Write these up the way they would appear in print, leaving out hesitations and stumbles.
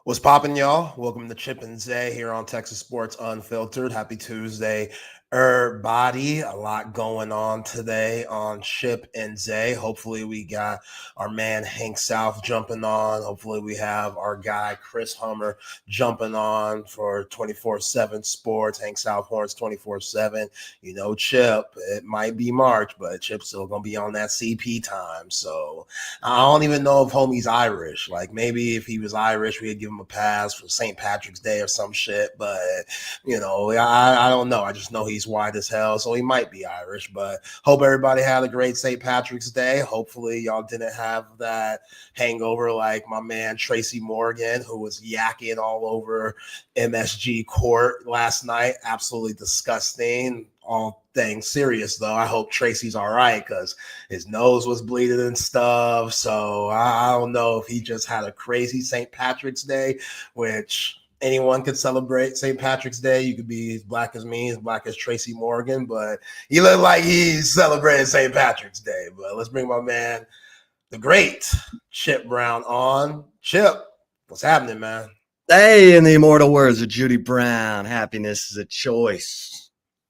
What's poppin', y'all? Welcome to Chip and Zay here on Texas Sports Unfiltered. Happy Tuesday, everybody. A lot going on today on Chip and Zay. Hopefully we got our man Hank South jumping on. Hopefully we have our guy Chris Hummer jumping on for 24/7 Sports. Hank South Horns 24/7. You know, Chip, it might be March, but Chip's still going to be on that CP time. So I don't even know if homie's Irish. Like, maybe if he was Irish, we'd give him a pass for St. Patrick's Day or some shit. But, you know, I don't know. I just know he's white as hell, so he might be Irish. But hope everybody had a great St. Patrick's Day. Hopefully y'all didn't have that hangover like my man Tracy Morgan, who was yakking all over MSG court last night. Absolutely disgusting. All things serious, though. I hope Tracy's all right because his nose was bleeding and stuff. So I don't know if he just had a crazy St. Patrick's Day, which anyone could celebrate St. Patrick's Day. You could be as black as me, as black as Tracy Morgan, but he looked like he's celebrating St. Patrick's Day. But let's bring my man, the great Chip Brown, on. Chip, what's happening, man? Hey, in the immortal words of Judy Brown, happiness is a choice.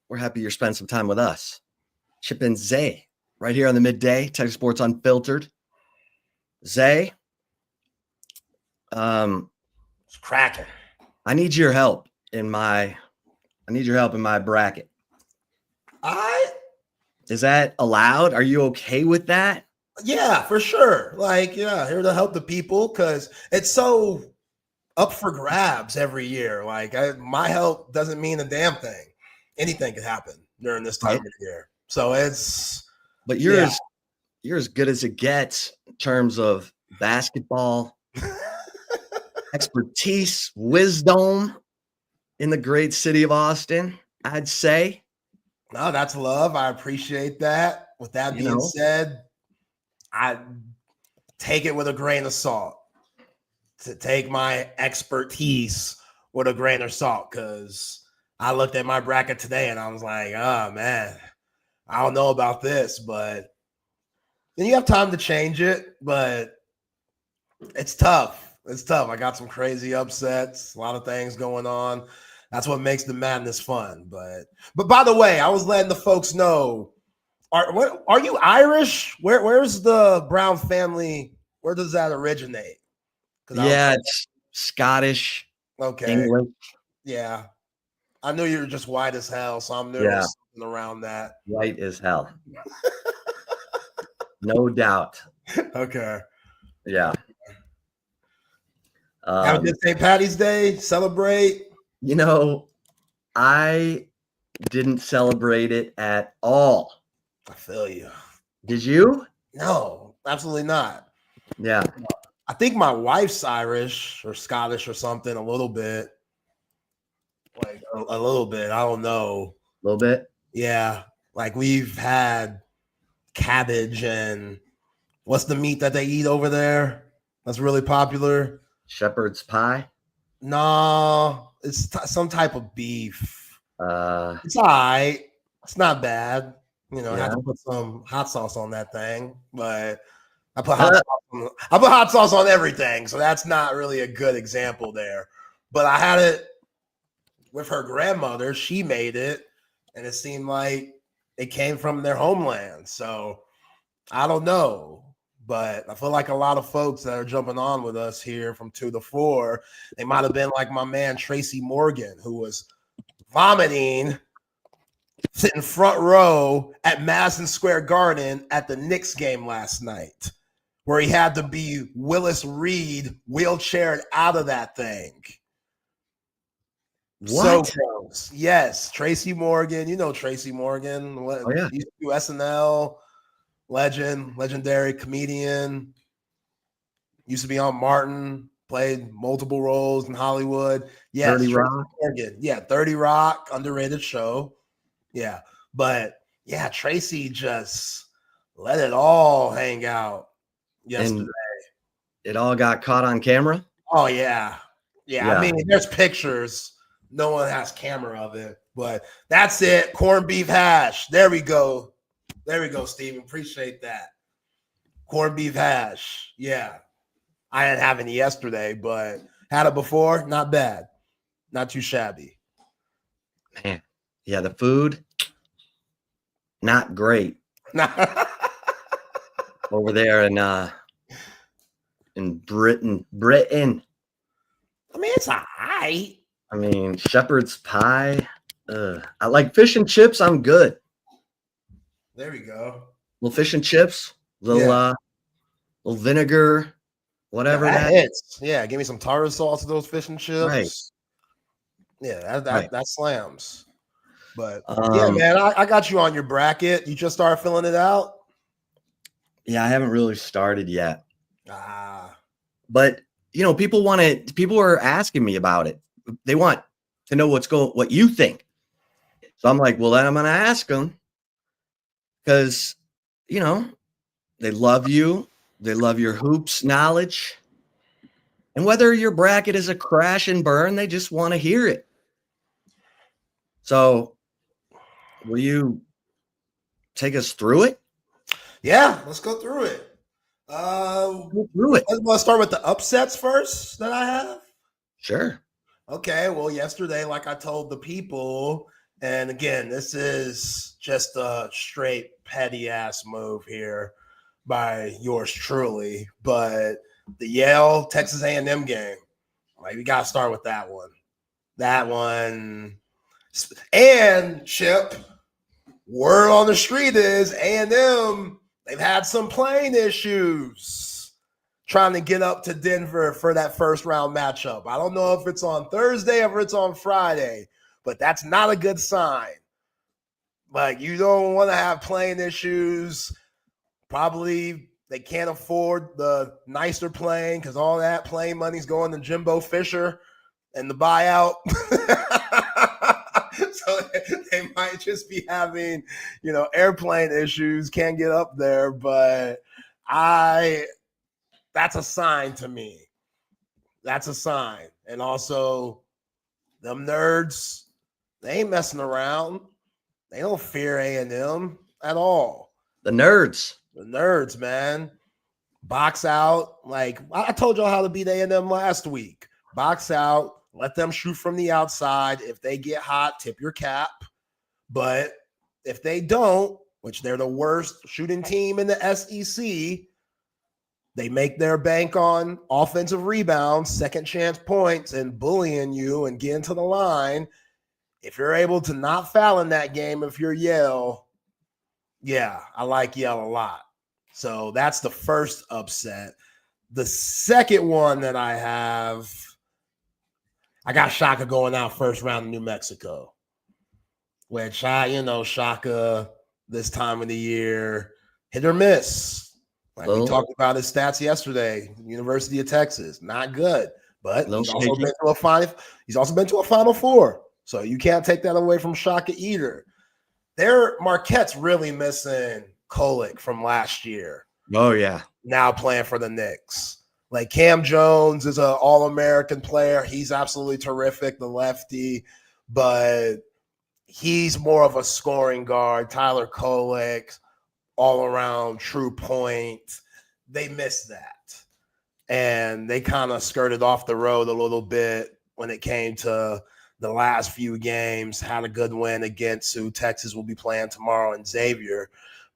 We're happy you're spending some time with us. Chip and Zay, right here on the midday, Texas Sports Unfiltered. Zay, It's cracking. I need your help in my bracket. Is that allowed? Are you okay with that? Yeah, for sure. Like, yeah, here to help the people because it's so up for grabs every year. Like, my help doesn't mean a damn thing. Anything could happen during this time of the year. So it's – But you're as good as it gets in terms of basketball, expertise, wisdom in the great city of Austin, I'd say. No, that's love. I appreciate that. With that being said, I take it with a grain of salt. To take my expertise with a grain of salt, because I looked at my bracket today and I was like, oh, man, I don't know about this. But then you have time to change it, but it's tough. It's tough. I got some crazy upsets, a lot of things going on. That's what makes the madness fun. But by the way, I was letting the folks know, are you Irish? Where's the Brown family? Where does that originate? Yeah, it's Scottish. Okay. English. Yeah. I knew you were just white as hell, so I'm nervous around that. White as hell. No doubt. Okay. Yeah. Have a good St. Patty's Day. Celebrate. You know, I didn't celebrate it at all. I feel you. Did you? No, absolutely not. Yeah. I think my wife's Irish or Scottish or something, a little bit. Like a little bit. I don't know. A little bit? Yeah. Like we've had cabbage and what's the meat that they eat over there that's really popular? Shepherd's pie? No, it's some type of beef. It's all right. It's not bad. You know, I had to put some hot sauce on that thing, but I put hot sauce on everything, so that's not really a good example there. But I had it with her grandmother. She made it, and it seemed like it came from their homeland. So I don't know, but I feel like a lot of folks that are jumping on with us here from 2 to 4, they might have been like my man Tracy Morgan, who was vomiting, sitting front row at Madison Square Garden at the Knicks game last night, where he had to be Willis Reed wheelchaired out of that thing. What? So close. Yes, Tracy Morgan. You know Tracy Morgan. Oh, yeah. Used to do SNL, legendary comedian. Used to be on Martin, played multiple roles in Hollywood. Yeah, 30 Rock. Morgan. Yeah, 30 Rock, underrated show. Yeah, but yeah, Tracy just let it all hang out yesterday. And it all got caught on camera? Oh, yeah. I mean, there's pictures. No one has camera of it, but that's it. Corned beef hash. There we go. Steven. Appreciate that. Corned beef hash. Yeah. I didn't have any yesterday, but Had it before, not bad. Not too shabby. Man, yeah, the food, not great over there in Britain. I mean, it's all right. I mean, shepherd's pie. I like fish and chips. I'm good. There we go. Little fish and chips, little vinegar, whatever Yeah, that hits. Yeah, give me some tartar sauce to those fish and chips. Right. Yeah, Right. that slams. But yeah, man, I got you on your bracket. You just started filling it out? Yeah, I haven't really started yet. But people are asking me about it. They want to know what you think. So I'm like, well, then I'm going to ask them because, they love you. They love your hoops knowledge. And whether your bracket is a crash and burn, they just want to hear it. So will you take us through it? Yeah, let's go through it. Let's start with the upsets first that I have. Sure. Okay, well, yesterday, like I told the people, and again, this is just a straight petty ass move here by yours truly, but the Yale Texas A&M game, like we gotta start with that one. That one, and Chip. Word on the street is A&M. They've had some playing issues trying to get up to Denver for that first round matchup. I don't know if it's on Thursday or if it's on Friday, but that's not a good sign. Like, you don't want to have playing issues. Probably they can't afford the nicer plane because all that plane money's going to Jimbo Fisher and the buyout. So they might just be having, airplane issues, can't get up there. But that's a sign to me. That's a sign. And also, them nerds, they ain't messing around. They don't fear A&M at all. The nerds, man. Box out. Like, I told y'all how to beat A&M last week. Box out. Let them shoot from the outside. If they get hot, tip your cap. But if they don't, which they're the worst shooting team in the SEC, they make their bank on offensive rebounds, second chance points, and bullying you and getting to the line. If you're able to not foul in that game, if you're Yale, yeah, I like Yale a lot. So that's the first upset. The second one that I have, I got Shaka going out first round in New Mexico, which Shaka this time of the year, hit or miss. Like we talked about his stats yesterday, University of Texas, not good, but he's also been to a Final Four. So you can't take that away from Shaka either. Marquette's really missing Kolick from last year. Oh, yeah. Now playing for the Knicks. Like Cam Jones is an All-American player. He's absolutely terrific, the lefty, but he's more of a scoring guard. Tyler Kolick, all-around true point. They missed that. And they kind of skirted off the road a little bit when it came to the last few games. Had a good win against who Texas will be playing tomorrow in Xavier.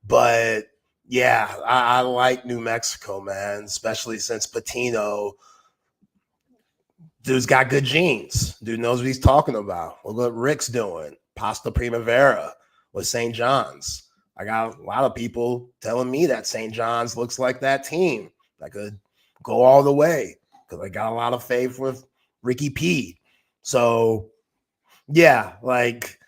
But yeah, I like New Mexico, man, especially since Pitino, dude's got good genes. Dude knows what he's talking about. Look what Rick's doing. Pasta Primavera with St. John's. I got a lot of people telling me that St. John's looks like that team that could go all the way because I got a lot of faith with Ricky P. So, yeah, like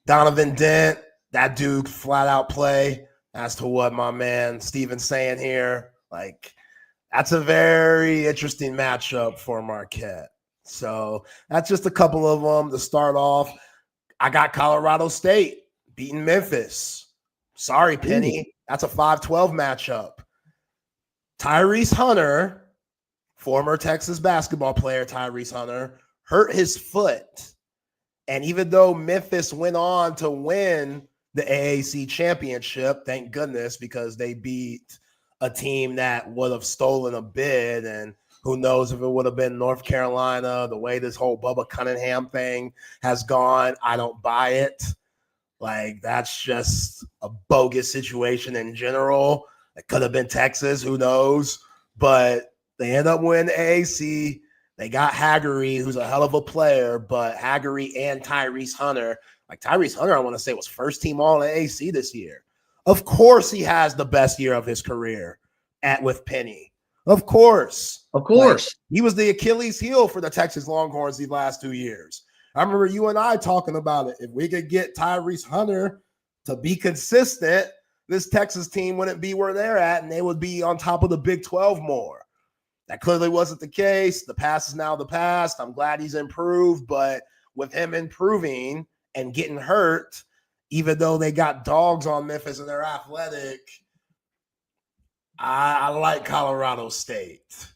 Donovan Dent, that dude flat out play. As to what my man Steven's saying here, like that's a very interesting matchup for Marquette. So that's just a couple of them to start off. I got Colorado State beating Memphis. Sorry, Penny. That's a 5-12 matchup. Tyrese Hunter, former Texas basketball player Tyrese Hunter, hurt his foot. And even though Memphis went on to win the AAC championship, thank goodness, because they beat a team that would have stolen a bid and Who knows if it would have been North Carolina, the way this whole Bubba Cunningham thing has gone. I don't buy it. Like, that's just a bogus situation in general. It could have been Texas, who knows? But they end up winning AAC. They got Haggerty, who's a hell of a player, but Haggerty and Tyrese Hunter. Like, Tyrese Hunter, I want to say, was first team all AAC this year. Of course he has the best year of his career with Penny. Of course. Of course. Like, he was the Achilles heel for the Texas Longhorns these last 2 years. I remember you and I talking about it. If we could get Tyrese Hunter to be consistent, this Texas team wouldn't be where they're at, and they would be on top of the Big 12 more. That clearly wasn't the case. The past is now the past. I'm glad he's improved, but with him improving and getting hurt, even though they got dogs on Memphis and they're athletic, I like Colorado State.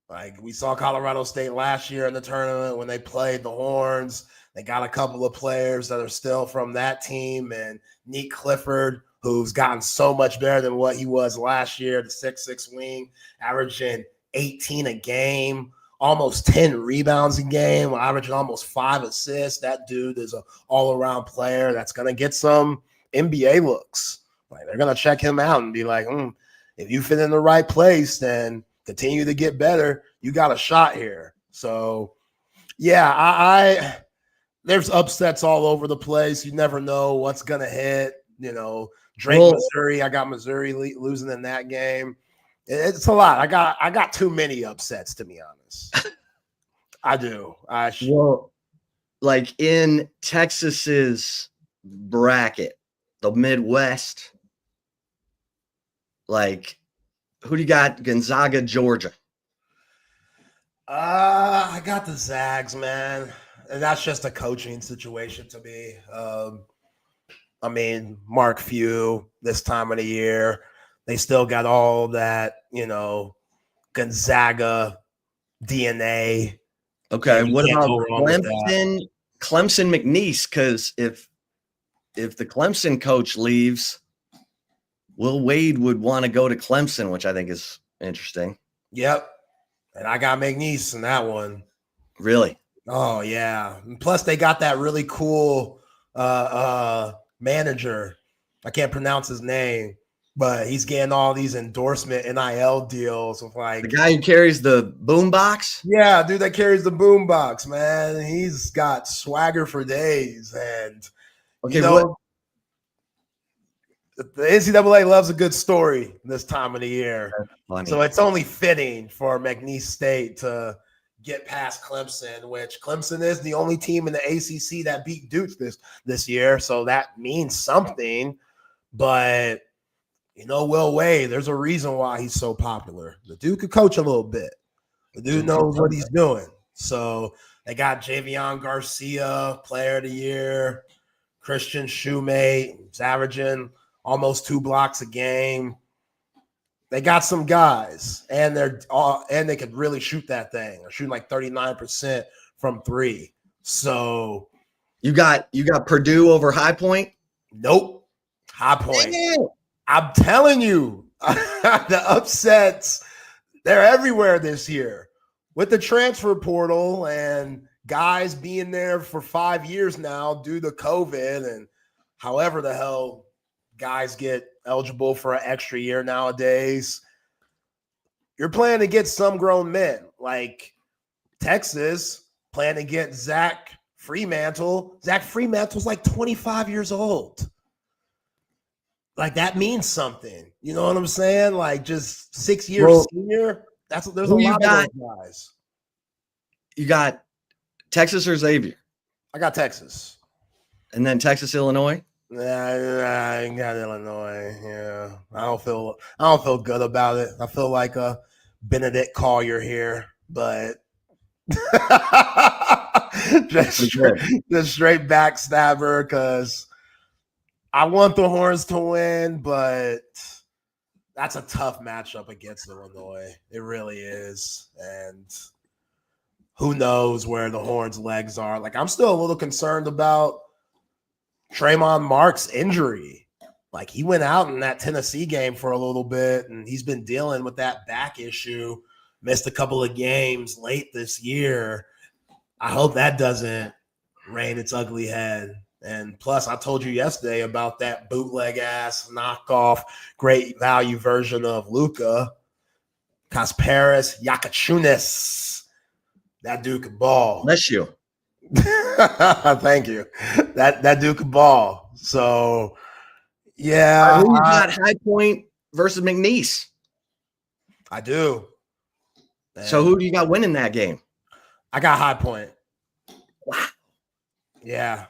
Like, we saw Colorado State last year in the tournament when they played the Horns. They got a couple of players that are still from that team, and Nick Clifford, who's gotten so much better than what he was last year, the 6'6" wing, averaging 18 a game, almost 10 rebounds a game, averaging almost 5 assists. That dude is an all-around player that's going to get some NBA looks. Like, they're going to check him out and be like, if you fit in the right place, then continue to get better. You got a shot here. So, yeah, I there's upsets all over the place. You never know what's going to hit. You know, Drake, Missouri. I got Missouri losing in that game. It's a lot. I got too many upsets, to be honest. I do. Well, like in Texas's bracket, the Midwest, like, who do you got? Gonzaga, Georgia. I got the Zags, man. And that's just a coaching situation to me. I mean, Mark Few this time of the year, they still got all that, Gonzaga DNA. Okay, what about Clemson McNeese? Because if the Clemson coach leaves, Will Wade would want to go to Clemson, which I think is interesting. Yep. And I got McNeese in that one. Really? Oh, yeah. And plus, they got that really cool manager. I can't pronounce his name, but he's getting all these endorsement NIL deals with, like, the guy who carries the boombox. Yeah, dude that carries the boombox, man. He's got swagger for days, and the NCAA loves a good story this time of the year. So it's only fitting for McNeese State to get past Clemson, which Clemson is the only team in the ACC that beat Duke this year. So that means something. But, Will Wade, there's a reason why he's so popular. The dude could coach a little bit. The dude knows what he's doing. So they got Javion Garcia, player of the year. Christian Shoemate, who's averaging almost 2 blocks a game. They got some guys, and they could really shoot that thing. They're shooting like 39% from 3. So you got Purdue over High Point? Nope. High Point. I'm telling you, the upsets, they're everywhere this year. With the transfer portal and guys being there for 5 years now due to COVID and however the hell guys get eligible for an extra year nowadays, you're planning to get some grown men. Like Texas planning to get Zach Freemantle. Zach Fremantle's like 25 years old. Like, that means something. You know what I'm saying? Like, just 6 years senior. There's a lot of those guys. You got Texas or Xavier? I got Texas. And then Texas, Illinois? I got Illinois. Yeah. I don't feel good about it. I feel like a Benedict Collier here, but just straight backstabber, because I want the Horns to win, but that's a tough matchup against Illinois. It really is. And who knows where the Horns' legs are. Like, I'm still a little concerned about Trayvon Mark's injury. Like, he went out in that Tennessee game for a little bit, and he's been dealing with that back issue. missed a couple of games late this year. I hope that doesn't reign its ugly head. And plus, I told you yesterday about that bootleg ass knockoff, great value version of Luka, Kasparis Yakachunas. That dude could ball. Bless you. Thank you. That dude could ball. So, yeah. Who you got High Point versus McNeese? I do. So who do you got winning that game? I got High Point. Wow. Yeah,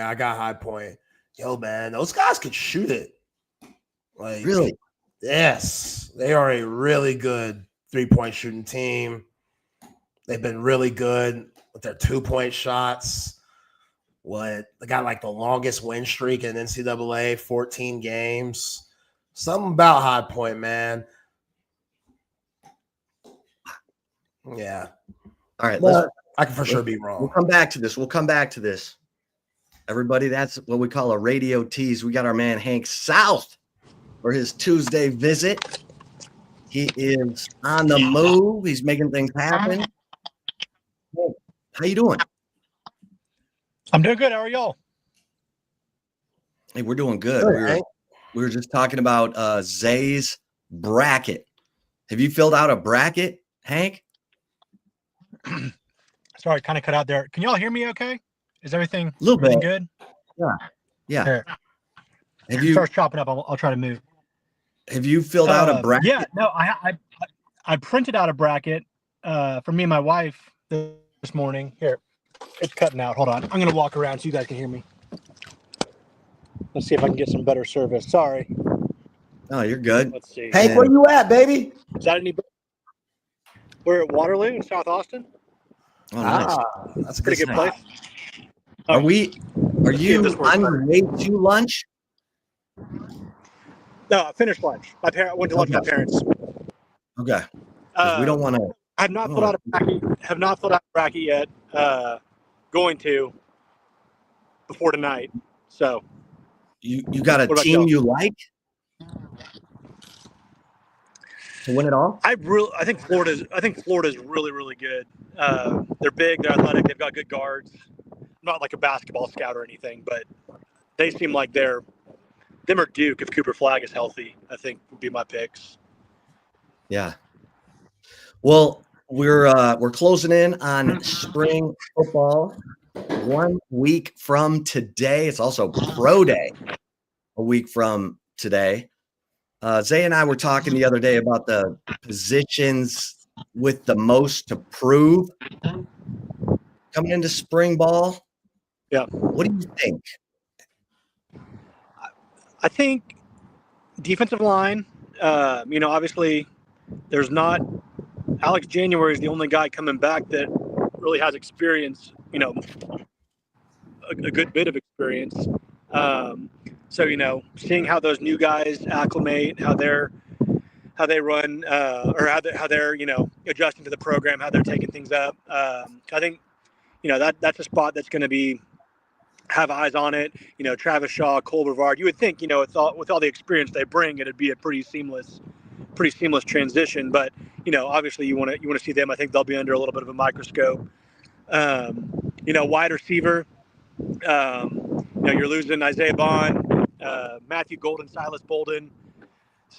I got High Point. Yo, man, those guys could shoot it. Like, really? Yes. They are a really good 3-point shooting team. They've been really good with their 2-point shots. They got like the longest win streak in NCAA, 14 games. Something about High Point, man. Yeah. All right. I can for sure be wrong. We'll come back to this. Everybody, that's what we call a radio tease. We got our man Hank South for his Tuesday visit. He is on the move. He's making things happen. Hey, how you doing? I'm doing good. How are y'all? Hey, we're doing good. We were just talking about Zay's bracket. Have you filled out a bracket, Hank? Sorry, kind of cut out there. Can y'all hear me okay? Is everything good? Yeah. Here. Have you starts chopping up? I'll try to move. Have you filled out a bracket? Yeah, no, I printed out a bracket for me and my wife this morning. Here, it's cutting out. Hold on. I'm going to walk around so you guys can hear me. Let's see if I can get some better service. Sorry. Oh, you're good. Let's see. Hank, where you at, baby? Is that any better? We're at Waterloo in South Austin. Oh, nice. That's a pretty good place. Are you on your way to lunch? No, I finished lunch. I went to lunch with my parents. Okay. We don't want to. I have not filled out a bracket. Have not filled out a bracket yet. Going to before tonight. So you got a team you like to win it all? I think Florida's really, really good. They're big, they're athletic, they've got good guards. I'm not like a basketball scout or anything, but they seem like them or Duke if Cooper Flagg is healthy, I think would be my picks. Yeah. Well, we're closing in on spring football 1 week from today. It's also pro day a week from today. Zay and I were talking the other day about the positions with the most to prove coming into spring ball. Yeah. What do you think? I think defensive line, obviously there's not – Alex January is the only guy coming back that really has experience, a good bit of experience. So, seeing how those new guys acclimate, how they run, or how they're adjusting to the program, how they're taking things up. I think, that's a spot that's going to have eyes on it. Travis Shaw, Cole Brevard. You would think, with all the experience they bring, it'd be a pretty seamless transition. But obviously you want to see them. I think they'll be under a little bit of a microscope. Wide receiver. You're losing Isaiah Bond, Matthew Golden, Silas Bolden,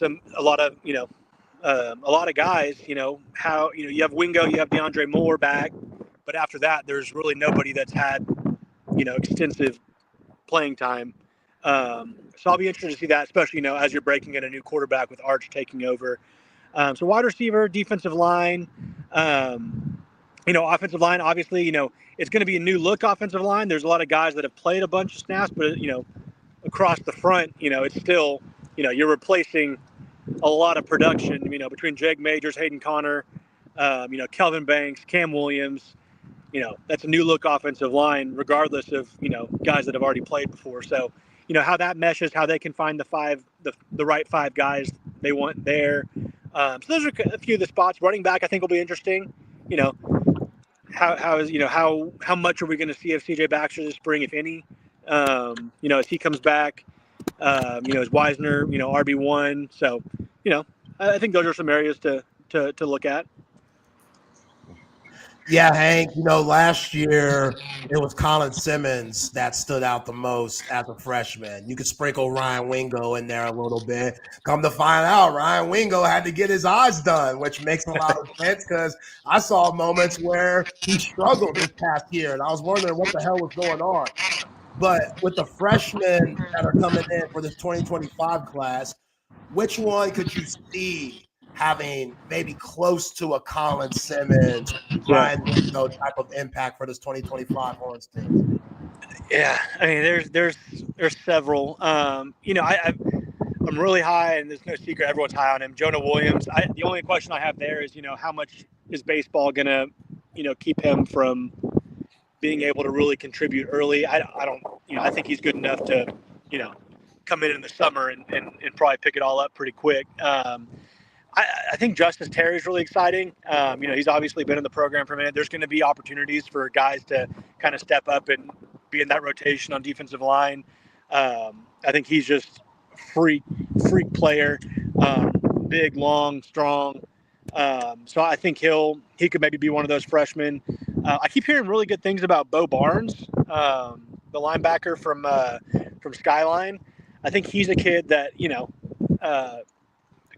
a lot of guys. How you have Wingo, you have DeAndre Moore back, but after that, there's really nobody that's had extensive playing time. So I'll be interested to see that, especially as you're breaking in a new quarterback with Arch taking over. So wide receiver, defensive line. Offensive line, obviously, it's going to be a new look offensive line. There's a lot of guys that have played a bunch of snaps, but, across the front, it's still, you're replacing a lot of production, between Jake Majors, Hayden Connor, Kelvin Banks, Cam Williams. That's a new look offensive line, regardless of, guys that have already played before. So, how that meshes, how they can find the right 5 guys they want there. So those are a few of the spots. Running back, I think, will be interesting. How much are we going to see of CJ Baxter this spring, if any? As he comes back, is Wisner, RB1. So, I think those are some areas to look at. Yeah, Hank, last year it was Colin Simmons that stood out the most as a freshman. You could sprinkle Ryan Wingo in there a little bit. Come to find out, Ryan Wingo had to get his eyes done, which makes a lot of sense because I saw moments where he struggled this past year, and I was wondering what the hell was going on. But with the freshmen that are coming in for this 2025 class, which one could you see having maybe close to a Colin Simmons, Ryan Wingo type of impact for this 2025 Horns team? Yeah, I mean, there's several. I'm really high, and there's no secret everyone's high on him. Jonah Williams. The only question I have there is, how much is baseball gonna, keep him from being able to really contribute early? I don't. I think he's good enough to, come in the summer and probably pick it all up pretty quick. I think Justice Terry's really exciting. He's obviously been in the program for a minute. There's going to be opportunities for guys to kind of step up and be in that rotation on defensive line. I think he's just freak player, big, long, strong. So I think he could maybe be one of those freshmen. I keep hearing really good things about Bo Barnes, the linebacker from Skyline. I think he's a kid that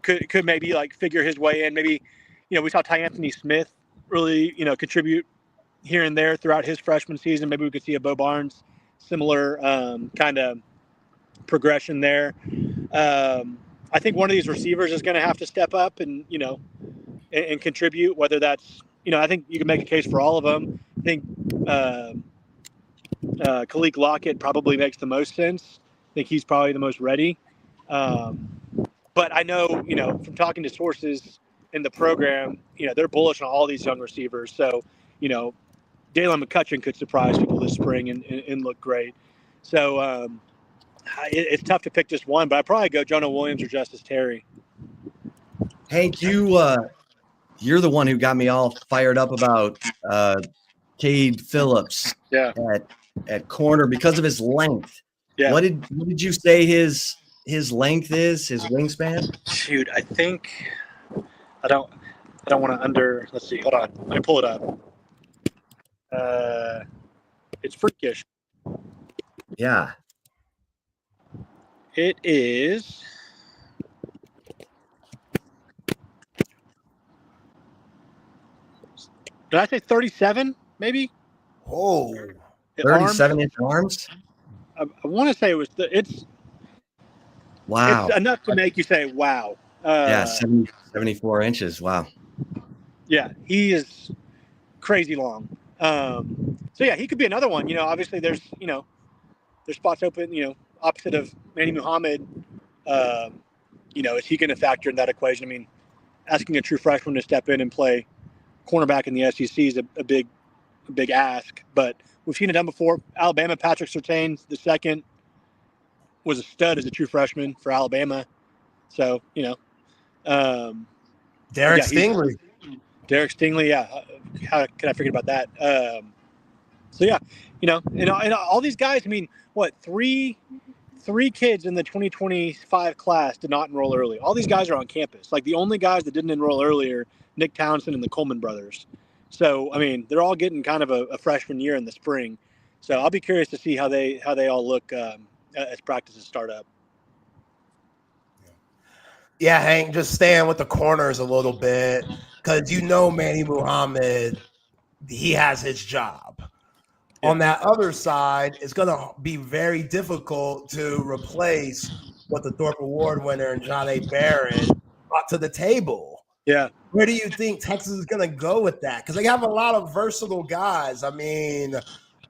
could maybe like figure his way in. Maybe we saw Ty Anthony Smith really contribute here and there throughout his freshman season. Maybe we could see a Bo Barnes similar kind of progression there. I think one of these receivers is going to have to step up and and contribute. Whether that's I think you can make a case for all of them. I think Kalik Lockett probably makes the most sense. I think he's probably the most ready. But I know, from talking to sources in the program, they're bullish on all these young receivers. So, Dalen McCutcheon could surprise people this spring and look great. So it's tough to pick just one, but I'd probably go Jonah Williams or Justice Terry. Hank, you're the one who got me all fired up about Cade Phillips at corner because of his length. Yeah. What did you say his length is, his wingspan? Shoot, I think I don't want to let's see, hold on. Let me pull it up. It's freakish. Yeah. It is did I say 37 maybe? Oh, 37-inch arms? I want to say it's wow. It's enough to make you say, wow. 74 inches. Wow. Yeah, he is crazy long. So, yeah, he could be another one. Obviously there's spots open, opposite of Manny Muhammad. Is he going to factor in that equation? I mean, asking a true freshman to step in and play cornerback in the SEC is a big ask. But we've seen it done before. Alabama, Patrick Surtain, the second, was a stud as a true freshman for Alabama. So, Derek Stingley. Derek Stingley, yeah. How can I forget about that? So, yeah, and all these guys, I mean, what, three kids in the 2025 class did not enroll early. All these guys are on campus. Like, the only guys that didn't enroll earlier, Nick Townsend and the Coleman brothers. So, I mean, they're all getting kind of a freshman year in the spring. So I'll be curious to see how they all look as practices start up. Yeah, Hank, just staying with the corners a little bit because Manny Muhammad, he has his job. Yeah. On that other side, it's going to be very difficult to replace what the Thorpe Award winner and John A. Barron brought to the table. Yeah. Where do you think Texas is going to go with that? Because they have a lot of versatile guys. I mean,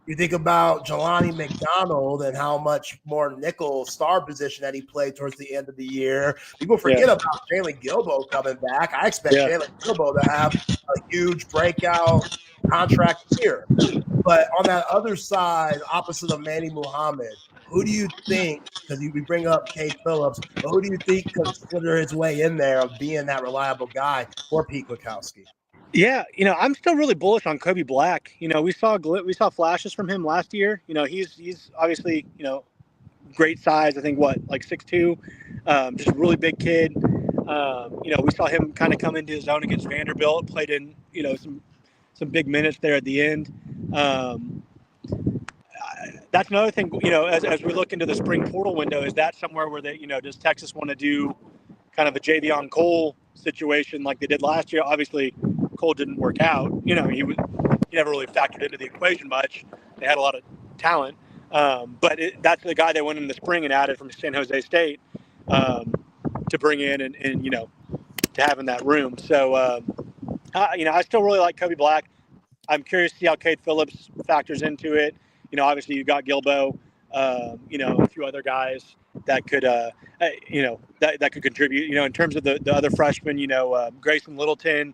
you think about Jelani McDonald and how much more nickel star position that he played towards the end of the year. People forget about Jalen Gilbo coming back. I expect Jalen Gilbo to have a huge breakout contract year. But on that other side, opposite of Manny Muhammad, who do you think, because we bring up Cade Phillips, but who do you think could consider his way in there of being that reliable guy for Pete Kwiatkowski? Yeah, I'm still really bullish on Kobe Black. We saw flashes from him last year. He's obviously, great size. I think like 6'2", just a really big kid. We saw him kind of come into his own against Vanderbilt. Played in, some big minutes there at the end. That's another thing, as we look into the spring portal window, is that somewhere where they, does Texas want to do kind of a Javion Cole situation like they did last year? Obviously, Cole didn't work out. He never really factored into the equation much. They had a lot of talent, but that's the guy they went in the spring and added from San Jose State to bring in and to have in that room. So, I still really like Kobe Black. I'm curious to see how Cade Phillips factors into it. Obviously you got Gilbo, a few other guys that could, that could contribute. In terms of the other freshmen, Grayson Littleton,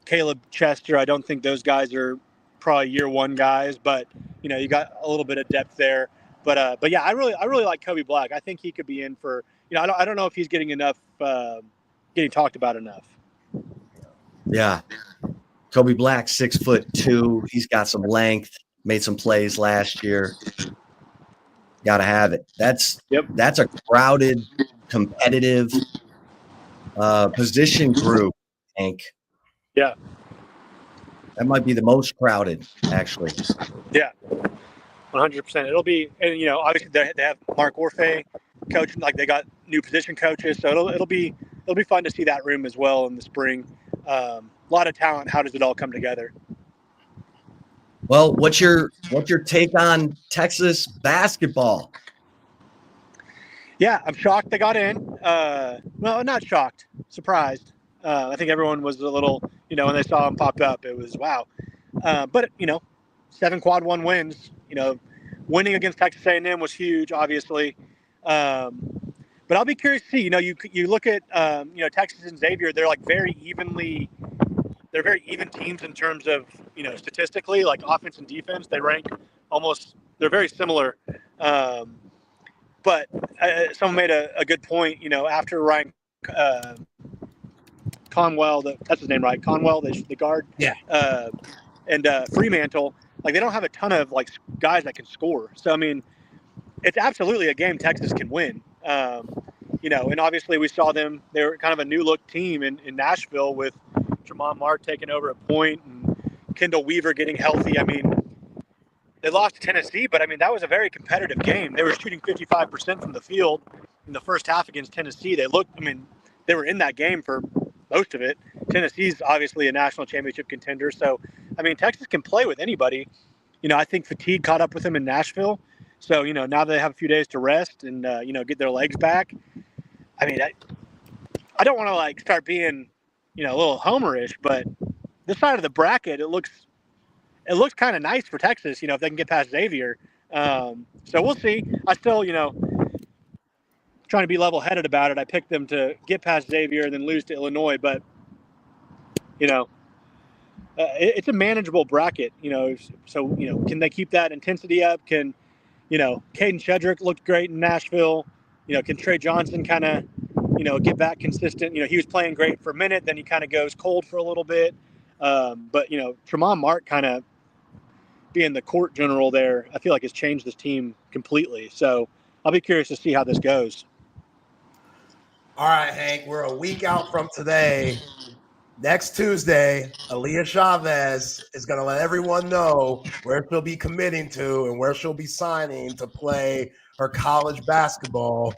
Caleb Chester. I don't think those guys are probably year one guys, but you got a little bit of depth there. But yeah, I really like Kobe Black. I think he could be in for. I don't know if he's getting talked about enough. Yeah. Kobe Black, 6'2". He's got some length, made some plays last year. Got to have it. That's a crowded, competitive position group, Hank. Yeah. That might be the most crowded, actually. Yeah. 100%. It'll be, and obviously they have Mark Orfe coaching, like they got new position coaches, so it'll be fun to see that room as well in the spring. A lot of talent. How does it all come together? Well, what's your take on Texas basketball? Yeah, I'm shocked they got in. Well, not shocked, surprised. I think everyone was a little, when they saw them pop up, it was wow. But 7 quad 1 wins. Winning against Texas A&M was huge, obviously. But I'll be curious to see. You look at Texas and Xavier. They're like very even teams in terms of statistically, like offense and defense. They rank almost. They're very similar. But someone made a good point. After Ryan Conwell, that's his name, right? Conwell, the guard. Yeah. And Fremantle, like they don't have a ton of like guys that can score. So I mean, it's absolutely a game Texas can win. And obviously we saw them. They were kind of a new look team in Nashville with Jamon Mark taking over at point and Kendall Weaver getting healthy. I mean, they lost to Tennessee, but I mean, that was a very competitive game. They were shooting 55% from the field in the first half against Tennessee. They were in that game for most of it. Tennessee's obviously a national championship contender. So, I mean, Texas can play with anybody. I think fatigue caught up with them in Nashville. So, now they have a few days to rest and, get their legs back. I mean, I don't want to like start being, a little homerish, but this side of the bracket, it looks kind of nice for Texas, if they can get past Xavier. So we'll see. I still, trying to be level-headed about it. I picked them to get past Xavier and then lose to Illinois, but, it's a manageable bracket, So, can they keep that intensity up? Can, Caden Shedrick looked great in Nashville. Can Trey Johnson kind of, get back consistent? He was playing great for a minute, then he kind of goes cold for a little bit. But, Tremont Mark kind of being the court general there, I feel like has changed this team completely. So I'll be curious to see how this goes. All right, Hank, we're a week out from today. Next Tuesday, Aaliyah Chavez is going to let everyone know where she'll be committing to and where she'll be signing to play her college basketball.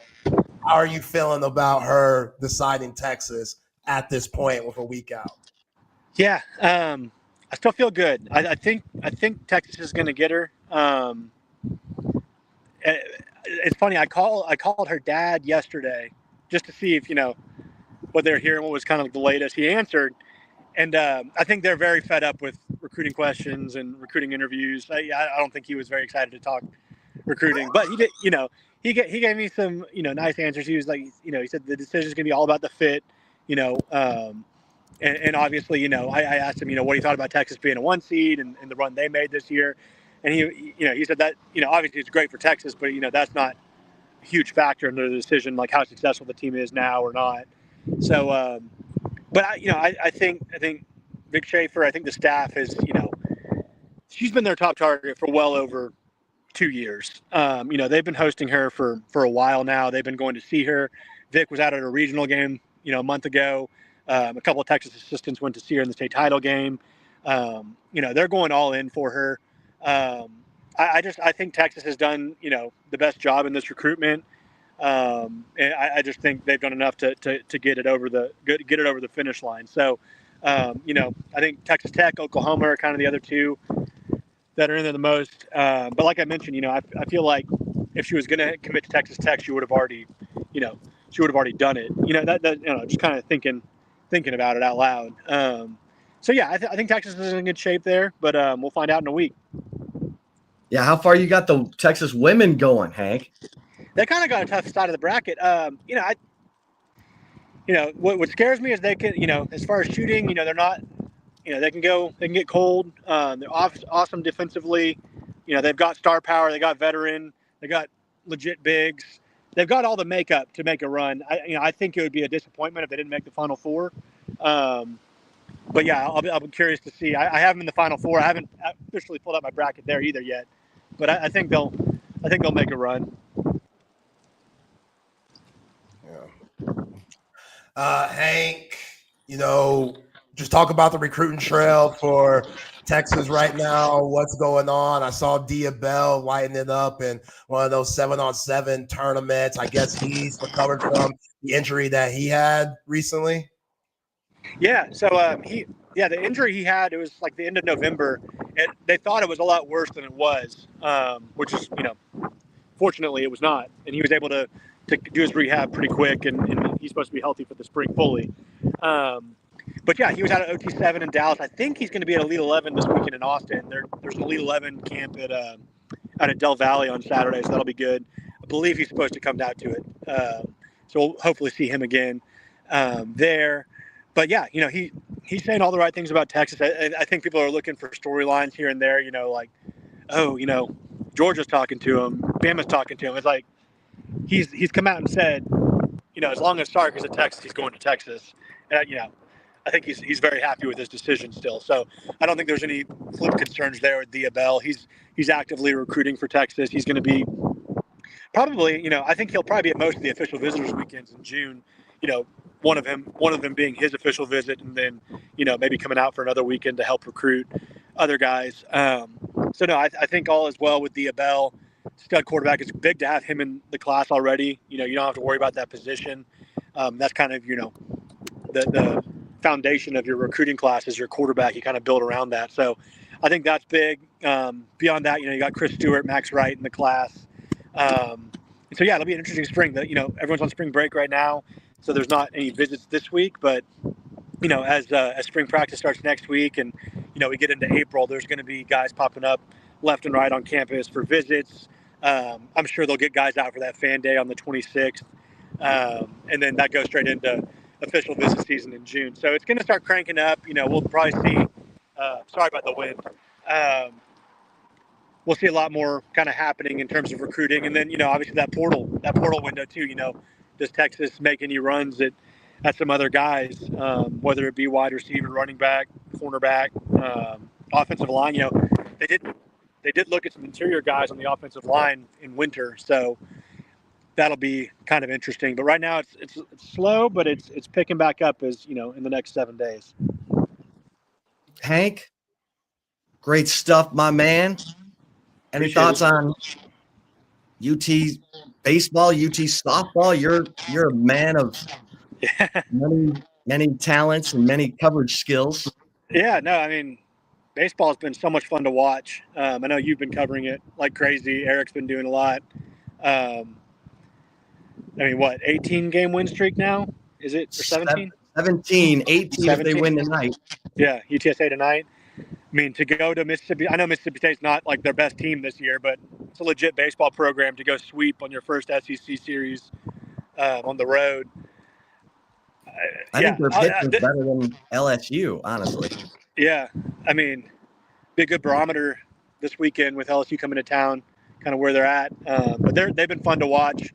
How are you feeling about her deciding Texas at this point with a week out? Yeah, I still feel good. I think Texas is going to get her. It's funny. I called her dad yesterday just to see if what they're hearing, what was kind of like the latest. He answered, and I think they're very fed up with recruiting questions and recruiting interviews. I don't think he was very excited to talk recruiting, but he did. He gave me some nice answers. He was like, he said the decision is going to be all about the fit. And obviously, I asked him, what he thought about Texas being a 1 seed and the run they made this year. And he said that, obviously it's great for Texas, but, that's not a huge factor in the decision, like how successful the team is now or not. So, but I think Vic Schaefer, I think the staff is, she's been their top target for well over 2 years. They've been hosting her for a while now. They've been going to see her. Vic was out at a regional game, a month ago. A couple of Texas assistants went to see her in the state title game. They're going all in for her. I think Texas has done, the best job in this recruitment. And I just think they've done enough to get it over the finish line. So, I think Texas Tech, Oklahoma are kind of the other two that are in there the most. But like I mentioned, I feel like if she was going to commit to Texas Tech, she would have already done it. Just kind of thinking about it out loud. So yeah, I think Texas is in good shape there, but we'll find out in a week. Yeah, how far you got the Texas women going, Hank? They kind of got a tough side of the bracket. What scares me is they can, as far as shooting, they're not, they can get cold. They're awesome defensively. They've got star power. They got veteran. They got legit bigs. They've got all the makeup to make a run. I think it would be a disappointment if they didn't make the Final Four. But yeah, I'll be curious to see. I have them in the Final Four. I haven't officially pulled out my bracket there either yet, but I think they'll make a run. Yeah. Hank, just talk about the recruiting trail for Texas right now. What's going on? I saw Dia Bell lighting it up in one of those 7-on-7 tournaments. I guess he's recovered from the injury that he had recently. Yeah. So the injury he had, it was like the end of November. They thought it was a lot worse than it was, which is, fortunately it was not. And he was able to do his rehab pretty quick, and he's supposed to be healthy for the spring fully. But yeah, he was out at OT7 in Dallas. I think he's going to be at Elite 11 this weekend in Austin. There's an Elite 11 camp out at Del Valle on Saturday, so that'll be good. I believe he's supposed to come down to it. So we'll hopefully see him again there. But yeah, he's saying all the right things about Texas. I think people are looking for storylines here and there, like, Georgia's talking to him, Bama's talking to him. It's like he's come out and said, as long as Sark is at Texas, he's going to Texas. And, I think he's very happy with his decision still. So I don't think there's any flip concerns there with Dia Bell. He's actively recruiting for Texas. He's going to be probably, I think he'll probably be at most of the official visitors weekends in June. One of them being his official visit, and then maybe coming out for another weekend to help recruit other guys. So no, I think all is well with Dia Bell. Stud quarterback. It's big to have him in the class already. You don't have to worry about that position. That's kind of the foundation of your recruiting class is your quarterback. You kind of build around that. So I think that's big. Beyond that, you got Chris Stewart, Max Wright in the class. So yeah, it'll be an interesting spring. Everyone's on spring break right now, so there's not any visits this week. But as spring practice starts next week, and we get into April, there's going to be guys popping up left and right on campus for visits. I'm sure they'll get guys out for that fan day on the 26th, and then that goes straight into official visit season in June. So it's going to start cranking up. We'll probably see. Sorry about the wind. We'll see a lot more kind of happening in terms of recruiting, and then obviously that portal window too. Does Texas make any runs at some other guys, whether it be wide receiver, running back, cornerback, offensive line? They did look at some interior guys on the offensive line in winter, so that'll be kind of interesting. But right now it's slow, but it's picking back up as in the next 7 days. Hank, great stuff, my man. Any thoughts on UT baseball, UT softball? You're a man of many talents and many coverage skills. Yeah, no, I mean, baseball's been so much fun to watch. I know you've been covering it like crazy. Eric's been doing a lot. 18-game win streak now? Is it, or 17? 17, 18 17. If they win tonight. Yeah, UTSA tonight. I mean, to go to Mississippi, I know Mississippi State's not like their best team this year, but it's a legit baseball program to go sweep on your first SEC series on the road. I think their pitch is better than LSU, honestly. Yeah, I mean, be a good barometer this weekend with LSU coming to town, kind of where they're at. But they've been fun to watch.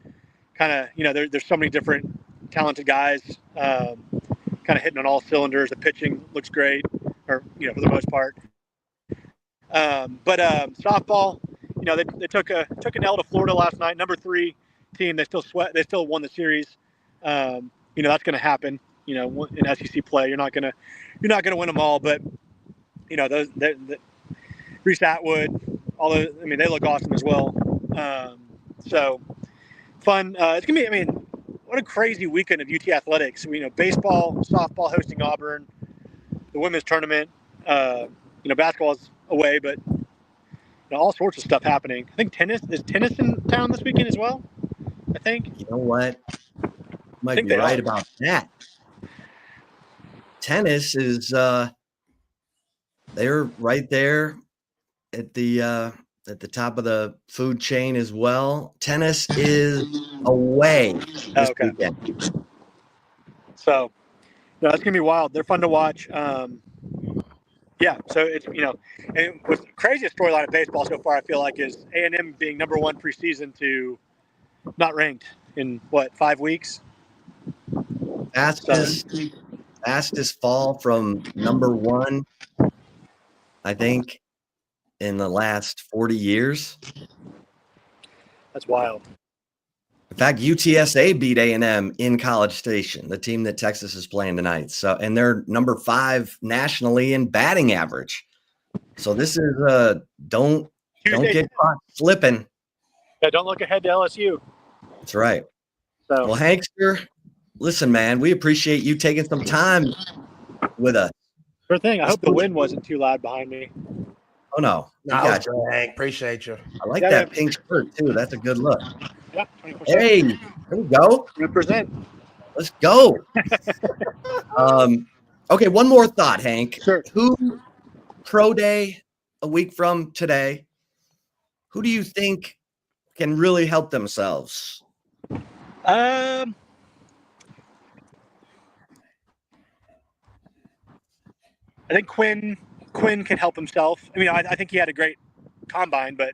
Kind of, there's so many different talented guys, kind of hitting on all cylinders. The pitching looks great, or for the most part. But softball, they took an L to Florida last night. Number 3 team. They still won the series. That's going to happen. In SEC play, you're not gonna win them all, but those Reese Atwood, all those. I mean, they look awesome as well. So fun. It's gonna be. I mean, what a crazy weekend of UT athletics. Baseball, softball hosting Auburn, the women's tournament. Basketball's away, but all sorts of stuff happening. I think tennis in town this weekend as well. I think. You know what? You might be right about that. Tennis is they're right there at the top of the food chain as well. Tennis is away this weekend. So that's gonna be wild. They're fun to watch. Yeah, so it's and what's the craziest storyline of baseball so far, I feel like, is A&M being number one preseason to not ranked in 5 weeks. Fastest fall from number one, I think, in the last 40 years. That's wild. In fact, UTSA beat A&M in College Station, the team that Texas is playing tonight. So, and they're number 5 nationally in batting average. So this is don't get caught slipping. Yeah, don't look ahead to LSU. That's right. So. Well, Hankster, listen, man, we appreciate you taking some time with us. Sure thing. I hope the wind wasn't too loud behind me. Oh no, got you, Hank. Appreciate you. I like that pink shirt too. That's a good look. Yeah, 20%. Hey, there we go. Represent. Let's go. Okay, one more thought, Hank. Sure. Who pro day a week from today? Who do you think can really help themselves? I think Quinn can help himself. I mean, I think he had a great combine, but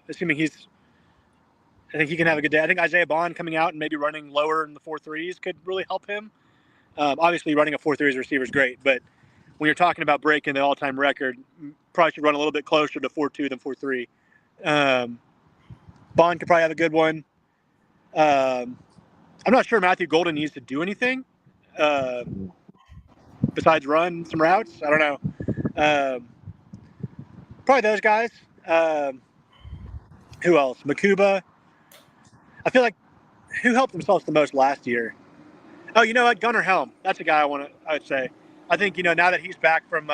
assuming I think he can have a good day. I think Isaiah Bond coming out and maybe running lower in the 4.3s could really help him. Obviously, running a 4.3 as a receiver is great, but when you're talking about breaking the all-time record, probably should run a little bit closer to 4.2 than 4.3. Bond could probably have a good one. I'm not sure Matthew Golden needs to do anything besides run some routes. I don't know. Probably those guys. Who else? Makuba. I feel like who helped themselves the most last year? Oh, you know what? Gunnar Helm. That's a guy I would say. I think, now that he's back from,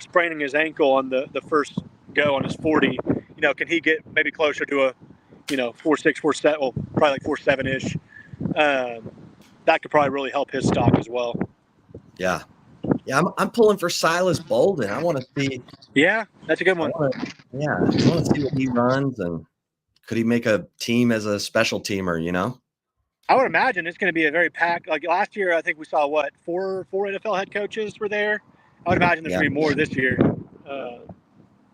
spraining his ankle on the first go on his 40, can he get maybe closer to a, 4.6, 4.7, well, probably like 4.7-ish. That could probably really help his stock as well. Yeah. Yeah, I'm pulling for Silas Bolden. I want to see. Yeah, that's a good one. I want to see what he runs, and could he make a team as a special teamer, I would imagine it's going to be a very packed. Like last year, I think we saw four NFL head coaches were there. I would imagine there's going to be more this year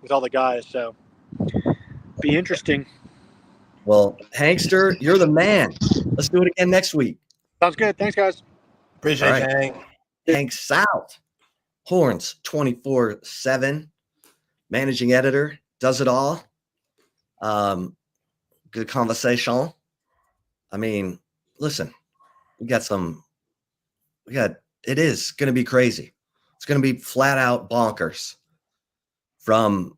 with all the guys. So, be interesting. Well, Hankster, you're the man. Let's do it again next week. Sounds good. Thanks, guys. Appreciate you, Hank. Hank South, Horns 24/7, managing editor, does it all. Good conversation. I mean, listen, it is going to be crazy. It's going to be flat out bonkers from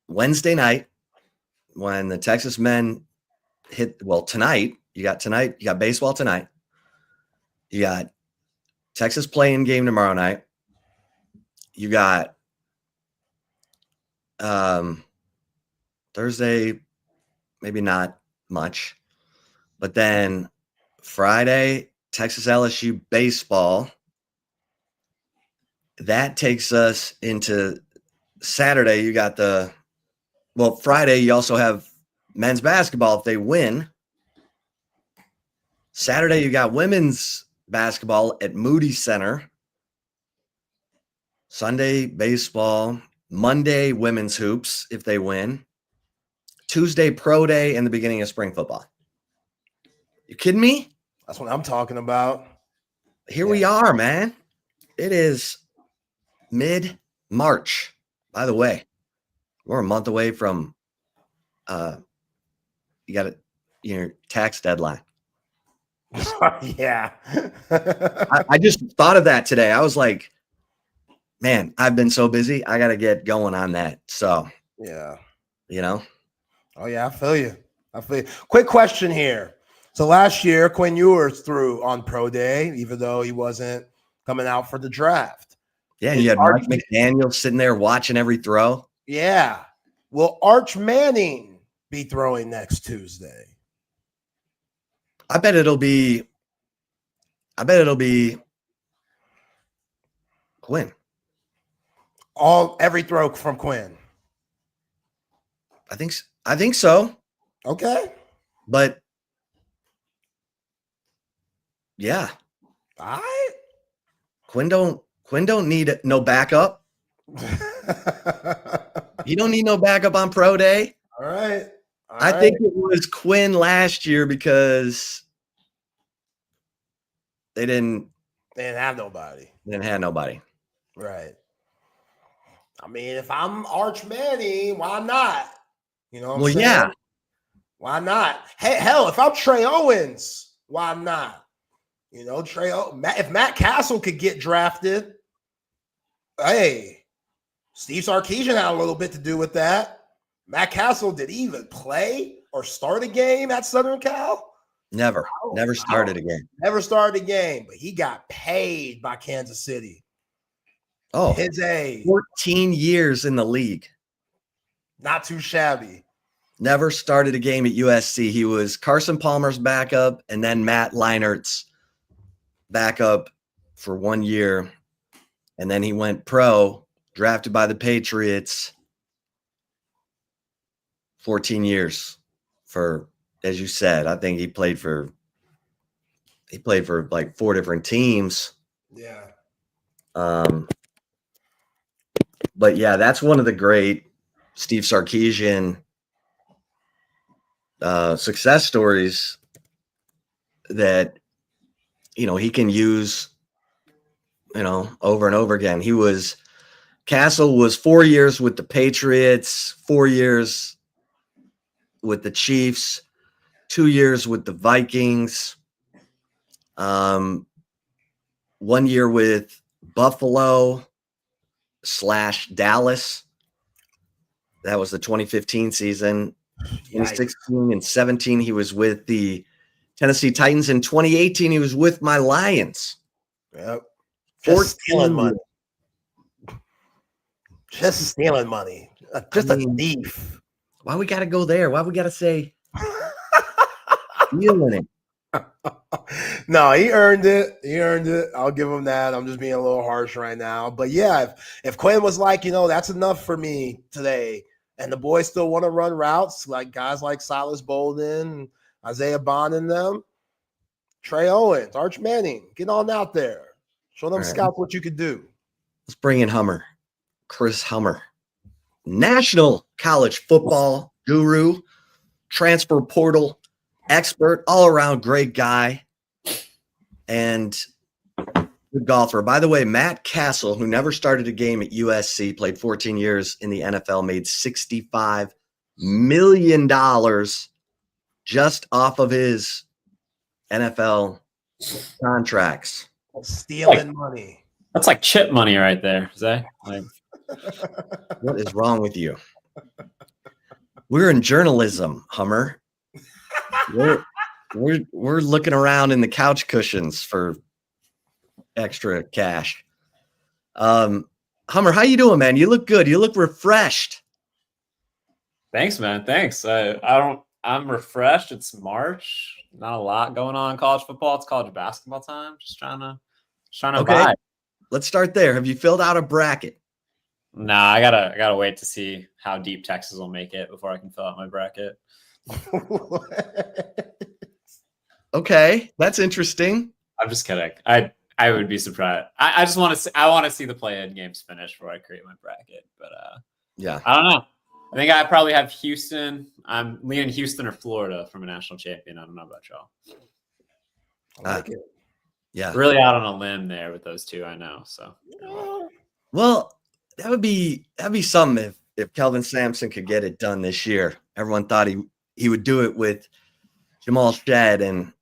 Wednesday night when the Texas men tonight, you got baseball tonight. You got Texas playing game tomorrow night. You got Thursday, maybe not much. But then Friday, Texas LSU baseball. That takes us into Saturday. You got Friday, you also have men's basketball if they win. Saturday, you got women's basketball at Moody Center. Sunday, baseball. Monday, women's hoops if they win. Tuesday, pro day, and the beginning of spring football. You kidding me? That's what I'm talking about. Here we are, man. It is mid-March. By the way, we're a month away from your tax deadline. Yeah. I just thought of that today. I was like, man, I've been so busy. I got to get going on that. So, Yeah. Oh, yeah, I feel you. Quick question here. So last year, Quinn Ewers threw on Pro Day, even though he wasn't coming out for the draft. Yeah, you had Mark McDaniel sitting there watching every throw. Yeah. Will Arch Manning be throwing next Tuesday? I bet it'll be Quinn. Every throw from Quinn. I think so. Okay. But yeah. All right. Quinn don't need no backup. You don't need no backup on Pro Day. All right. I think it was Quinn last year because they didn't have nobody. Right. I mean, if I'm Arch Manning, why not? You know what I'm saying? Yeah. Why not? Hey, hell, if I'm Trey Owens, why not? You know, if Matt Castle could get drafted, hey, Steve Sarkisian had a little bit to do with that. Matt Castle, did he even play or start a game at Southern Cal? Never started a game. Never started a game, but he got paid by Kansas City. Oh, his age. 14 years in the league. Not too shabby. Never started a game at USC. He was Carson Palmer's backup and then Matt Leinert's backup for 1 year. And then he went pro, drafted by the Patriots. 14 years for, as you said, I think he played for like 4 different teams. Yeah. But yeah, that's one of the great Steve Sarkisian success stories that, he can use, over and over again. Castle was 4 years with the Patriots, 4 years with the Chiefs, 2 years with the Vikings, 1 year with Buffalo/Dallas. That was the 2015 season. 2016 and 17, he was with the Tennessee Titans. In 2018, he was with my Lions. Yep. Just stealing money. Just stealing money. Just a thief. Why we got to go there? Why we got to say stealing it? No, he earned it. I'll give him that. I'm just being a little harsh right now. But yeah, if Quinn was like, that's enough for me today, and the boys still want to run routes, like guys like Silas Bolden, Isaiah Bond and them, Trey Owens, Arch Manning, get on out there. Show them scouts what you could do. Let's bring in Chris Hummer, national college football guru, transfer portal expert, all-around great guy, and good golfer. By the way, Matt Castle, who never started a game at USC, played 14 years in the NFL, made $65 million just off of his NFL contracts. Stealing money. That's like chip money right there, Zay. What is wrong with you? We're in journalism, Hummer. We're looking around in the couch cushions for extra cash. Hummer, how you doing, man? You look good. You look refreshed. Thanks, man. Thanks. I'm refreshed. It's March. Not a lot going on in college football. It's college basketball time. Just trying to vibe. Let's start there. Have you filled out a bracket? Nah, I gotta wait to see how deep Texas will make it before I can fill out my bracket. Okay, that's interesting. I'm just kidding. I would be surprised. I just want to see the play-in games finish before I create my bracket. But yeah, I don't know. I think I probably have Houston. I'm leaning Houston or Florida from a national champion. I don't know about y'all. I like it. Yeah, really out on a limb there with those two. I know. So, well, that'd be something if Kelvin Sampson could get it done this year. Everyone thought he would do it with Jamal Shedd, and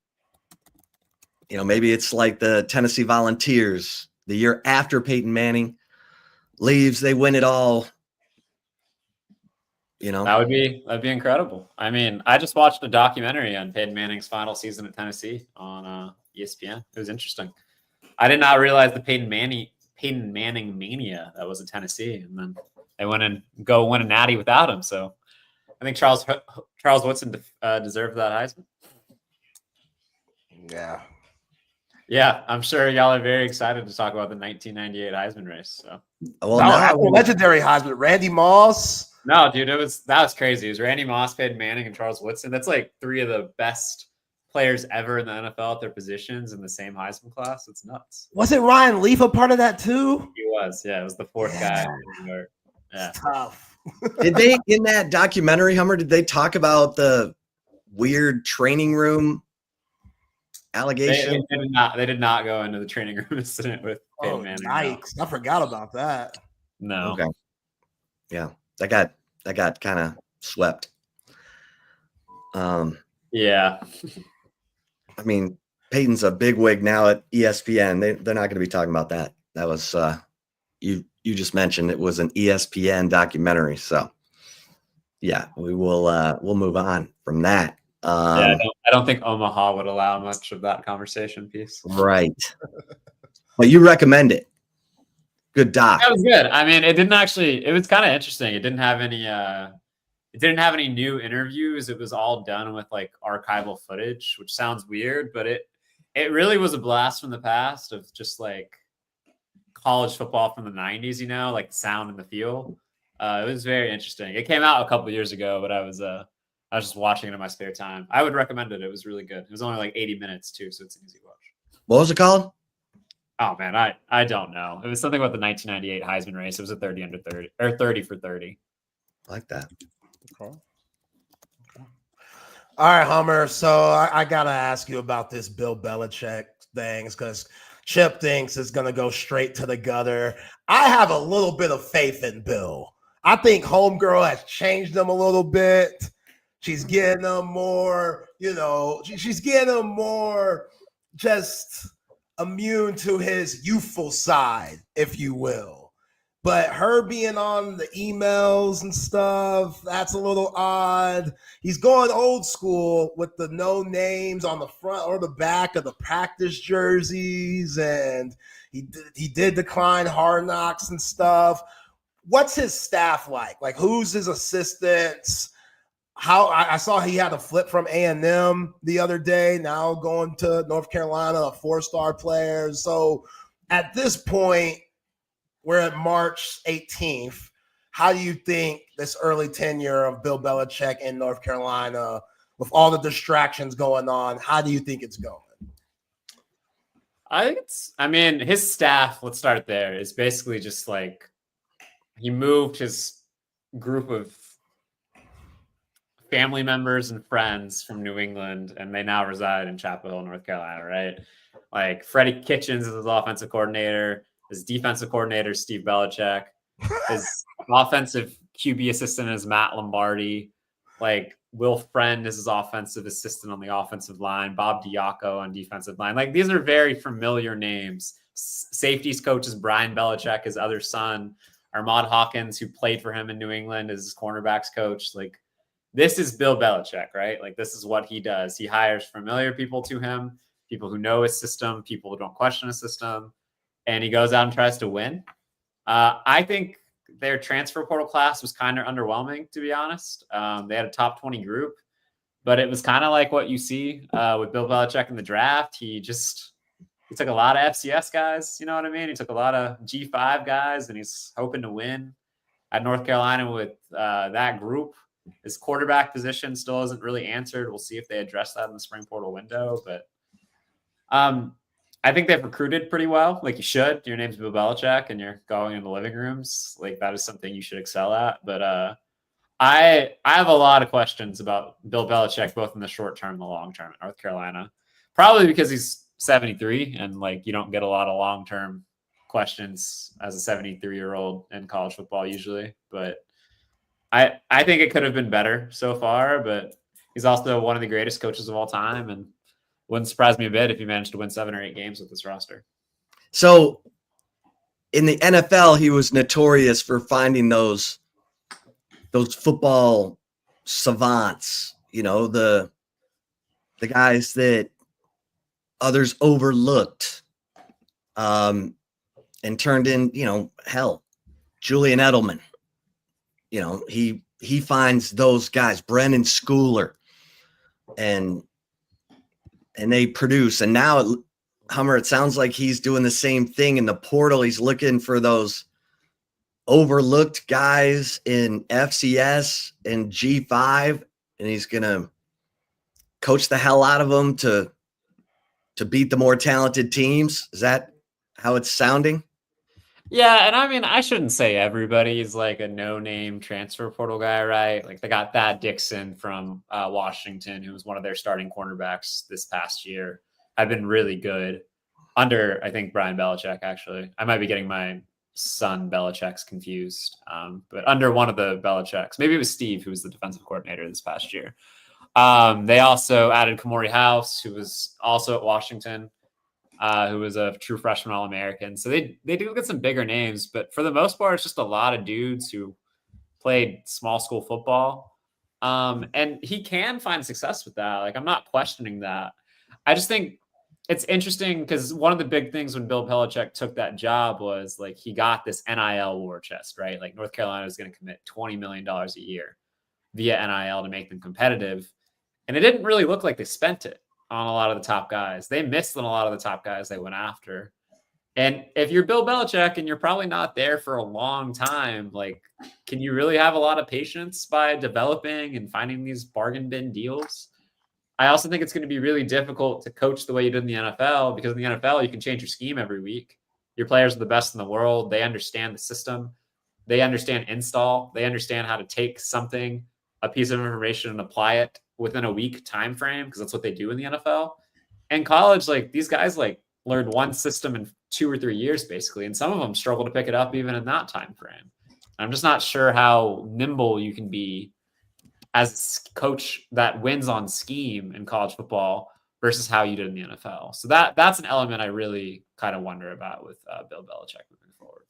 maybe it's like the Tennessee Volunteers the year after Peyton Manning leaves, they win it all. That'd be incredible. I mean, I just watched a documentary on Peyton Manning's final season at Tennessee on ESPN. It was interesting. I did not realize the Peyton Manning mania that was at Tennessee, and then they went and go win a natty without him. So I think Charles Woodson deserved that Heisman. Yeah, I'm sure y'all are very excited to talk about the 1998 Heisman race. So, that's a legendary Heisman. Randy Moss. No, dude, that was crazy. It was Randy Moss, Peyton Manning, and Charles Woodson. That's like three of the best players ever in the NFL at their positions in the same Heisman class. It's nuts. Was it Ryan Leaf a part of that too? He was. Yeah, it was the fourth guy. Yeah, it's tough. Did they, in that documentary, Hummer, did they talk about the weird training room allegation? They did not go into the training room incident with Peyton Manning. Yikes. I forgot about that. No. Okay. Yeah. That got kind of swept. Yeah. I mean, Peyton's a bigwig now at ESPN. They're not going to be talking about that. That was you just mentioned it was an ESPN documentary. So yeah, we'll move on from that. I don't think Omaha would allow much of that conversation piece. Right. But you recommend it. Good doc. That was good. I mean, it was kind of interesting. It didn't have any new interviews. It was all done with like archival footage, which sounds weird, but it really was a blast from the past of just like college football from the 90s, like the sound and the feel. It was very interesting. It came out a couple of years ago, but I was just watching it in my spare time. I would recommend it. It was really good. It was only like 80 minutes too, so it's an easy watch. What was it called? Oh man, I don't know. It was something about the 1998 Heisman race. It was a 30 under 30 or 30 for 30. I like that. Okay. All right, Hummer. So I gotta ask you about this Bill Belichick things because Chip thinks it's gonna go straight to the gutter. I have a little bit of faith in Bill. I think Homegirl has changed him a little bit. She's getting them more, she's getting him more just immune to his youthful side, if you will. But her being on the emails and stuff, that's a little odd. He's going old school with the no names on the front or the back of the practice jerseys, and he did decline Hard Knocks and stuff. What's his staff like? Like, who's his assistants? How I saw he had a flip from A&M the other day, now going to North Carolina, a 4-star player. So at this point, we're at March 18th. How do you think this early tenure of Bill Belichick in North Carolina, with all the distractions going on, how do you think it's going? I think his staff, let's start there, is basically just like he moved his group of family members and friends from New England, and they now reside in Chapel Hill, North Carolina, right? Like Freddie Kitchens is his offensive coordinator. His defensive coordinator is Steve Belichick. His offensive QB assistant is Matt Lombardi. Like Will Friend is his offensive assistant on the offensive line. Bob Diaco on defensive line. Like these are very familiar names. Safeties coach is Brian Belichick, his other son. Armand Hawkins, who played for him in New England, is his cornerbacks coach. Like this is Bill Belichick, right? Like this is what he does. He hires familiar people to him, people who know his system, people who don't question his system, and he goes out and tries to win. I think their transfer portal class was kind of underwhelming, to be honest. They had a top 20 group, but it was kind of like what you see with Bill Belichick in the draft. He took a lot of FCS guys, you know what I mean? He took a lot of G5 guys, and he's hoping to win at North Carolina with that group. His quarterback position still isn't really answered. We'll see if they address that in the spring portal window. But I think they've recruited pretty well. Like you should. Your name's Bill Belichick, and you're going in the living rooms. Like that is something you should excel at. But I have a lot of questions about Bill Belichick, both in the short term and the long term at North Carolina. Probably because he's 73, and like you don't get a lot of long term questions as a 73-year-old in college football usually. But I think it could have been better so far, but he's also one of the greatest coaches of all time, and wouldn't surprise me a bit if he managed to win 7 or 8 games with this roster. So in the NFL, he was notorious for finding those football savants, the guys that others overlooked, and turned in, hell, Julian Edelman. He finds those guys, Brennan Schooler, and they produce. And now, Hummer, it sounds like he's doing the same thing in the portal. He's looking for those overlooked guys in FCS and G5, and he's going to coach the hell out of them to beat the more talented teams. Is that how it's sounding? Yeah, and I mean, I shouldn't say everybody's like a no-name transfer portal guy, right? Like they got Thad Dixon from Washington, who was one of their starting cornerbacks this past year. I've been really good under, I think, Brian Belichick, actually. I might be getting my son Belichick's confused, but under one of the Belichicks. Maybe it was Steve, who was the defensive coordinator this past year. They also added Kamori House, who was also at Washington, who was a true freshman All-American. So they do get some bigger names, but for the most part, it's just a lot of dudes who played small school football. And he can find success with that. Like, I'm not questioning that. I just think it's interesting because one of the big things when Bill Belichick took that job was like he got this NIL war chest, right? Like North Carolina is going to commit $20 million a year via NIL to make them competitive. And it didn't really look like they spent it on a lot of the top guys. They missed on a lot of the top guys they went after. And if you're Bill Belichick and you're probably not there for a long time, like, can you really have a lot of patience by developing and finding these bargain bin deals? I also think it's going to be really difficult to coach the way you did in the NFL, because in the NFL, you can change your scheme every week. Your players are the best in the world. They understand the system. They understand install. They understand how to take something, a piece of information, and apply it within a week time frame, because that's what they do in the NFL. And college, like, these guys like learned one system in 2 or 3 years, basically, and some of them struggle to pick it up even in that time frame. I'm just not sure how nimble you can be as a coach that wins on scheme in college football versus how you did in the NFL. So that's an element I really kind of wonder about with Bill Belichick moving forward.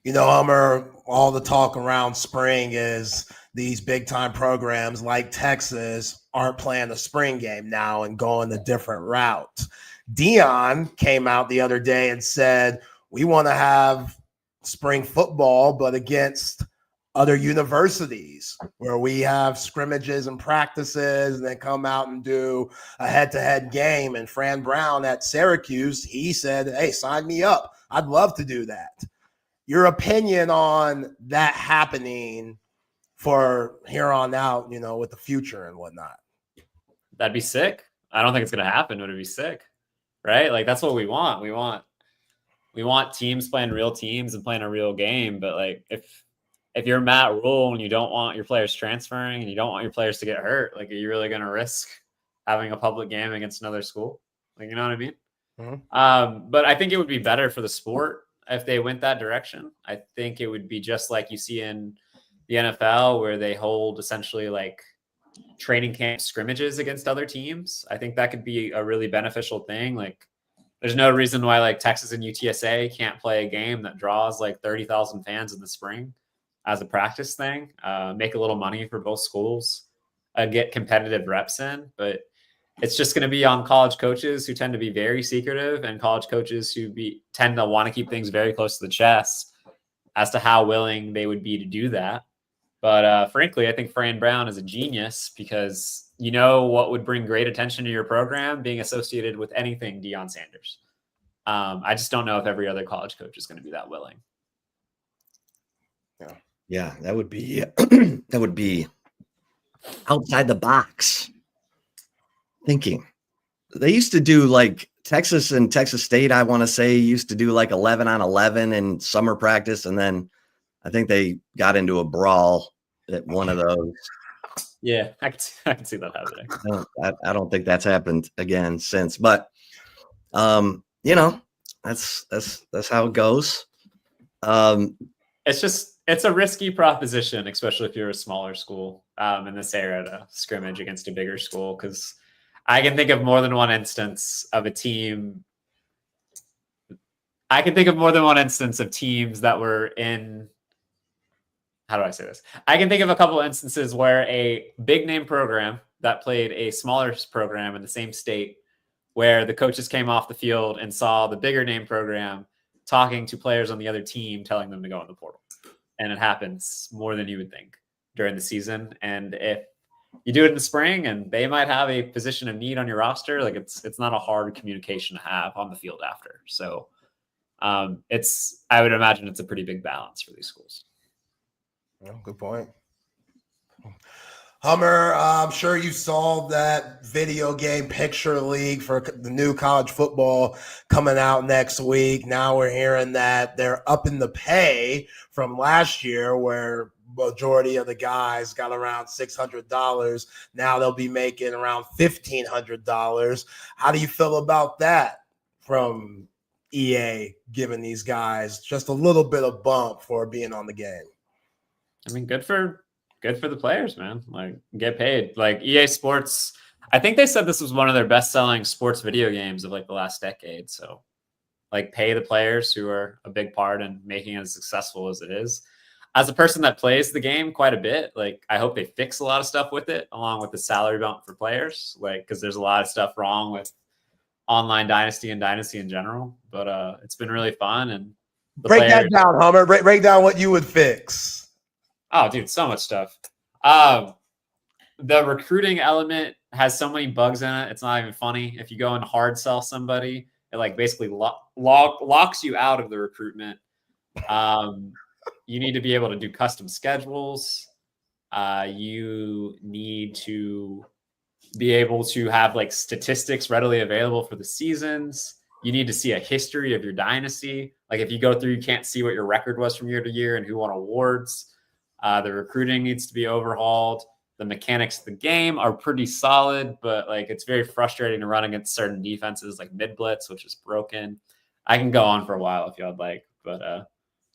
Hummer, all the talk around spring is these big time programs like Texas aren't playing the spring game now and going a different route. Dion came out the other day and said, we want to have spring football, but against other universities where we have scrimmages and practices and then come out and do a head-to-head game. And Fran Brown at Syracuse, he said, hey, sign me up. I'd love to do that. Your opinion on that happening for here on out, with the future and whatnot? That'd be sick. I don't think it's going to happen, but it'd be sick, right? Like, that's what we want. We want teams playing real teams and playing a real game. But like, if you're Matt Rule and you don't want your players transferring and you don't want your players to get hurt, like, are you really going to risk having a public game against another school? Like, you know what I mean? Mm-hmm. But I think it would be better for the sport if they went that direction. I think it would be just like you see in the NFL, where they hold essentially like training camp scrimmages against other teams. I think that could be a really beneficial thing. Like, there's no reason why like Texas and UTSA can't play a game that draws like 30,000 fans in the spring as a practice thing, make a little money for both schools, get competitive reps in. But it's just going to be on college coaches who tend to be very secretive and college coaches who tend to want to keep things very close to the chest as to how willing they would be to do that. But frankly, I think Fran Brown is a genius, because what would bring great attention to your program being associated with anything Deion Sanders. I just don't know if every other college coach is going to be that willing. Yeah, that would be outside the box thinking. They used to do like Texas and Texas State, I want to say, used to do like 11 on 11 in summer practice, and then I think they got into a brawl at one of those. Yeah, I can see that happening. I don't think that's happened again since, but that's how it goes. It's a risky proposition, especially if you're a smaller school in this era, to scrimmage against a bigger school, because I can think of more than one instance of a team I can think of more than one instance of teams that were in. How do I say this? I can think of a couple of instances where a big name program that played a smaller program in the same state, where the coaches came off the field and saw the bigger name program talking to players on the other team, telling them to go in the portal. And it happens more than you would think during the season. And if you do it in the spring and they might have a position of need on your roster, like it's not a hard communication to have on the field after. So I would imagine it's a pretty big balance for these schools. Yeah, good point. Hummer, I'm sure you saw that video game picture league for the new college football coming out next week. Now we're hearing that they're upping the pay from last year, where majority of the guys got around $600. Now they'll be making around $1,500. How do you feel about that from EA giving these guys just a little bit of bump for being on the game? I mean, good for the players, man. Like, get paid. Like, EA Sports, I think they said this was one of their best-selling sports video games of like the last decade. So, like, pay the players who are a big part in making it as successful as it is. As a person that plays the game quite a bit, like, I hope they fix a lot of stuff with it, along with the salary bump for players, like, because there's a lot of stuff wrong with online Dynasty and Dynasty in general. But it's been really fun. And break that down, Hummer. Break down what you would fix. Oh, dude, so much stuff. The recruiting element has so many bugs in it. It's not even funny. If you go and hard sell somebody, it like basically locks you out of the recruitment. You need to be able to do custom schedules. You need to be able to have like statistics readily available for the seasons. You need to see a history of your dynasty. Like, if you go through, you can't see what your record was from year to year and who won awards. The recruiting needs to be overhauled. The mechanics of the game are pretty solid, but like, it's very frustrating to run against certain defenses like mid blitz, which is broken. I can go on for a while if y'all like, but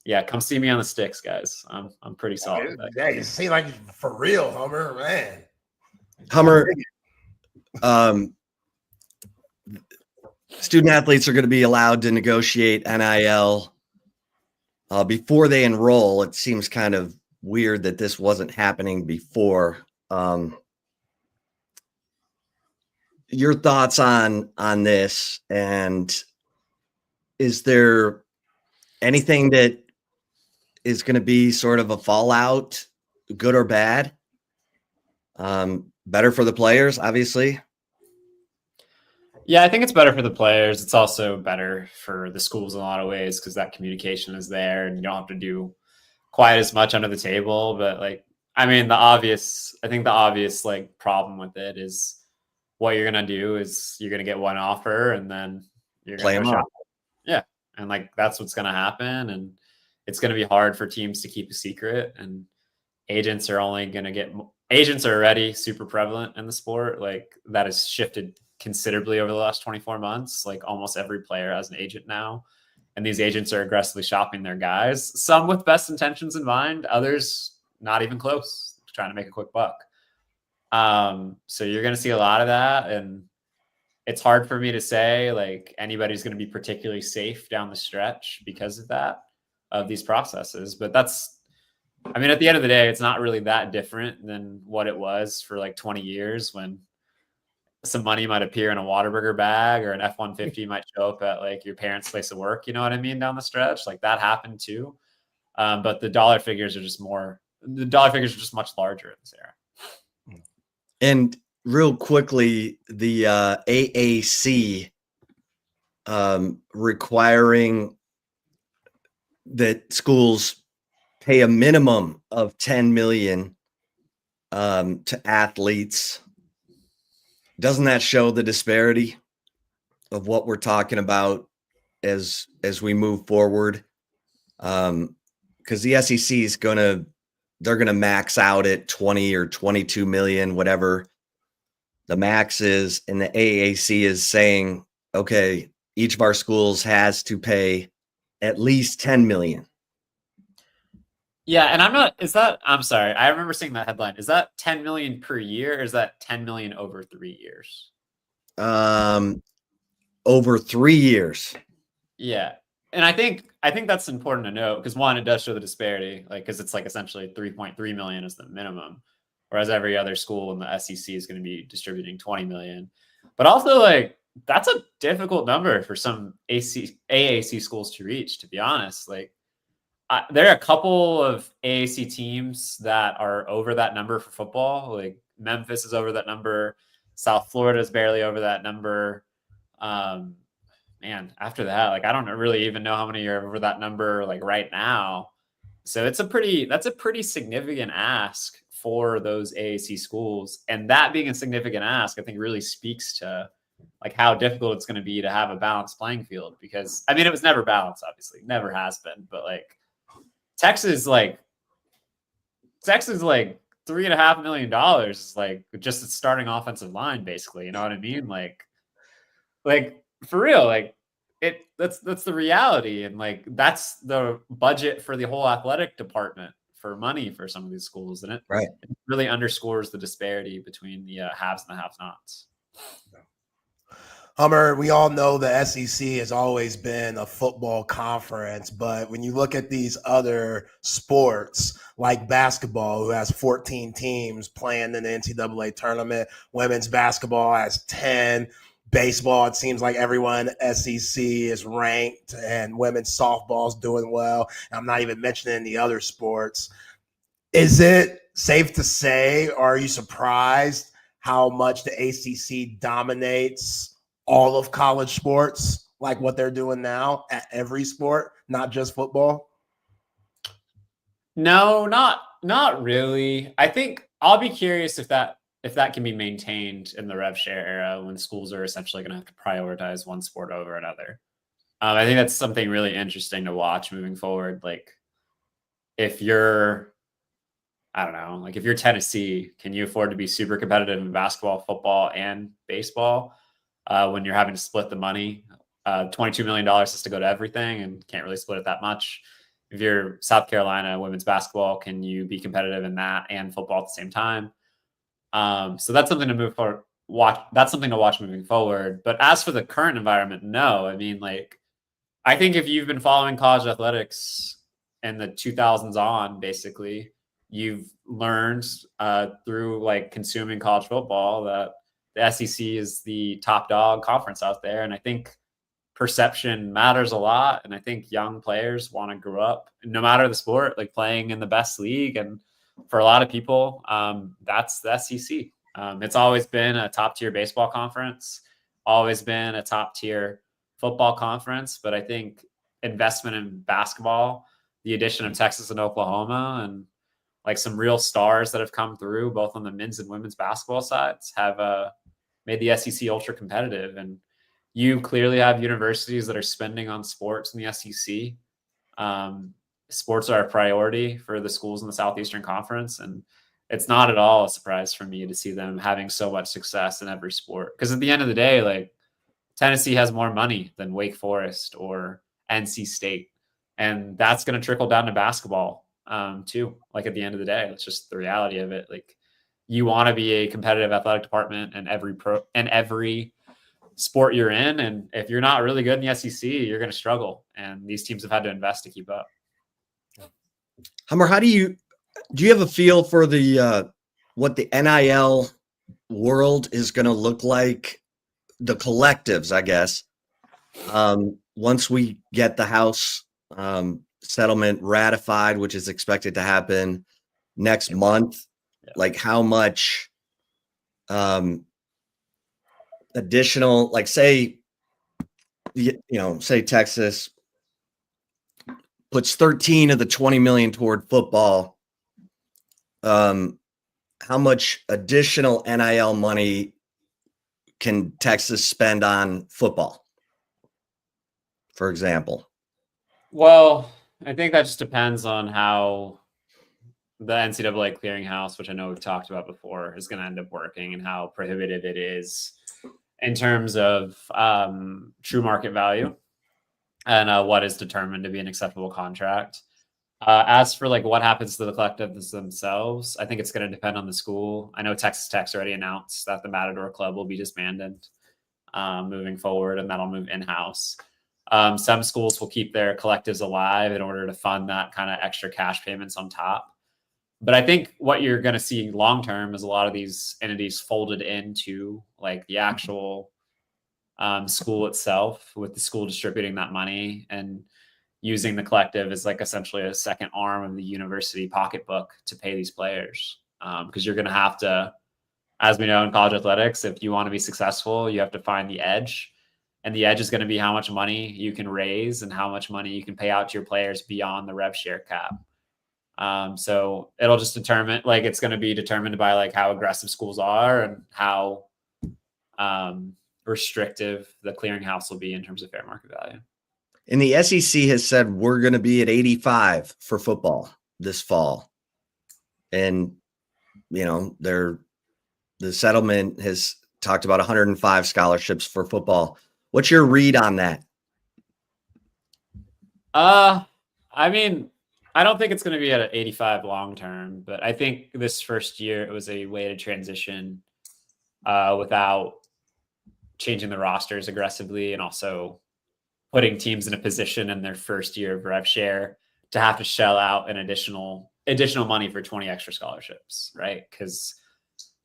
yeah, come see me on the sticks, guys. I'm pretty solid. Yeah, you seem like for real, Hummer, man. Hummer, student athletes are going to be allowed to negotiate NIL before they enroll. It seems kind of weird that this wasn't happening before. Your thoughts on this, and is there anything that is going to be sort of a fallout, good or bad? Better for the players, obviously. Yeah, I think it's better for the players. It's also better for the schools in a lot of ways, because that communication is there and you don't have to do quite as much under the table. But like, I mean, I think the obvious like problem with it is what you're going to do is you're going to get one offer and then you're going to play them up. Yeah. And like, that's what's going to happen. And it's going to be hard for teams to keep a secret, and agents are already super prevalent in the sport. Like, that has shifted considerably over the last 24 months. Like, almost every player has an agent now. And these agents are aggressively shopping their guys, some with best intentions in mind, others not even close, trying to make a quick buck. So you're going to see a lot of that. And it's hard for me to say like anybody's going to be particularly safe down the stretch because of that, of these processes. But at the end of the day, it's not really that different than what it was for like 20 years, when some money might appear in a Whataburger bag, or an F-150 might show up at like your parents' place of work. You know what I mean? Down the stretch, like that happened too. But the dollar figures are just much larger in this era. And real quickly, the AAC requiring that schools pay a minimum of $10 million to athletes. Doesn't that show the disparity of what we're talking about as we move forward? Because the SEC is they're gonna max out at 20 or 22 million, whatever the max is, and the AAC is saying, okay, each of our schools has to pay at least 10 million. Yeah, and I'm sorry, I remember seeing that headline. Is that 10 million per year, or is that 10 million over 3 years? Over 3 years. Yeah. And I think that's important to note because one, it does show the disparity, like because it's like essentially 3.3 million is the minimum, whereas every other school in the SEC is going to be distributing 20 million. But also, like that's a difficult number for some AAC schools to reach. To be honest, like there are a couple of AAC teams that are over that number for football. Like Memphis is over that number, South Florida is barely over that number. Man, after that, like I don't really even know how many are over that number like right now. So that's a pretty significant ask for those AAC schools. And that being a significant ask, I think really speaks to like how difficult it's going to be to have a balanced playing field because I mean it was never balanced, obviously, never has been, but like Texas like $3.5 million is like just a starting offensive line, basically. You know what I mean? Like for real, like that's the reality. And like that's the budget for the whole athletic department for money for some of these schools. And it really underscores the disparity between the haves and the have-nots. Hummer, we all know the SEC has always been a football conference, but when you look at these other sports like basketball, who has 14 teams playing in the NCAA tournament, women's basketball has 10, baseball, it seems like everyone SEC is ranked, and women's softball is doing well. I'm not even mentioning the other sports. Is it safe to say, or are you surprised how much the ACC dominates all of college sports, like what they're doing now at every sport, not just football? No, not really. I think I'll be curious if that can be maintained in the rev share era when schools are essentially going to have to prioritize one sport over another. I think that's something really interesting to watch moving forward. Like if you're, I don't know, like if you're Tennessee, can you afford to be super competitive in basketball, football, and baseball? When you're having to split the money, $22 million has to go to everything and can't really split it that much. If you're South Carolina women's basketball, can you be competitive in that and football at the same time? So that's something to move forward. That's something to watch moving forward. But as for the current environment, no. I mean, like, I think if you've been following college athletics in the 2000s on, basically, you've learned through like consuming college football that the SEC is the top dog conference out there. And I think perception matters a lot. And I think young players want to grow up, no matter the sport, like playing in the best league. And for a lot of people, that's the SEC. It's always been a top tier baseball conference, always been a top tier football conference. But I think investment in basketball, the addition of Texas and Oklahoma, and like some real stars that have come through both on the men's and women's basketball sides have made the SEC ultra competitive. And you clearly have universities that are spending on sports in the SEC. Sports are a priority for the schools in the Southeastern Conference. And it's not at all a surprise for me to see them having so much success in every sport. Because at the end of the day, like Tennessee has more money than Wake Forest or NC State. And that's going to trickle down to basketball too. Like at the end of the day, it's just the reality of it. Like you want to be a competitive athletic department in every sport you're in. And if you're not really good in the SEC, you're going to struggle. And these teams have had to invest to keep up. Hummer, do you have a feel for the what the NIL world is going to look like? The collectives, I guess. Once we get the House settlement ratified, which is expected to happen next month, like how much additional, like say Texas puts 13 of the 20 million toward football. How much additional NIL money can Texas spend on football, for example? Well, I think that just depends on how the NCAA clearinghouse, which I know we've talked about before, is going to end up working and how prohibitive it is in terms of true market value and what is determined to be an acceptable contract. As for like what happens to the collectives themselves, I think it's going to depend on the school. I know Texas Tech's already announced that the Matador Club will be disbanded moving forward, and that'll move in-house. Some schools will keep their collectives alive in order to fund that kind of extra cash payments on top. But I think what you're going to see long term is a lot of these entities folded into like the actual school itself, with the school distributing that money and using the collective as like essentially a second arm of the university pocketbook to pay these players. Because you're going to have to, as we know in college athletics, if you want to be successful, you have to find the edge. And the edge is going to be how much money you can raise and how much money you can pay out to your players beyond the rev share cap. So it'll just determine, like, it's going to be determined by like how aggressive schools are and how restrictive the clearinghouse will be in terms of fair market value. And the SEC has said we're going to be at 85 for football this fall. And, you know, the settlement has talked about 105 scholarships for football. What's your read on that? I mean, I don't think it's going to be at 85 long term, but I think this first year it was a way to transition without changing the rosters aggressively, and also putting teams in a position in their first year of rev share to have to shell out an additional money for 20 extra scholarships, right? Because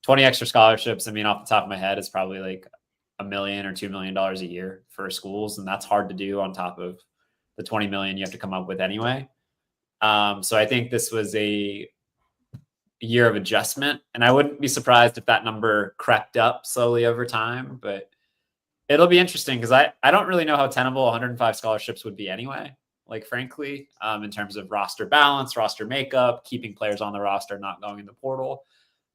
20 extra scholarships, I mean, off the top of my head, is probably like $1 million or $2 million a year for schools, and that's hard to do on top of the 20 million you have to come up with anyway. So I think this was a year of adjustment, and I wouldn't be surprised if that number crept up slowly over time, but it'll be interesting because I don't really know how tenable 105 scholarships would be anyway. Like, frankly, in terms of roster balance, roster makeup, keeping players on the roster, not going in the portal,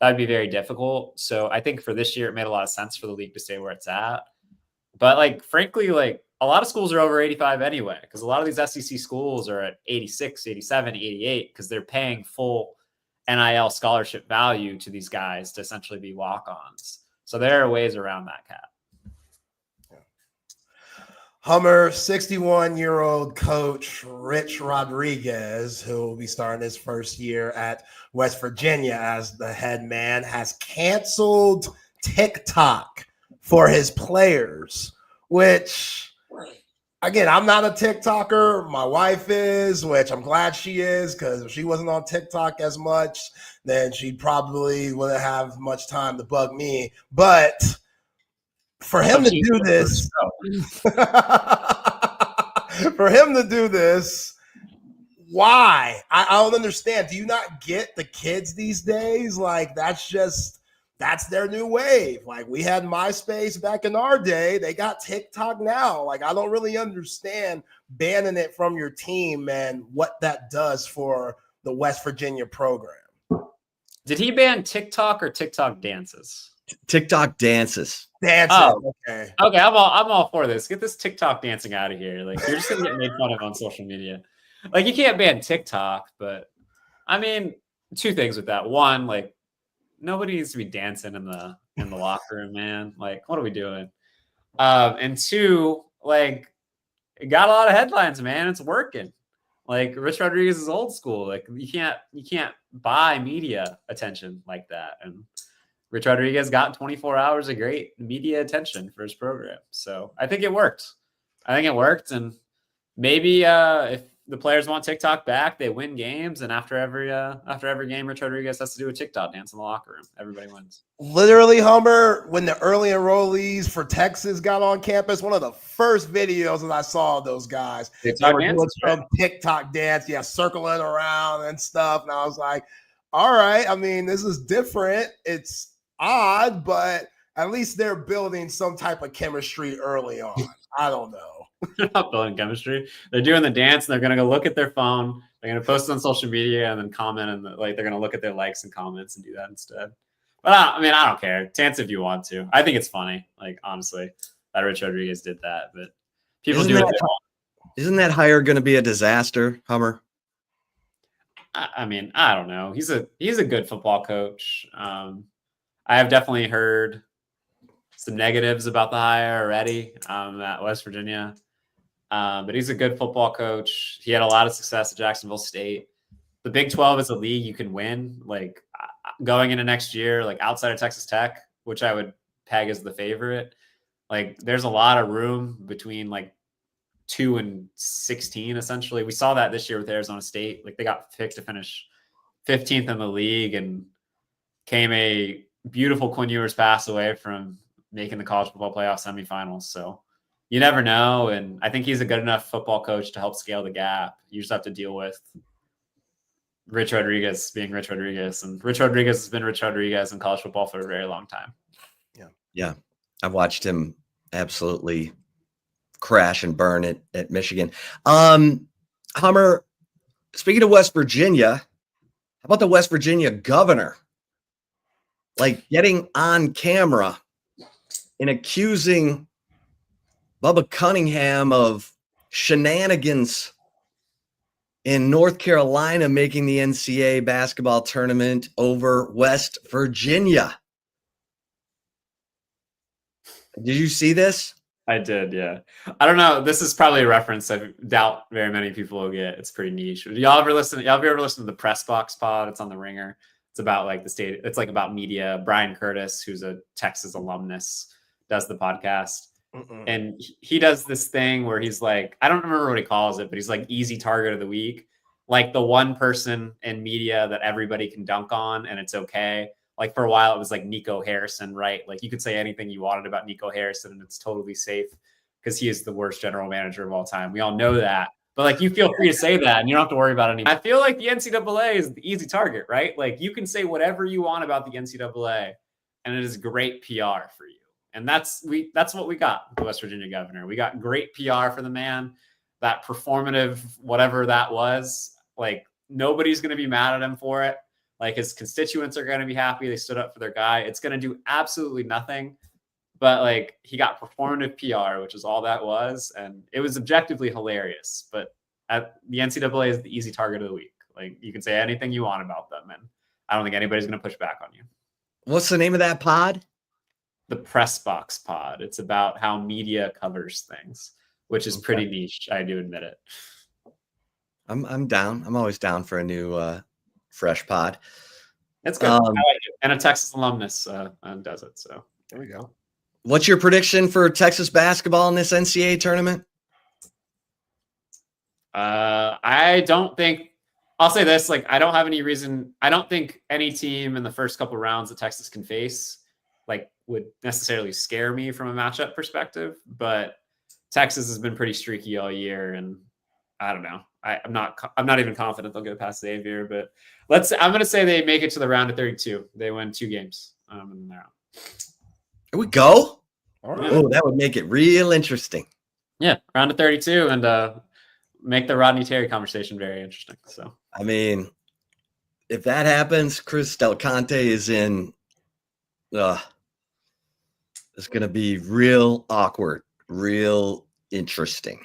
that would be very difficult. So I think for this year, it made a lot of sense for the league to stay where it's at. But like, frankly, like a lot of schools are over 85 anyway, because a lot of these SEC schools are at 86, 87, 88, because they're paying full NIL scholarship value to these guys to essentially be walk-ons. So there are ways around that cap. Hummer, 61-year-old coach Rich Rodriguez, who will be starting his first year at West Virginia as the head man, has canceled TikTok for his players, which, again, I'm not a TikToker. My wife is, which I'm glad she is, because if she wasn't on TikTok as much, then she probably wouldn't have much time to bug me. But for him to do this, why? I don't understand. Do you not get the kids these days? Like, that's their new wave. Like, we had MySpace back in our day. They got TikTok now. Like, I don't really understand banning it from your team and what that does for the West Virginia program. Did he ban TikTok or TikTok dances? TikTok dances. Oh, okay. Okay, I'm all for this. Get this TikTok dancing out of here. Like, you're just gonna get made fun of on social media. Like, you can't ban TikTok, but I mean, two things with that. One, like, nobody needs to be dancing in the locker room, man. Like, what are we doing? And two, like, it got a lot of headlines, man. It's working. Like, Rich Rodriguez is old school. Like, you can't buy media attention like that. And Rich Rodriguez got 24 hours of great media attention for his program. So I think it worked. And maybe if the players want TikTok back, they win games. And after every game, Rich Rodriguez has to do a TikTok dance in the locker room. Everybody wins. Literally, Hummer, when the early enrollees for Texas got on campus, one of the first videos that I saw of those guys, TikTok dances, doing some TikTok dance, circling around and stuff. And I was like, all right, I mean, this is different. It's odd, but at least they're building some type of chemistry early on. I don't know. They're not building chemistry. They're doing the dance, and they're going to go look at their phone. They're going to post it on social media and then comment, and they're going to look at their likes and comments and do that instead. But I don't care. Dance if you want to. I think it's funny. Like, honestly, that Rich Rodriguez did that, but people do it. Isn't that hire going to be a disaster, Hummer? I mean, I don't know. He's a good football coach. I have definitely heard some negatives about the hire already at West Virginia. But he's a good football coach. He had a lot of success at Jacksonville State. The Big 12 is a league you can win. Like, going into next year, like outside of Texas Tech, which I would peg as the favorite, like there's a lot of room between like 2-16 essentially. We saw that this year with Arizona State. Like they got picked to finish 15th in the league and came a beautiful Quinn Ewers pass away from making the college football playoff semifinals. So you never know. And I think he's a good enough football coach to help scale the gap. You just have to deal with Rich Rodriguez being Rich Rodriguez. And Rich Rodriguez has been Rich Rodriguez in college football for a very long time. Yeah. I've watched him absolutely crash and burn it at Michigan. Hummer, speaking of West Virginia, how about the West Virginia governor? Like getting on camera and accusing Bubba Cunningham of shenanigans in North Carolina making the NCAA basketball tournament over West Virginia. Did you see this? I did, yeah. I don't know. This is probably a reference I doubt very many people will get. It's pretty niche. Y'all ever listen to the Press Box pod? It's on the Ringer. It's about like the state. It's like about media. Brian Curtis, who's a Texas alumnus, does the podcast. And he does this thing where he's like, I don't remember what he calls it, but he's like easy target of the week. Like the one person in media that everybody can dunk on and it's okay. Like for a while, it was like Nico Harrison, right? Like you could say anything you wanted about Nico Harrison and it's totally safe because he is the worst general manager of all time. We all know that. But like you feel free to say that and you don't have to worry about anything. I feel like the NCAA is the easy target, right? Like you can say whatever you want about the NCAA and it is great PR for you. And that's what we got with the West Virginia governor. We got great PR for the man. That performative, whatever that was, like nobody's going to be mad at him for it. Like his constituents are going to be happy. They stood up for their guy. It's going to do absolutely nothing. But like he got performative PR, which is all that was. And it was objectively hilarious. But the NCAA is the easy target of the week. Like you can say anything you want about them. And I don't think anybody's going to push back on you. What's the name of that pod? The Press Box pod. It's about how media covers things, which is pretty niche. I do admit it. I'm down. I'm always down for a new fresh pod. It's good. I like it. And a Texas alumnus does it. So there we go. What's your prediction for Texas basketball in this NCAA tournament? I don't think I'll say this. Like, I don't have any reason. I don't think any team in the first couple rounds that Texas can face like would necessarily scare me from a matchup perspective, but Texas has been pretty streaky all year. And I don't know. I'm not even confident they'll get past Xavier, but I'm going to say they make it to the round of 32. They win 2 games. In the round. Here we go. All right. Oh, that would make it real interesting. Yeah. Round of 32 and make the Rodney Terry conversation very interesting. So, I mean, if that happens, Chris Del Conte is in, it's going to be real awkward, real interesting.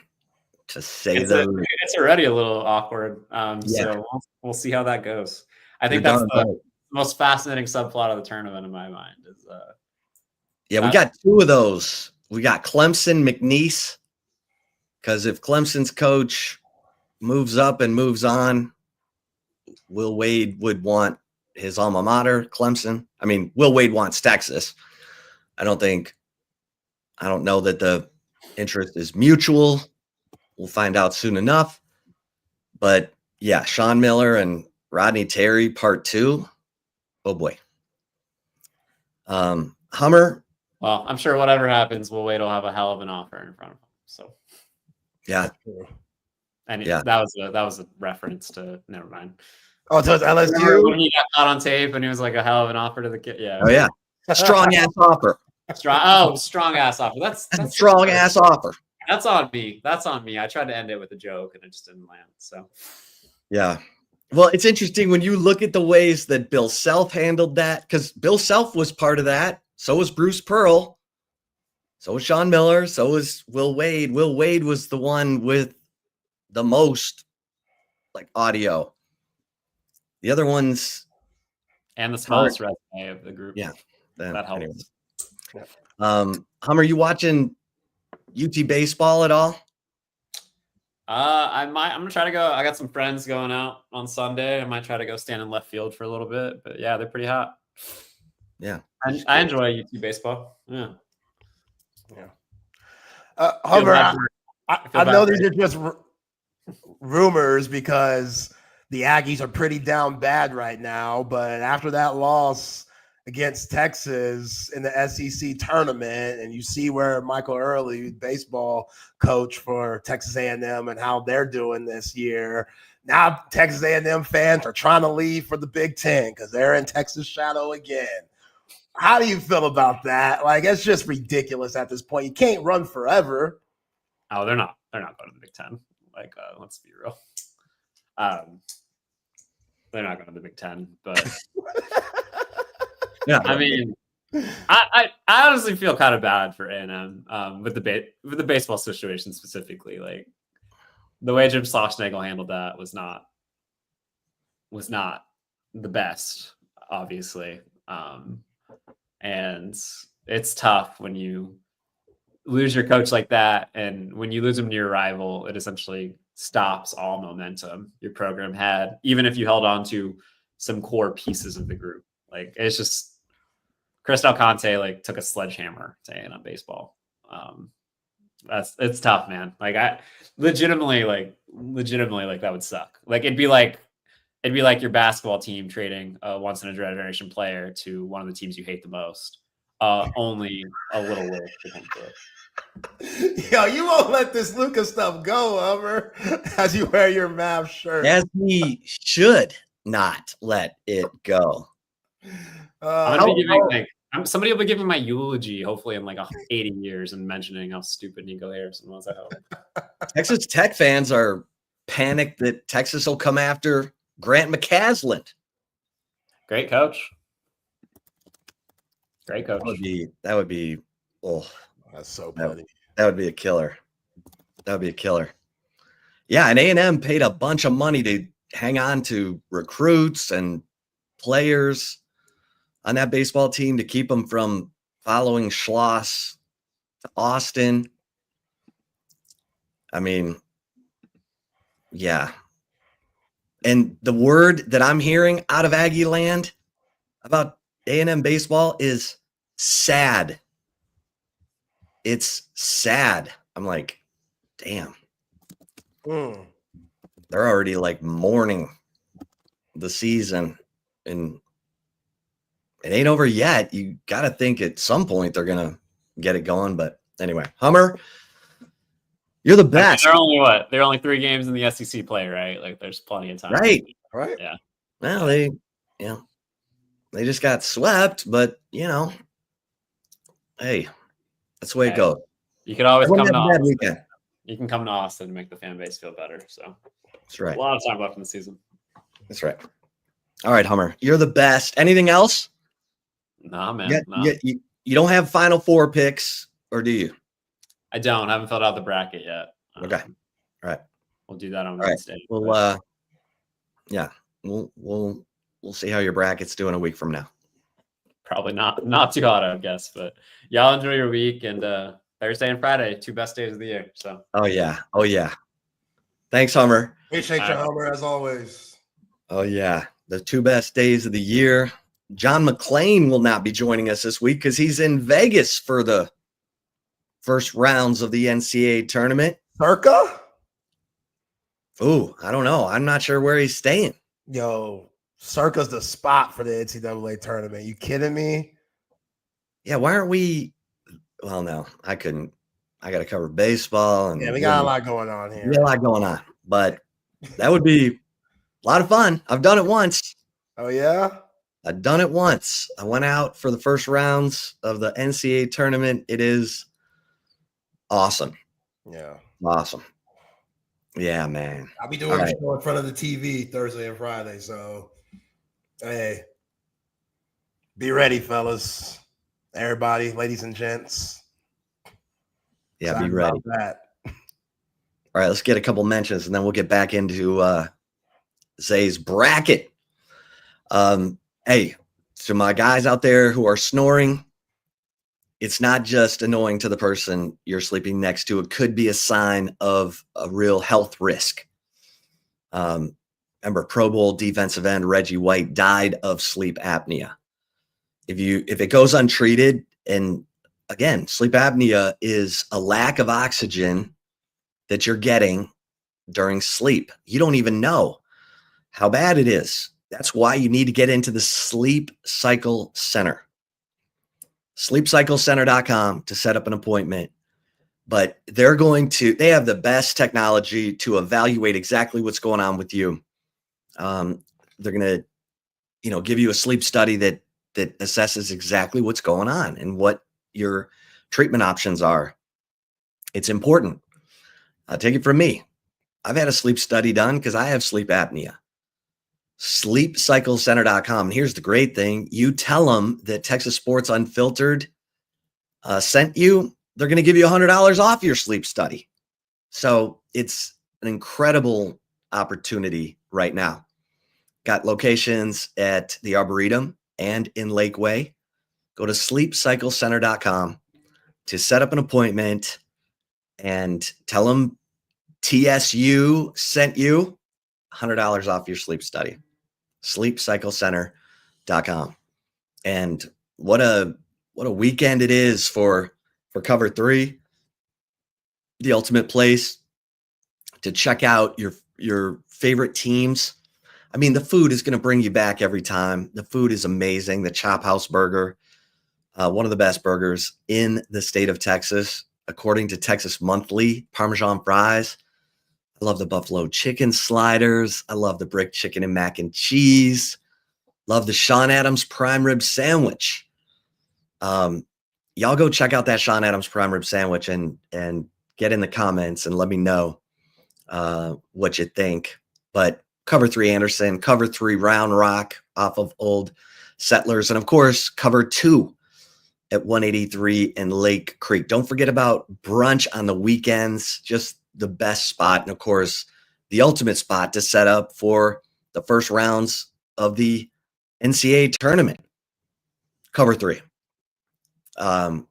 To say it's already a little awkward. So we'll see how that goes. I think that's the most fascinating subplot of the tournament in my mind. Is we got 2 of those. We got Clemson, McNeese, because if Clemson's coach moves up and moves on, Will Wade would want his alma mater, Clemson. I mean, Will Wade wants Texas. I don't know that the interest is mutual. We'll find out soon enough. But yeah, Sean Miller and Rodney Terry, part 2. Oh boy. Hummer. Well, I'm sure whatever happens, Will Wade will have a hell of an offer in front of him. So yeah. And that was a reference to never mind. Oh, so it's LSU when he got caught on tape and he was like a hell of an offer to the kid. Yeah. Oh yeah. A strong ass offer. Strong ass offer. That's strong ass offer. That's on me. I tried to end it with a joke and it just didn't land. So, yeah. Well, it's interesting when you look at the ways that Bill Self handled that, because Bill Self was part of that. So was Bruce Pearl. So was Sean Miller. So was Will Wade. Will Wade was the one with the most like audio. The other ones. And the smallest resume of the group. Yeah. That helps. Anyway. Hummer, you watching UT baseball at all? I'm gonna try to go. I got some friends going out on Sunday. I might try to go stand in left field for a little bit. But yeah, they're pretty hot. Yeah, I enjoy UT baseball. Yeah. Hummer, I know these are just rumors because the Aggies are pretty down bad right now. But after that loss against Texas in the SEC tournament, and you see where Michael Early, baseball coach for Texas A&M, and how they're doing this year, now Texas A&M fans are trying to leave for the Big Ten because they're in Texas shadow again. How do you feel about that? Like, it's just ridiculous at this point. You can't run forever. Oh, they're not going to the Big Ten. Like, let's be real. They're not going to the Big Ten, but Yeah, I mean, I honestly feel kind of bad for A&M with the baseball situation specifically. Like, the way Jim Schlossnagle handled that was not the best, obviously. And it's tough when you lose your coach like that, and when you lose him to your rival, it essentially stops all momentum your program had, even if you held on to some core pieces of the group. Like, it's just Chris Del Conte like took a sledgehammer to A&M baseball. It's tough, man. Like, I legitimately like that would suck. Like, it'd be like your basketball team trading a once in a generation player to one of the teams you hate the most. Only a little worse to come through. Yo, you won't let this Lucas stuff go, Hummer, as you wear your Mavs shirt. as we should not let it go. Somebody will be giving my eulogy, hopefully in like 80 years, and mentioning how stupid Nico Harrison was. I hope. Texas Tech fans are panicked that Texas will come after Grant McCasland. Great coach. Great coach. That would be. Oh, that's so funny. That would be a killer. That would be a killer. Yeah, and A&M paid a bunch of money to hang on to recruits and players on that baseball team to keep them from following Schloss to Austin. I mean, yeah. And the word that I'm hearing out of Aggie land about A&M baseball is sad. It's sad. I'm like, damn. They're already like mourning the season, and it ain't over yet. You got to think at some point they're going to get it going. But anyway, Hummer, you're the best. I mean, they're only 3 games in the SEC play, right? Like, there's plenty of time. Right. Yeah. Well, they just got swept, but hey, that's the way it goes. You could always come to Austin. Weekend. You can come to Austin and make the fan base feel better. So that's right. A lot of time left in the season. That's right. All right, Hummer, you're the best. Anything else? Nah, man. You don't have Final Four picks, or do you? I don't. I haven't filled out the bracket yet. Okay. All right. We'll do that on Wednesday. Well, yeah, we'll see how your bracket's doing a week from now. Probably not too hot, I guess. But y'all enjoy your week, and Thursday and Friday, 2 best days of the year. So. Oh yeah. Thanks, Hummer. Appreciate you, Hummer, as always. Oh yeah, the 2 best days of the year. John McClain will not be joining us this week because he's in Vegas for the first rounds of the NCAA tournament. Circa? Ooh, I don't know. I'm not sure where he's staying. Yo, Circa's the spot for the NCAA tournament. You kidding me? Yeah, why aren't we? Well, no, I couldn't. I got to cover baseball. And yeah, we got a lot going on here. We got a lot going on, but that would be a lot of fun. I've done it once. Oh, yeah? I've done it once. I went out for the first rounds of the NCAA tournament. It is awesome. Yeah. Awesome. Yeah, man. I'll be doing a show in front of the TV Thursday and Friday. So, hey, be ready, fellas. Everybody, ladies and gents. Yeah, be ready. That. All right, let's get a couple mentions, and then we'll get back into Zay's bracket. Hey, to my guys out there who are snoring, it's not just annoying to the person you're sleeping next to. It could be a sign of a real health risk. Remember, Pro Bowl defensive end Reggie White died of sleep apnea. If it goes untreated, and again, sleep apnea is a lack of oxygen that you're getting during sleep. You don't even know how bad it is. That's why you need to get into the Sleep Cycle Center. SleepCycleCenter.com to set up an appointment. But they have the best technology to evaluate exactly what's going on with you. They're going to, give you a sleep study that assesses exactly what's going on and what your treatment options are. It's important. Take it from me. I've had a sleep study done because I have sleep apnea. SleepCycleCenter.com. And here's the great thing. You tell them that Texas Sports Unfiltered sent you, they're going to give you $100 off your sleep study. So it's an incredible opportunity right now. Got locations at the Arboretum and in Lakeway. Go to SleepCycleCenter.com to set up an appointment and tell them TSU sent you $100 off your sleep study. SleepCycleCenter.com. And what a weekend it is for Cover 3, the ultimate place to check out your favorite teams. I mean, the food is going to bring you back every time. The food is amazing. The Chop House Burger, one of the best burgers in the state of Texas, according to Texas Monthly. Parmesan fries. I love the buffalo chicken sliders. I love the brick chicken and mac and cheese. Love the Sean Adams prime rib sandwich. Y'all go check out that Sean Adams prime rib sandwich and get in the comments and let me know what you think. But Cover 3 Anderson, Cover 3 Round Rock off of Old Settlers, and of course, Cover 2 at 183 in Lake Creek. Don't forget about brunch on the weekends, just the best spot. And of course, the ultimate spot to set up for the first rounds of the NCAA tournament. Cover 3. And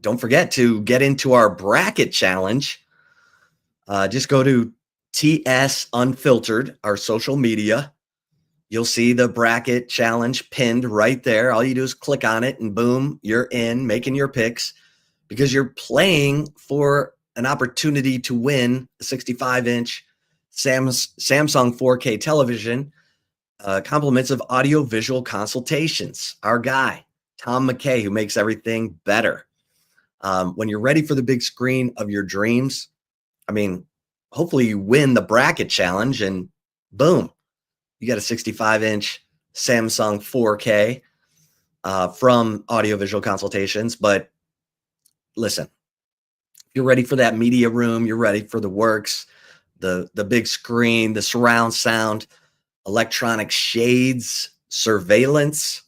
don't forget to get into our bracket challenge. Just go to TS Unfiltered, our social media. You'll see the bracket challenge pinned right there. All you do is click on it and boom, you're in making your picks because you're playing for an opportunity to win a 65-inch Samsung 4K television, compliments of audio-visual consultations. Our guy, Tom McKay, who makes everything better. When you're ready for the big screen of your dreams, I mean, hopefully you win the bracket challenge and boom, you got a 65-inch Samsung 4K from audio-visual consultations. But listen, you're ready for that media room. You're ready for the works, the big screen, the surround sound, electronic shades, surveillance,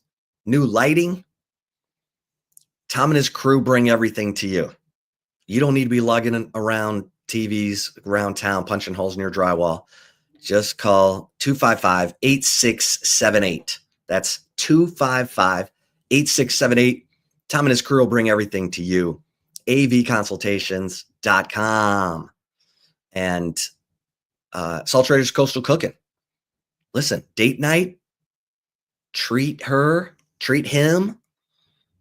new lighting. Tom and his crew bring everything to you. You don't need to be lugging around TVs around town, punching holes in your drywall. Just call 255-8678. That's 255-8678. Tom and his crew will bring everything to you. avconsultations.com. And Salt Traders Coastal Cooking. Listen, date night, treat him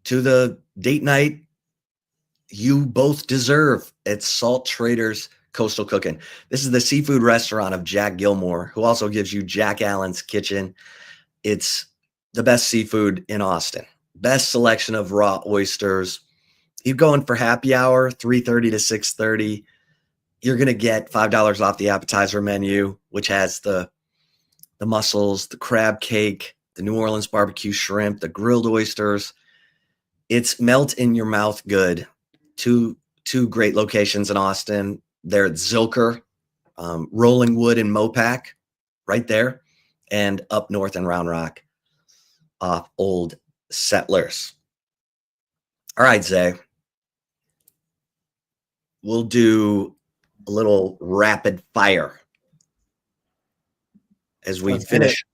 to the date night you both deserve at Salt Traders Coastal Cooking. This is the seafood restaurant of Jack Gilmore, who also gives you Jack Allen's Kitchen. It's the best seafood in Austin. Best selection of raw oysters. You're going for happy hour, 3:30 to 6:30. You're going to get $5 off the appetizer menu, which has the mussels, the crab cake, the New Orleans barbecue shrimp, the grilled oysters. It's melt in your mouth good. Two great locations in Austin. They're at Zilker, Rolling Wood and Mopac, right there, and up north in Round Rock off Old Settlers. All right, Zay. We'll do a little rapid fire as we finish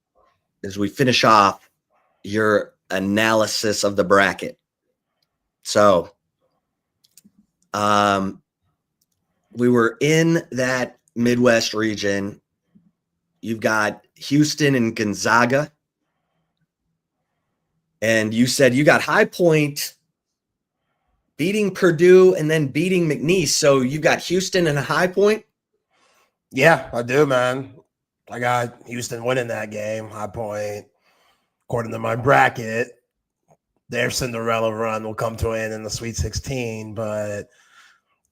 off your analysis of the bracket. So, we were in that Midwest region. You've got Houston and Gonzaga. And you said you got High Point beating Purdue and then beating McNeese. So you've got Houston and a High Point? Yeah, I do, man. I got Houston winning that game. High Point, according to my bracket, their Cinderella run will come to an end in the Sweet 16, but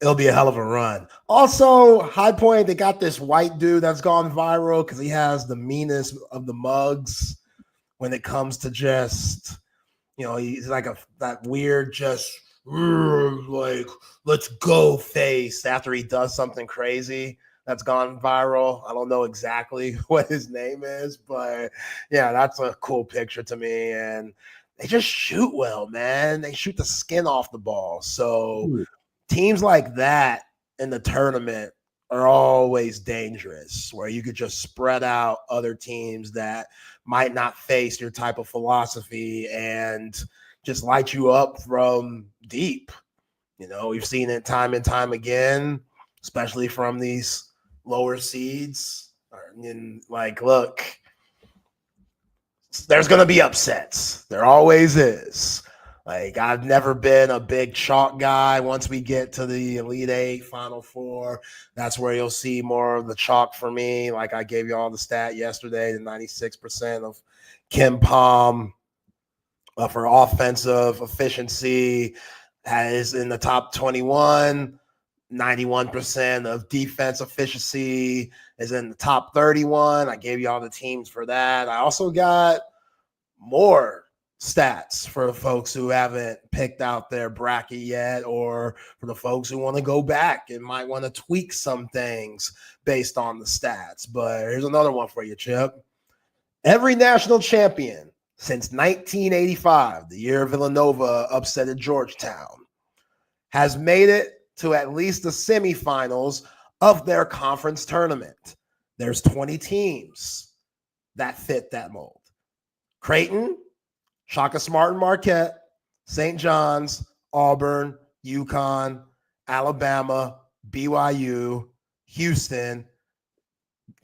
it'll be a hell of a run. Also, High Point, they got this white dude that's gone viral because he has the meanest of the mugs when it comes to just, he's like that weird just like, let's go face after he does something crazy that's gone viral. I don't know exactly what his name is, but yeah, that's a cool picture to me. And they just shoot well, man. They shoot the skin off the ball. So teams like that in the tournament are always dangerous, where you could just spread out other teams that might not face your type of philosophy and just light you up from deep. We've seen it time and time again, especially from these lower seeds. And look, there's going to be upsets. There always is. I've never been a big chalk guy. Once we get to the Elite Eight, Final Four, that's where you'll see more of the chalk for me. Like I gave you all the stat yesterday, the 96% of Kim Palm for offensive efficiency is in the top 21. 91% of defense efficiency is in the top 31. I gave you all the teams for that. I also got more stats for the folks who haven't picked out their bracket yet, or for the folks who want to go back and might want to tweak some things based on the stats. But here's another one for you, Chip. Every national champion since 1985, the year Villanova upsetted Georgetown, has made it to at least the semifinals of their conference tournament. There's 20 teams that fit that mold. Creighton, Shaka Smart and Marquette, St. John's, Auburn, UConn, Alabama, BYU, Houston,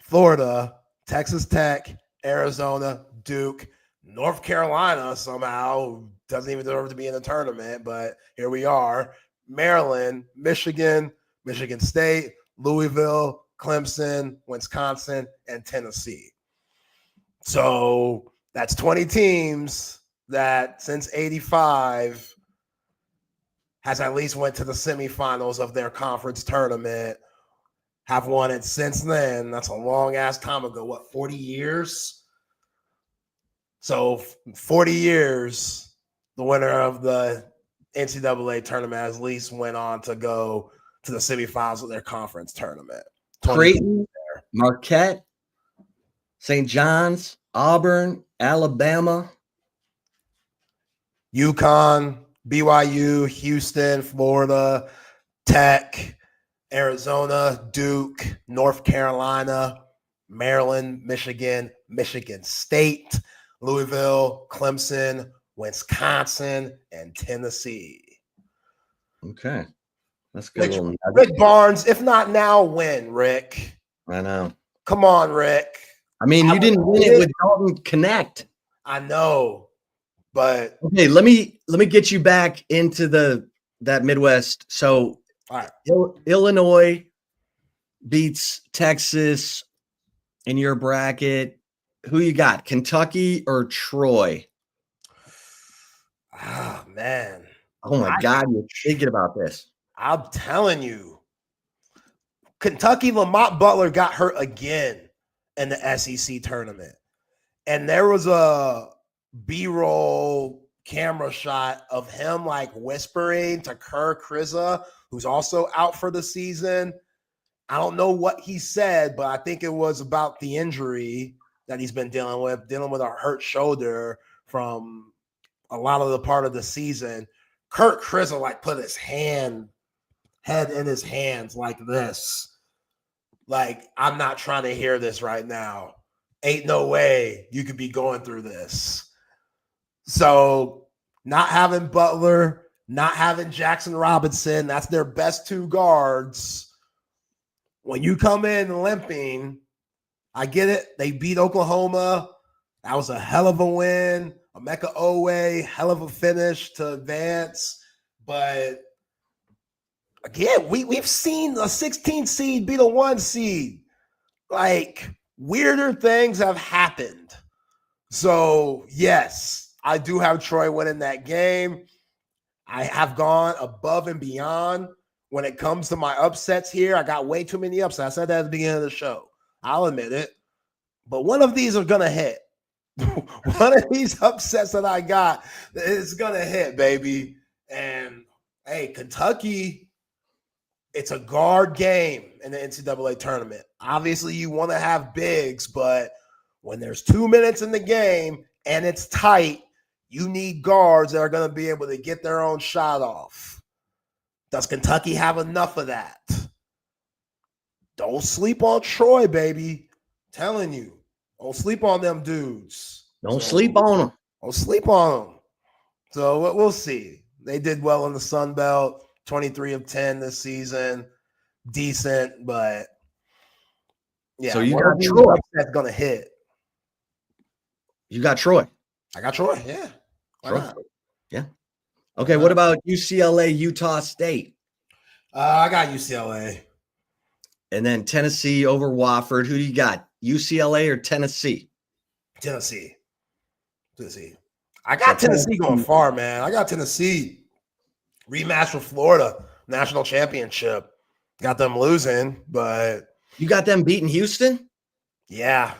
Florida, Texas Tech, Arizona, Duke, North Carolina somehow doesn't even deserve to be in the tournament, but here we are. Maryland, Michigan, Michigan State, Louisville, Clemson, Wisconsin, and Tennessee. So that's 20 teams that since 85 has at least went to the semifinals of their conference tournament, have won it since then. That's a long ass time ago. What, 40 years? So 40 years, the winner of the NCAA tournament at least went on to go to the semifinals of their conference tournament. Creighton, Marquette, St. John's, Auburn, Alabama, UConn, BYU, Houston, Florida, Tech, Arizona, Duke, North Carolina, Maryland, Michigan, Michigan State, Louisville, Clemson, Wisconsin, and Tennessee. Okay. That's good. Rick Barnes, if not now, when, Rick? I know. Come on, Rick. I mean, you didn't win it with Dalton Connect. I know, but okay, let me get you back into that Midwest. So all right. Illinois beats Texas in your bracket. Who you got? Kentucky or Troy? Ah, man. Oh my God, you're thinking about this. I'm telling you. Kentucky, Lamont Butler got hurt again in the SEC tournament. And there was a B-roll camera shot of him whispering to Kerr Kriza, who's also out for the season. I don't know what he said, but I think it was about the injury that he's been dealing with a hurt shoulder from a lot of the part of the season. Kurt Kriza put his head in his hands like this. I'm not trying to hear this right now. Ain't no way you could be going through this. So not having Butler, not having Jackson Robinson, that's their best two guards. When you come in limping, I get it. They beat Oklahoma. That was a hell of a win. Emeka Owe, hell of a finish to advance. But again, we've seen a 16 seed beat a 1 seed. Like, weirder things have happened. So, yes, I do have Troy winning that game. I have gone above and beyond when it comes to my upsets here. I got way too many upsets. I said that at the beginning of the show. I'll admit it. But one of these are going to hit. One of these upsets that I got is going to hit, baby. And, hey, Kentucky, it's a guard game in the NCAA tournament. Obviously, you want to have bigs, but when there's 2 minutes in the game and it's tight, you need guards that are going to be able to get their own shot off. Does Kentucky have enough of that? Don't sleep on Troy, baby. I'm telling you. Don't sleep on them dudes. Don't sleep on them. Don't sleep on them. So we'll see. They did well in the Sun Belt. 23 of 10 this season. Decent, but yeah. So you got Troy. That's going to hit. You got Troy. I got Troy, yeah. Troy. Yeah. Okay, what about UCLA, Utah State? I got UCLA. And then Tennessee over Wofford. Who do you got? UCLA or Tennessee? Tennessee. I got Tennessee going far, man. I got Tennessee. Rematch with Florida, national championship. Got them losing, but you got them beating Houston? Yeah,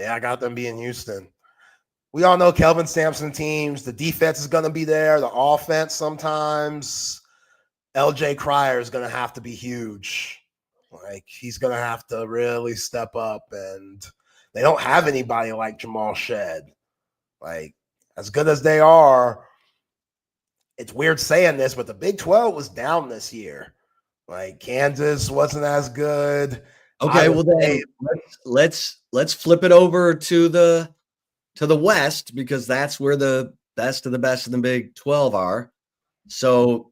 I got them beating Houston. We all know Kelvin Sampson teams. The defense is going to be there. The offense sometimes. LJ Cryer is going to have to be huge. Like, he's going to have to really step up, and they don't have anybody like Jamal Shedd. Like, as good as they are, it's weird saying this, but the Big 12 was down this year. Like, Kansas wasn't as good. Okay, well then let's flip it over to the West, because that's where the best of the best of the Big 12 are. So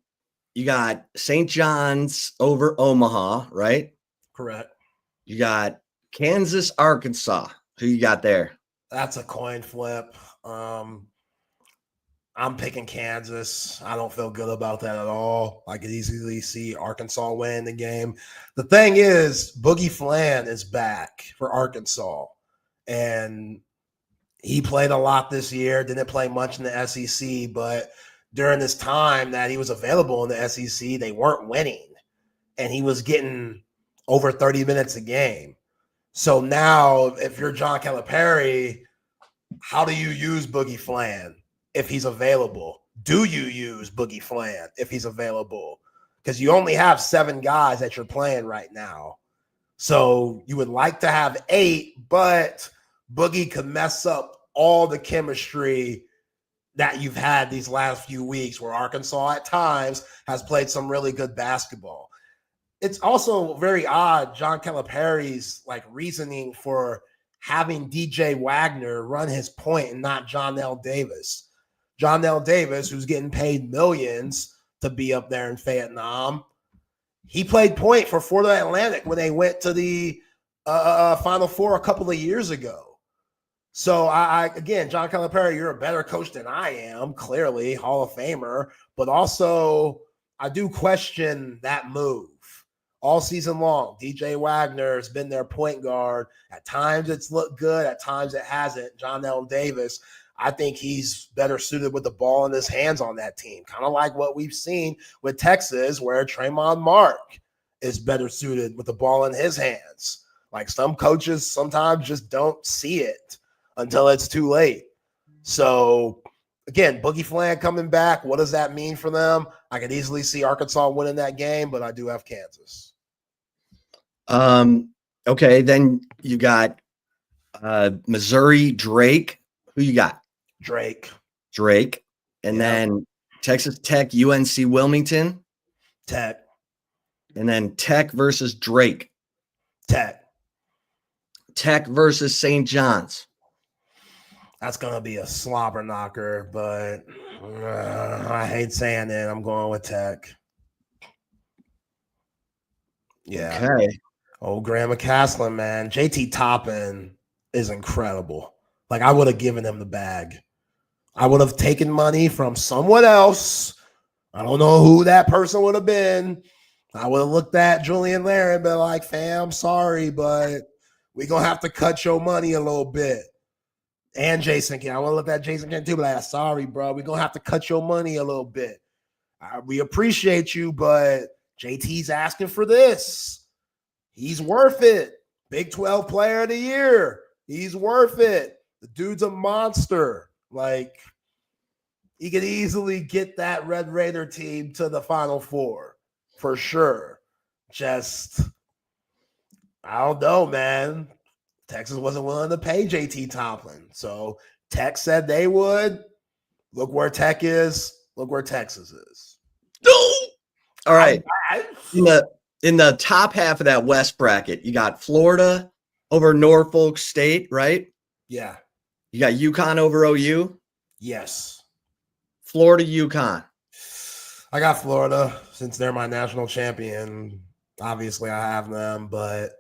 you got St. John's over Omaha, right? Correct. You got Kansas, Arkansas. Who you got there? That's a coin flip. I'm picking Kansas. I don't feel good about that at all. I could easily see Arkansas win the game. The thing is, Boogie Flan is back for Arkansas, and he played a lot this year. Didn't play much in the SEC, but during this time that he was available in the SEC, they weren't winning, and he was getting over 30 minutes a game. So now, if you're John Calipari, how do you use Boogie Flan if he's available? Do you use Boogie Flan if he's available? Because you only have 7 guys that you're playing right now. So you would like to have 8, but Boogie could mess up all the chemistry that you've had these last few weeks, where Arkansas at times has played some really good basketball. It's also very odd, John Calipari's reasoning for having DJ Wagner run his point and not John L. Davis. John L. Davis, who's getting paid millions to be up there in Vietnam, he played point for Florida Atlantic when they went to the Final Four a couple of years ago. So, again, John Calipari, you're a better coach than I am, clearly, Hall of Famer. But also, I do question that move. All season long, DJ Wagner has been their point guard. At times it's looked good. At times it hasn't. John L. Davis, I think he's better suited with the ball in his hands on that team. Kind of like what we've seen with Texas, where Tremont Mark is better suited with the ball in his hands. Like, some coaches sometimes just don't see it until it's too late. So, again, Boogie Flan coming back. What does that mean for them? I could easily see Arkansas winning that game, but I do have Kansas. Okay, then you got Missouri, Drake. Who you got? Drake. And then Texas Tech, UNC Wilmington. Tech. And then Tech versus Drake. Tech versus St. John's. That's going to be a slobber knocker, but I hate saying it. I'm going with Tech. Yeah. Okay. Oh, Graham McCaslin, man. JT Toppin is incredible. Like, I would have given him the bag. I would have taken money from someone else. I don't know who that person would have been, I would have looked at Julian Lair and been like, fam, sorry, but we're going to have to cut your money a little bit. And Jason King. I want to look at Jason King too, but like, sorry, bro. We're going to have to cut your money a little bit. We appreciate you, but JT's asking for this. He's worth it. Big 12 player of the year. He's worth it. The dude's a monster. Like, he could easily get that Red Raider team to the Final Four for sure. Just, I don't know, man. Texas wasn't willing to pay JT Tomlin. So Tech said they would. Look where Tech is. Look where Texas is. All right. In the top half of that West bracket, you got Florida over Norfolk State, right? Yeah. You got UConn over OU? Yes. Florida, UConn. I got Florida since they're my national champion. Obviously, I have them, but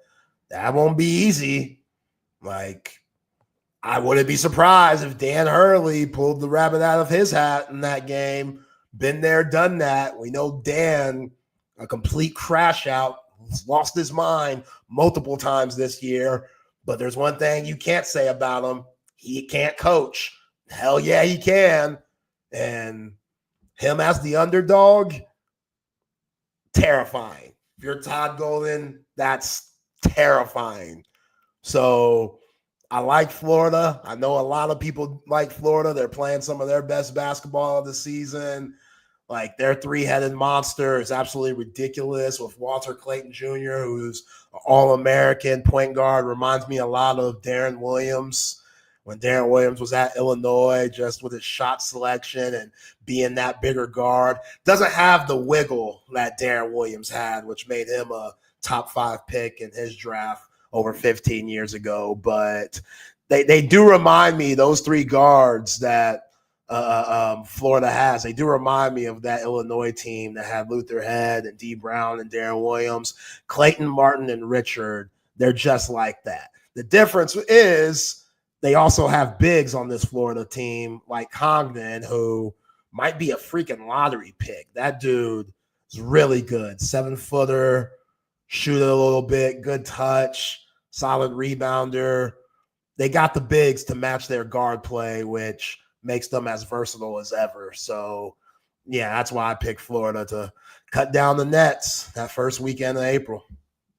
that won't be easy. Like, I wouldn't be surprised if Dan Hurley pulled the rabbit out of his hat in that game. Been there, done that. We know Dan, a complete crash out, lost his mind multiple times this year. But there's one thing you can't say about him. He can't coach. Hell yeah, he can. And him as the underdog, terrifying. If you're Todd Golden, that's terrifying. So I like Florida. I know a lot of people like Florida. They're playing some of their best basketball of the season. Like, their three-headed monster is absolutely ridiculous with Walter Clayton Jr., who's an All-American point guard. Reminds me a lot of Darren Williams when Darren Williams was at Illinois, just with his shot selection and being that bigger guard. Doesn't have the wiggle that Darren Williams had, which made him a top 5 pick in his draft over 15 years ago. But they do remind me, those three guards that Florida has, they do remind me of that Illinois team that had Luther Head and D. Brown and Darren Williams. Clayton, Martin, and Richard, they're just like that. The difference is they also have bigs on this Florida team like Congdon, who might be a freaking lottery pick. That dude is really good. 7-footer, shoot it a little bit, good touch, solid rebounder. They got the bigs to match their guard play, which makes them as versatile as ever. So, yeah, that's why I picked Florida to cut down the nets that first weekend of April.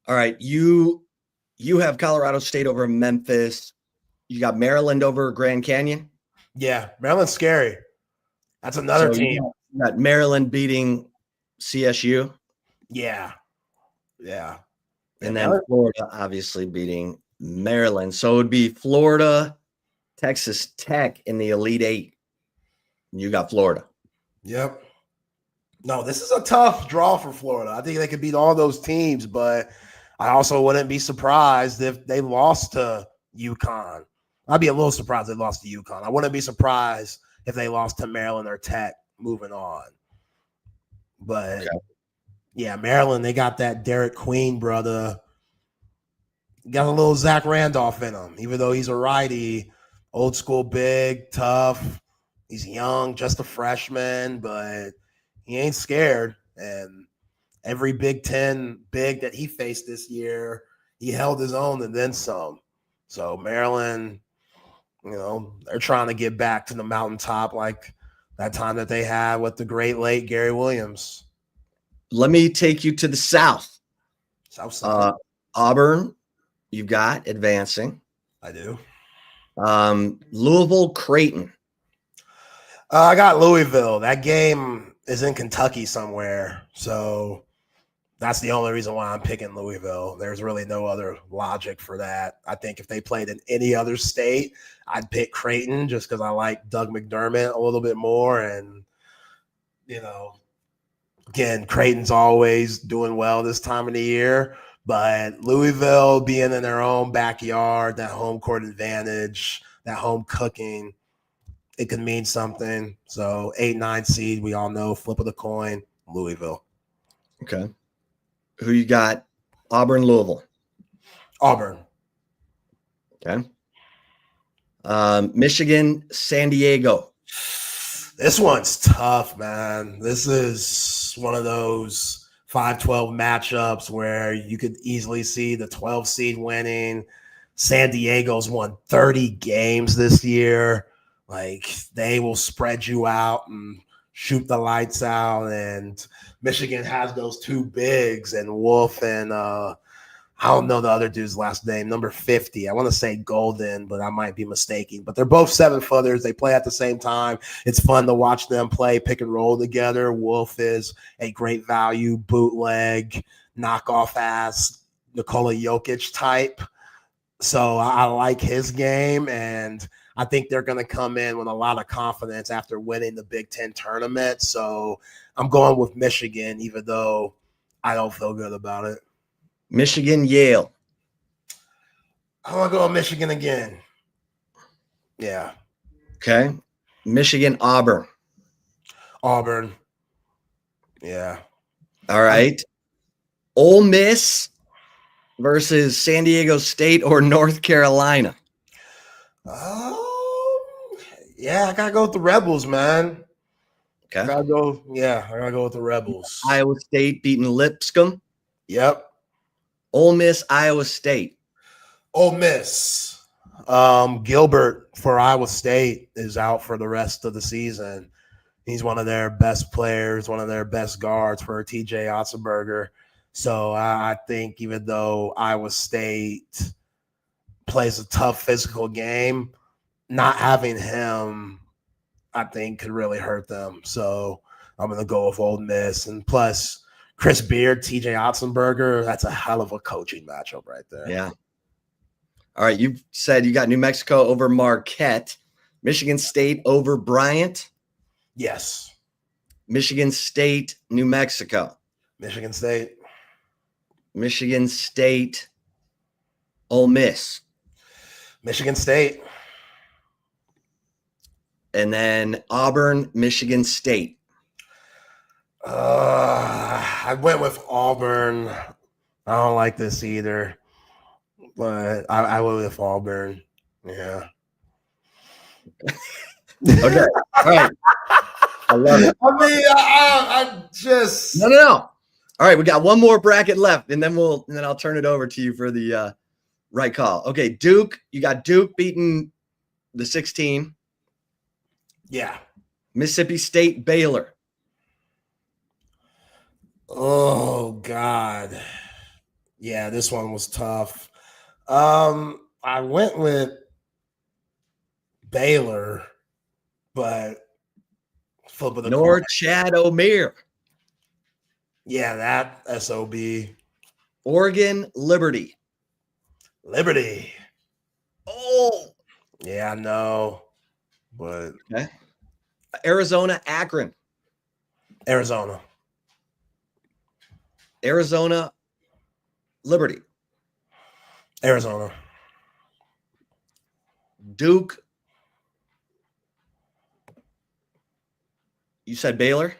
All right, you have Colorado State over Memphis. You got Maryland over Grand Canyon? Yeah, Maryland's scary. That's another team. You got Maryland beating CSU? Yeah. And then Florida obviously beating Maryland. So it would be Florida, Texas Tech in the Elite Eight. You got Florida. Yep. No, this is a tough draw for Florida. I think they could beat all those teams, but I also wouldn't be surprised if they lost to UConn. I'd be a little surprised they lost to UConn. I wouldn't be surprised if they lost to Maryland or Tech moving on. But, yeah, Maryland, they got that Derek Queen brother. Got a little Zach Randolph in him, even though he's a righty. Old school big, tough. He's young, just a freshman, but he ain't scared. And every Big Ten big that he faced this year, he held his own and then some. So Maryland, they're trying to get back to the mountaintop like that time that they had with the great late Gary Williams. Let me take you to the South. South side. Auburn, you got advancing. I do. Louisville, Creighton. I got Louisville. That game is in Kentucky somewhere. So that's the only reason why I'm picking Louisville. There's really no other logic for that. I think if they played in any other state, I'd pick Creighton just because I like Doug McDermott a little bit more. And, again, Creighton's always doing well this time of the year. But Louisville being in their own backyard, that home court advantage, that home cooking, it could mean something. So 8-9 seed, we all know, flip of the coin, Louisville. Okay. Who you got? Auburn, Louisville. Auburn. Okay. Michigan, San Diego. This one's tough, man. This is one of those 5-12 matchups where you could easily see the 12 seed winning. San Diego's won 30 games this year. Like, they will spread you out and shoot the lights out. And Michigan has those two bigs, and Wolf and I don't know the other dude's last name, number 50. I want to say Golden, but I might be mistaken. But they're both 7-footers. They play at the same time. It's fun to watch them play pick and roll together. Wolf is a great value, bootleg, knockoff ass, Nikola Jokic type. So I like his game, and I think they're going to come in with a lot of confidence after winning the Big Ten tournament. So I'm going with Michigan, even though I don't feel good about it. Michigan, Yale. I want to go with Michigan again. Yeah. Okay. Michigan, Auburn. Auburn. Yeah. All right. Ole Miss versus San Diego State or North Carolina. Yeah, I gotta go with the Rebels, man. Okay. I gotta go with the Rebels. Iowa State beating Lipscomb. Yep. Ole Miss, Iowa State. Ole Miss. Gilbert for Iowa State is out for the rest of the season. He's one of their best players, one of their best guards for TJ Otzenberger. So I think even though Iowa State plays a tough physical game, not having him, I think, could really hurt them. So I'm going to go with Ole Miss. And plus, Chris Beard, TJ Otzenberger, that's a hell of a coaching matchup right there. Yeah. All right. You said you got New Mexico over Marquette. Michigan State over Bryant. Yes. Michigan State, New Mexico. Michigan State. Michigan State, Ole Miss. Michigan State. And then Auburn, Michigan State. I went with Auburn. I don't like this either, but I went with Auburn. Yeah. Okay. All right. I love it. I mean, I just No. All right, we got one more bracket left, and then I'll turn it over to you for the right call. Okay, Duke. You got Duke beating the 16. Yeah. Mississippi State, Baylor. Oh God. Yeah, this one was tough. I went with Baylor, but flip of the North Chad O'Meara. Yeah, that SOB. Oregon, Liberty. Liberty. Oh. Yeah, I know. But Okay. Arizona, Akron. Arizona. Arizona, Liberty. Arizona. Duke. You said Baylor?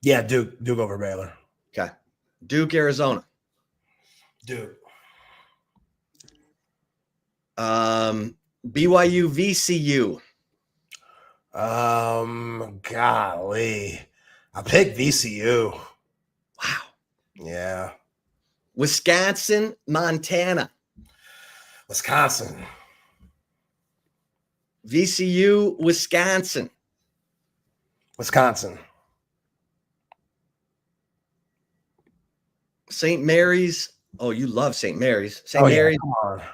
Yeah, Duke over Baylor. Okay. Duke, Arizona. Duke. BYU, VCU. Golly. I picked VCU. Wow. Yeah. Wisconsin, Montana. Wisconsin. VCU, Wisconsin. Wisconsin. St. Mary's. Oh, you love St. Mary's. St. Mary's. Yeah,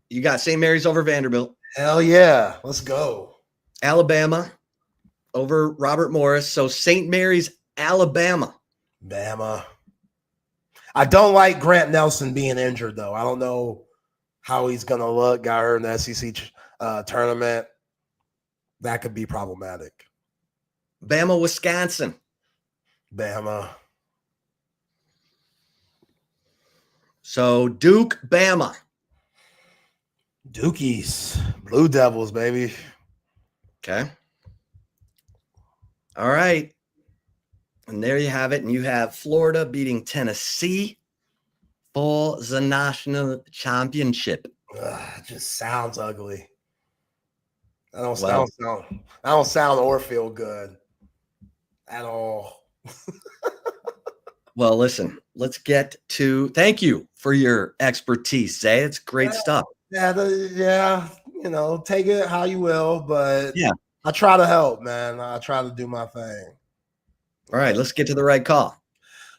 You got St. Mary's over Vanderbilt. hell yeah. Let's go. Alabama over Robert Morris. So St. Mary's, Alabama. Bama. I don't like Grant Nelson being injured, though. I don't know how he's going to look. Got hurt in the SEC tournament. That could be problematic. Bama, Wisconsin. Bama. So Duke, Bama. Dukies. Blue Devils, baby. Okay. All right. And there you have it. And you have Florida beating Tennessee for the national championship. It just sounds ugly. I don't sound or feel good at all. Well, listen, let's get to thank you for your expertise, Zay. It's great stuff. Yeah, take it how you will, but Yeah. I try to help, man. I try to do my thing. All right, let's get to the right call.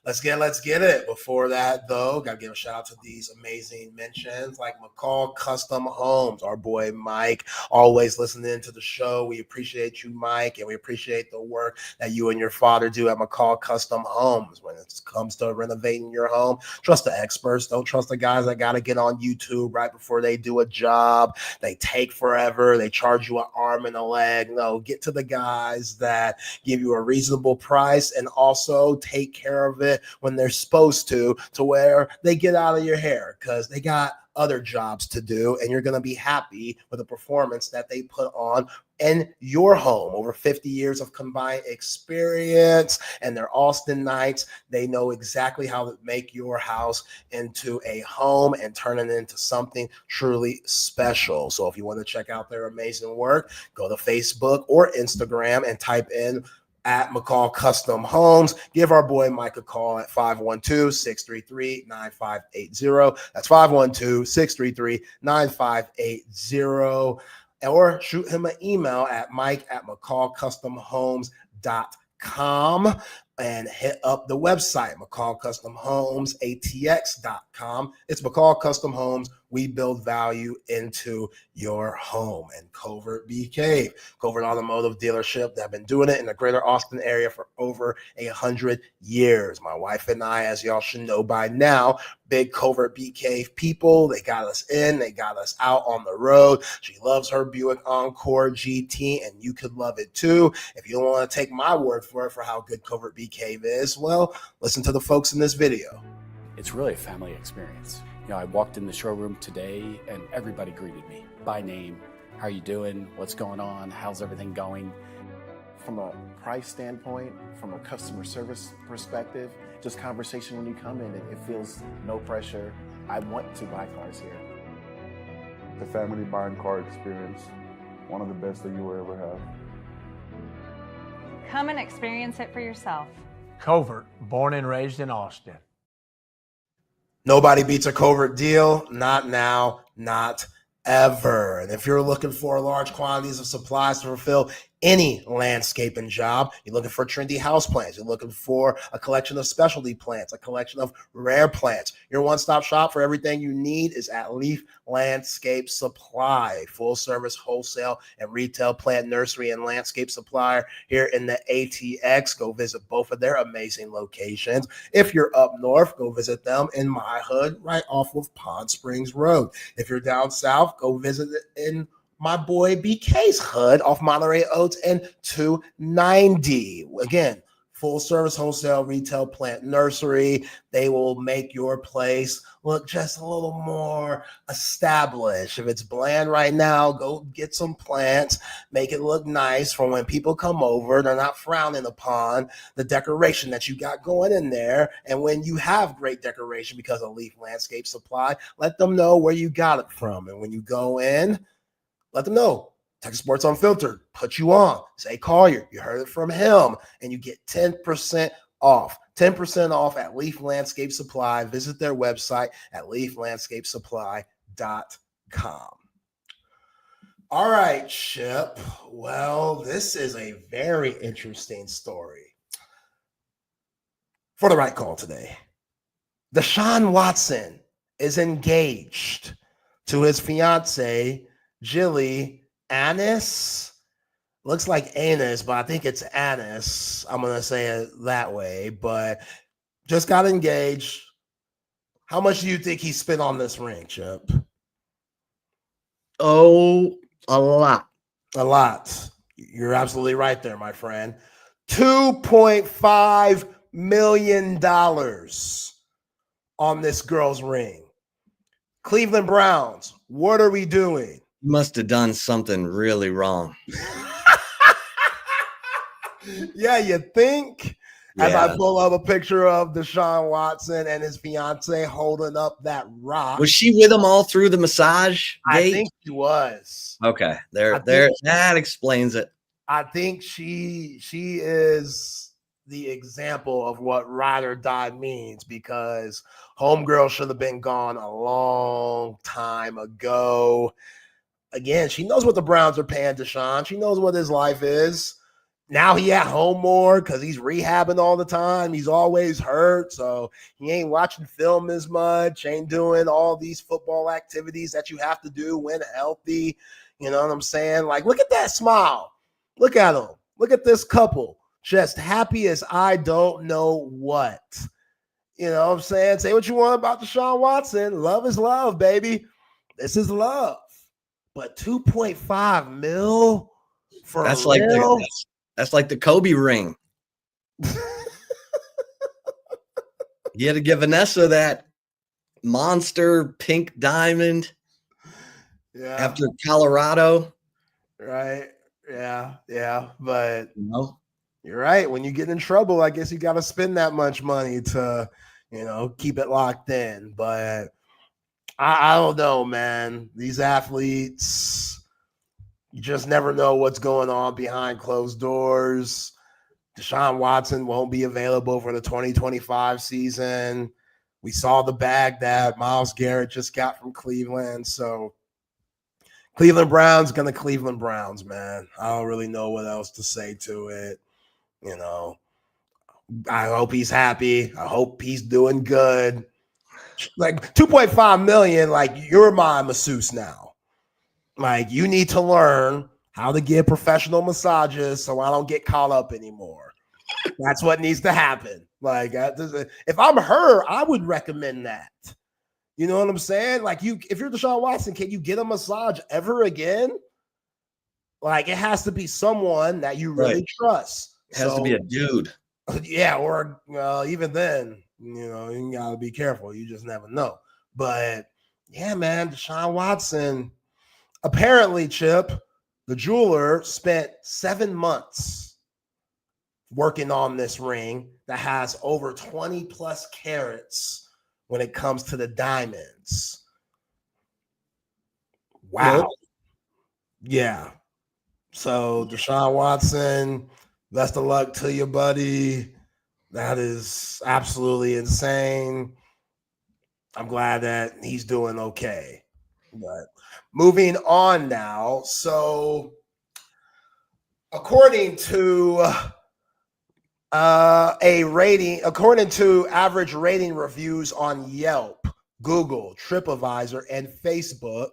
Let's get it. Before that, though, got to give a shout out to these amazing mentions like McCall Custom Homes, our boy Mike, always listening to the show. We appreciate you, Mike, and we appreciate the work that you and your father do at McCall Custom Homes. When it comes to renovating your home, trust the experts. Don't trust the guys that got to get on YouTube right before they do a job. They take forever. They charge you an arm and a leg. No, get to the guys that give you a reasonable price and also take care of it when they're supposed to where they get out of your hair because they got other jobs to do, and you're going to be happy with the performance that they put on in your home. Over 50 years of combined experience, and they're Austin Knights. They know exactly how to make your house into a home and turn it into something truly special. So if you want to check out their amazing work, go to Facebook or Instagram and type in at McCall Custom Homes. Give our boy Mike a call at 512-633-9580. That's 512-633-9580. Or shoot him an email at mike@mccallcustomhomes.com and hit up the website, McCallCustomHomesATX.com. It's McCall Custom Homes. We build value into your home. And Covert Bee Cave, Covert Automotive Dealership, they've been doing it in the greater Austin area for over 100 years. My wife and I, as y'all should know by now, big Covert Bee Cave people. They got us in, they got us out on the road. She loves her Buick Encore GT, and you could love it too. If you don't want to take my word for it for how good Covert Bee Cave is, well, listen to the folks in this video. It's really a family experience. I walked in the showroom today and everybody greeted me by name. How are you doing? What's going on? How's everything going? From a price standpoint, from a customer service perspective, just conversation when you come in, it feels no pressure. I want to buy cars here. The family buying car experience, one of the best that you will ever have. Come and experience it for yourself. Covert, born and raised in Austin. Nobody beats a Covert deal. Not now, not ever. And if you're looking for large quantities of supplies to fulfill any landscaping job, you're looking for trendy house plants, you're looking for a collection of specialty plants, a collection of rare plants, your one-stop shop for everything you need is at Leaf Landscape Supply, full service wholesale and retail plant nursery and landscape supplier here in the ATX. Go visit both of their amazing locations. If you're up north, go visit them in my hood right off of Pond Springs Road. If you're down south, go visit it in my boy BK's hood off Monterey Oats and 290. Again, full service wholesale retail plant nursery. They will make your place look just a little more established. If it's bland right now, go get some plants, make it look nice for when people come over. They're not frowning upon the decoration that you got going in there. And when you have great decoration because of Leaf Landscape Supply, let them know where you got it from. And when you go in, let them know. Texas Sports Unfiltered, put you on. Say Collier, you heard it from him, and you get 10% off. 10% off at Leaf Landscape Supply. Visit their website at leaflandscapesupply.com. All right, Chip. Well, this is a very interesting story. For the right call today, Deshaun Watson is engaged to his fiancee, Jilly Annis. Looks like Annis, but I think it's Annis. I'm going to say it that way, but just got engaged. How much do you think he spent on this ring, Chip? Oh, a lot. A lot. You're absolutely right there, my friend. $2.5 million on this girl's ring. Cleveland Browns, what are we doing? Must have done something really wrong. Yeah, you think? Yeah. As I pull up a picture of Deshaun Watson and his fiance holding up that rock. Was she with him all through the massage date? I think she was. Okay, there, that explains it. I think she is the example of what ride or die means, because homegirl should have been gone a long time ago. Again, she knows what the Browns are paying Deshaun. She knows what his life is. Now he at home more because he's rehabbing all the time. He's always hurt, so he ain't watching film as much, ain't doing all these football activities that you have to do when healthy. You know what I'm saying? Like, look at that smile. Look at him. Look at this couple. Just happy as I don't know what. You know what I'm saying? Say what you want about Deshaun Watson. Love is love, baby. This is love. But 2.5 mil for That's like that's like the Kobe ring. You had to give Vanessa that monster pink diamond after Colorado. Right. Yeah. But you're right. When you get in trouble, I guess you got to spend that much money to, keep it locked in. But I don't know, man. These athletes, you just never know what's going on behind closed doors. Deshaun Watson won't be available for the 2025 season. We saw the bag that Myles Garrett just got from Cleveland. So Cleveland Browns going to Cleveland Browns, man. I don't really know what else to say to it. I hope he's happy. I hope he's doing good. Like 2.5 million, like you're my masseuse now. Like you need to learn how to give professional massages so I don't get caught up anymore. That's what needs to happen. Like if I'm her, I would recommend that. You know what I'm saying? Like if you're Deshaun Watson, can you get a massage ever again? Like it has to be someone that you really trust. It has to be a dude. Yeah, or even then, you gotta be careful. You just never know. But yeah, man, Deshaun Watson. Apparently, Chip, the jeweler, spent 7 months working on this ring that has over 20 plus carats when it comes to the diamonds. Wow. Yep. Yeah. So Deshaun Watson, best of luck to you, buddy. That is absolutely insane. I'm glad that he's doing okay. But moving on now. So according to according to average rating reviews on Yelp, Google, TripAdvisor, and Facebook,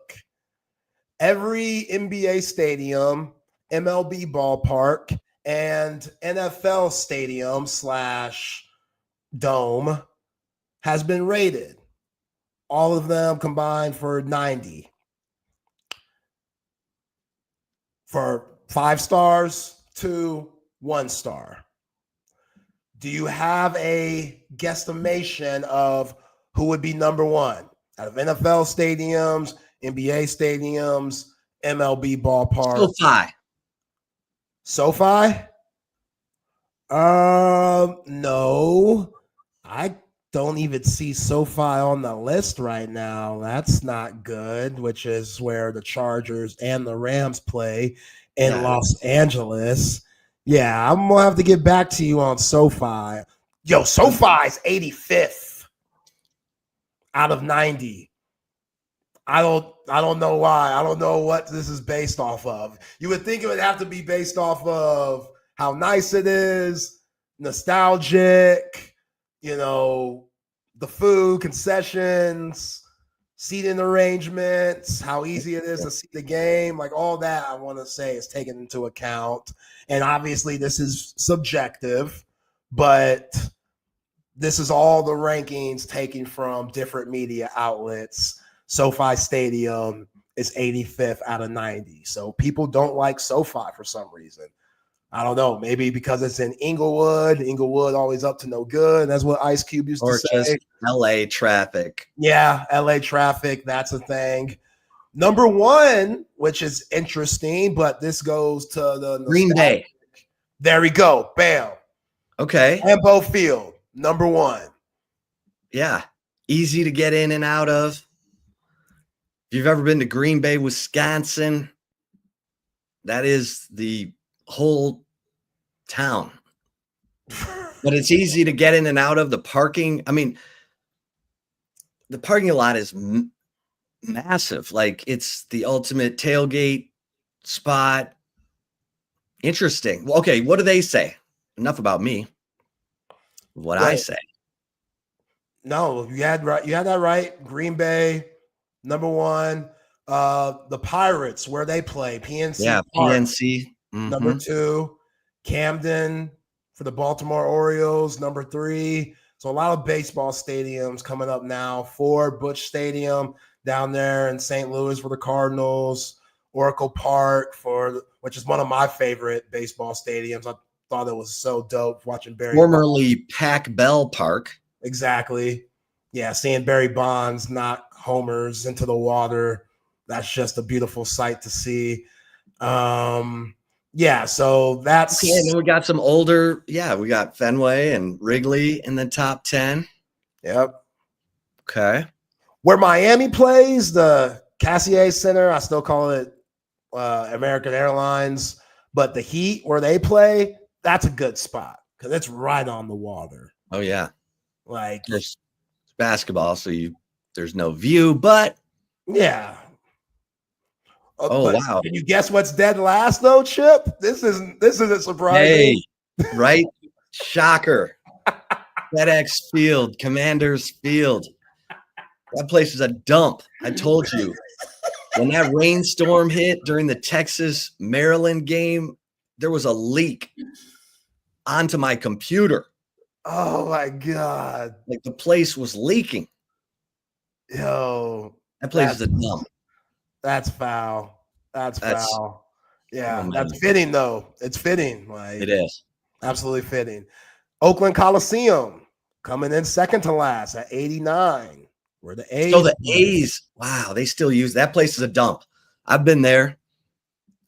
every NBA stadium, MLB ballpark, and NFL stadium / dome has been rated. All of them combined for 90. For 5 stars to 1 star. Do you have a guesstimation of who would be number 1 out of NFL stadiums, NBA stadiums, MLB ballpark? SoFi? No. I don't even see SoFi on the list right now. That's not good, which is where the Chargers and the Rams play in Los Angeles. Yeah, I'm going to have to get back to you on SoFi. Yo, SoFi's 85th out of 90. I don't know why. I don't know what this is based off of. You would think it would have to be based off of how nice it is, nostalgic, the food, concessions, seating arrangements, how easy it is to see the game, like all that I want to say is taken into account. And obviously this is subjective, but this is all the rankings taken from different media outlets. SoFi Stadium is 85th out of 90. So people don't like SoFi for some reason. I don't know. Maybe because it's in Inglewood. Inglewood always up to no good. That's what Ice Cube used to say. Or just LA traffic. Yeah, LA traffic. That's a thing. Number 1, which is interesting, but this goes to the Green Bay. There we go. Bam. Okay. Lambeau Field, number 1. Yeah. Easy to get in and out of. If you've ever been to Green Bay, Wisconsin, that is the whole town. But it's easy to get in and out of the parking. I mean, the parking lot is massive. Like, it's the ultimate tailgate spot. Interesting. Well, okay, what do they say? Enough about me. What I say. No, you had that right. Green Bay, number one. The Pirates, where they play, PNC. Yeah, Park, PNC. number 2. Camden for the Baltimore Orioles, number 3. So a lot of baseball stadiums coming up now. 4, Busch Stadium down there in St. Louis for the Cardinals. Oracle Park which is one of my favorite baseball stadiums. I thought it was so dope watching Barry. Formerly Pac Bell Park. Exactly. Yeah, seeing Barry Bonds knock homers into the water. That's just a beautiful sight to see. Yeah, so that's okay. And then we got some older. Yeah, we got Fenway and Wrigley in the top 10. Yep. Okay. Where Miami plays, the Cassier Center, I still call it American Airlines, but the Heat where they play, that's a good spot because it's right on the water. Oh yeah, like there's basketball, so there's no view, but yeah. Oh wow! Can you guess what's dead last though, Chip? This isn't surprising. Hey, right? Shocker! FedEx Field, Commanders Field. That place is a dump. I told you. When that rainstorm hit during the Texas-Maryland game, there was a leak onto my computer. Oh, my God. Like, the place was leaking. Yo. That place is a dump. That's foul. That's foul. Yeah, that's fitting, though. It's fitting. Like, it is. Absolutely fitting. Oakland Coliseum coming in second to last at 89. Where the A's. So the A's, wow, they still use that place is a dump. I've been there.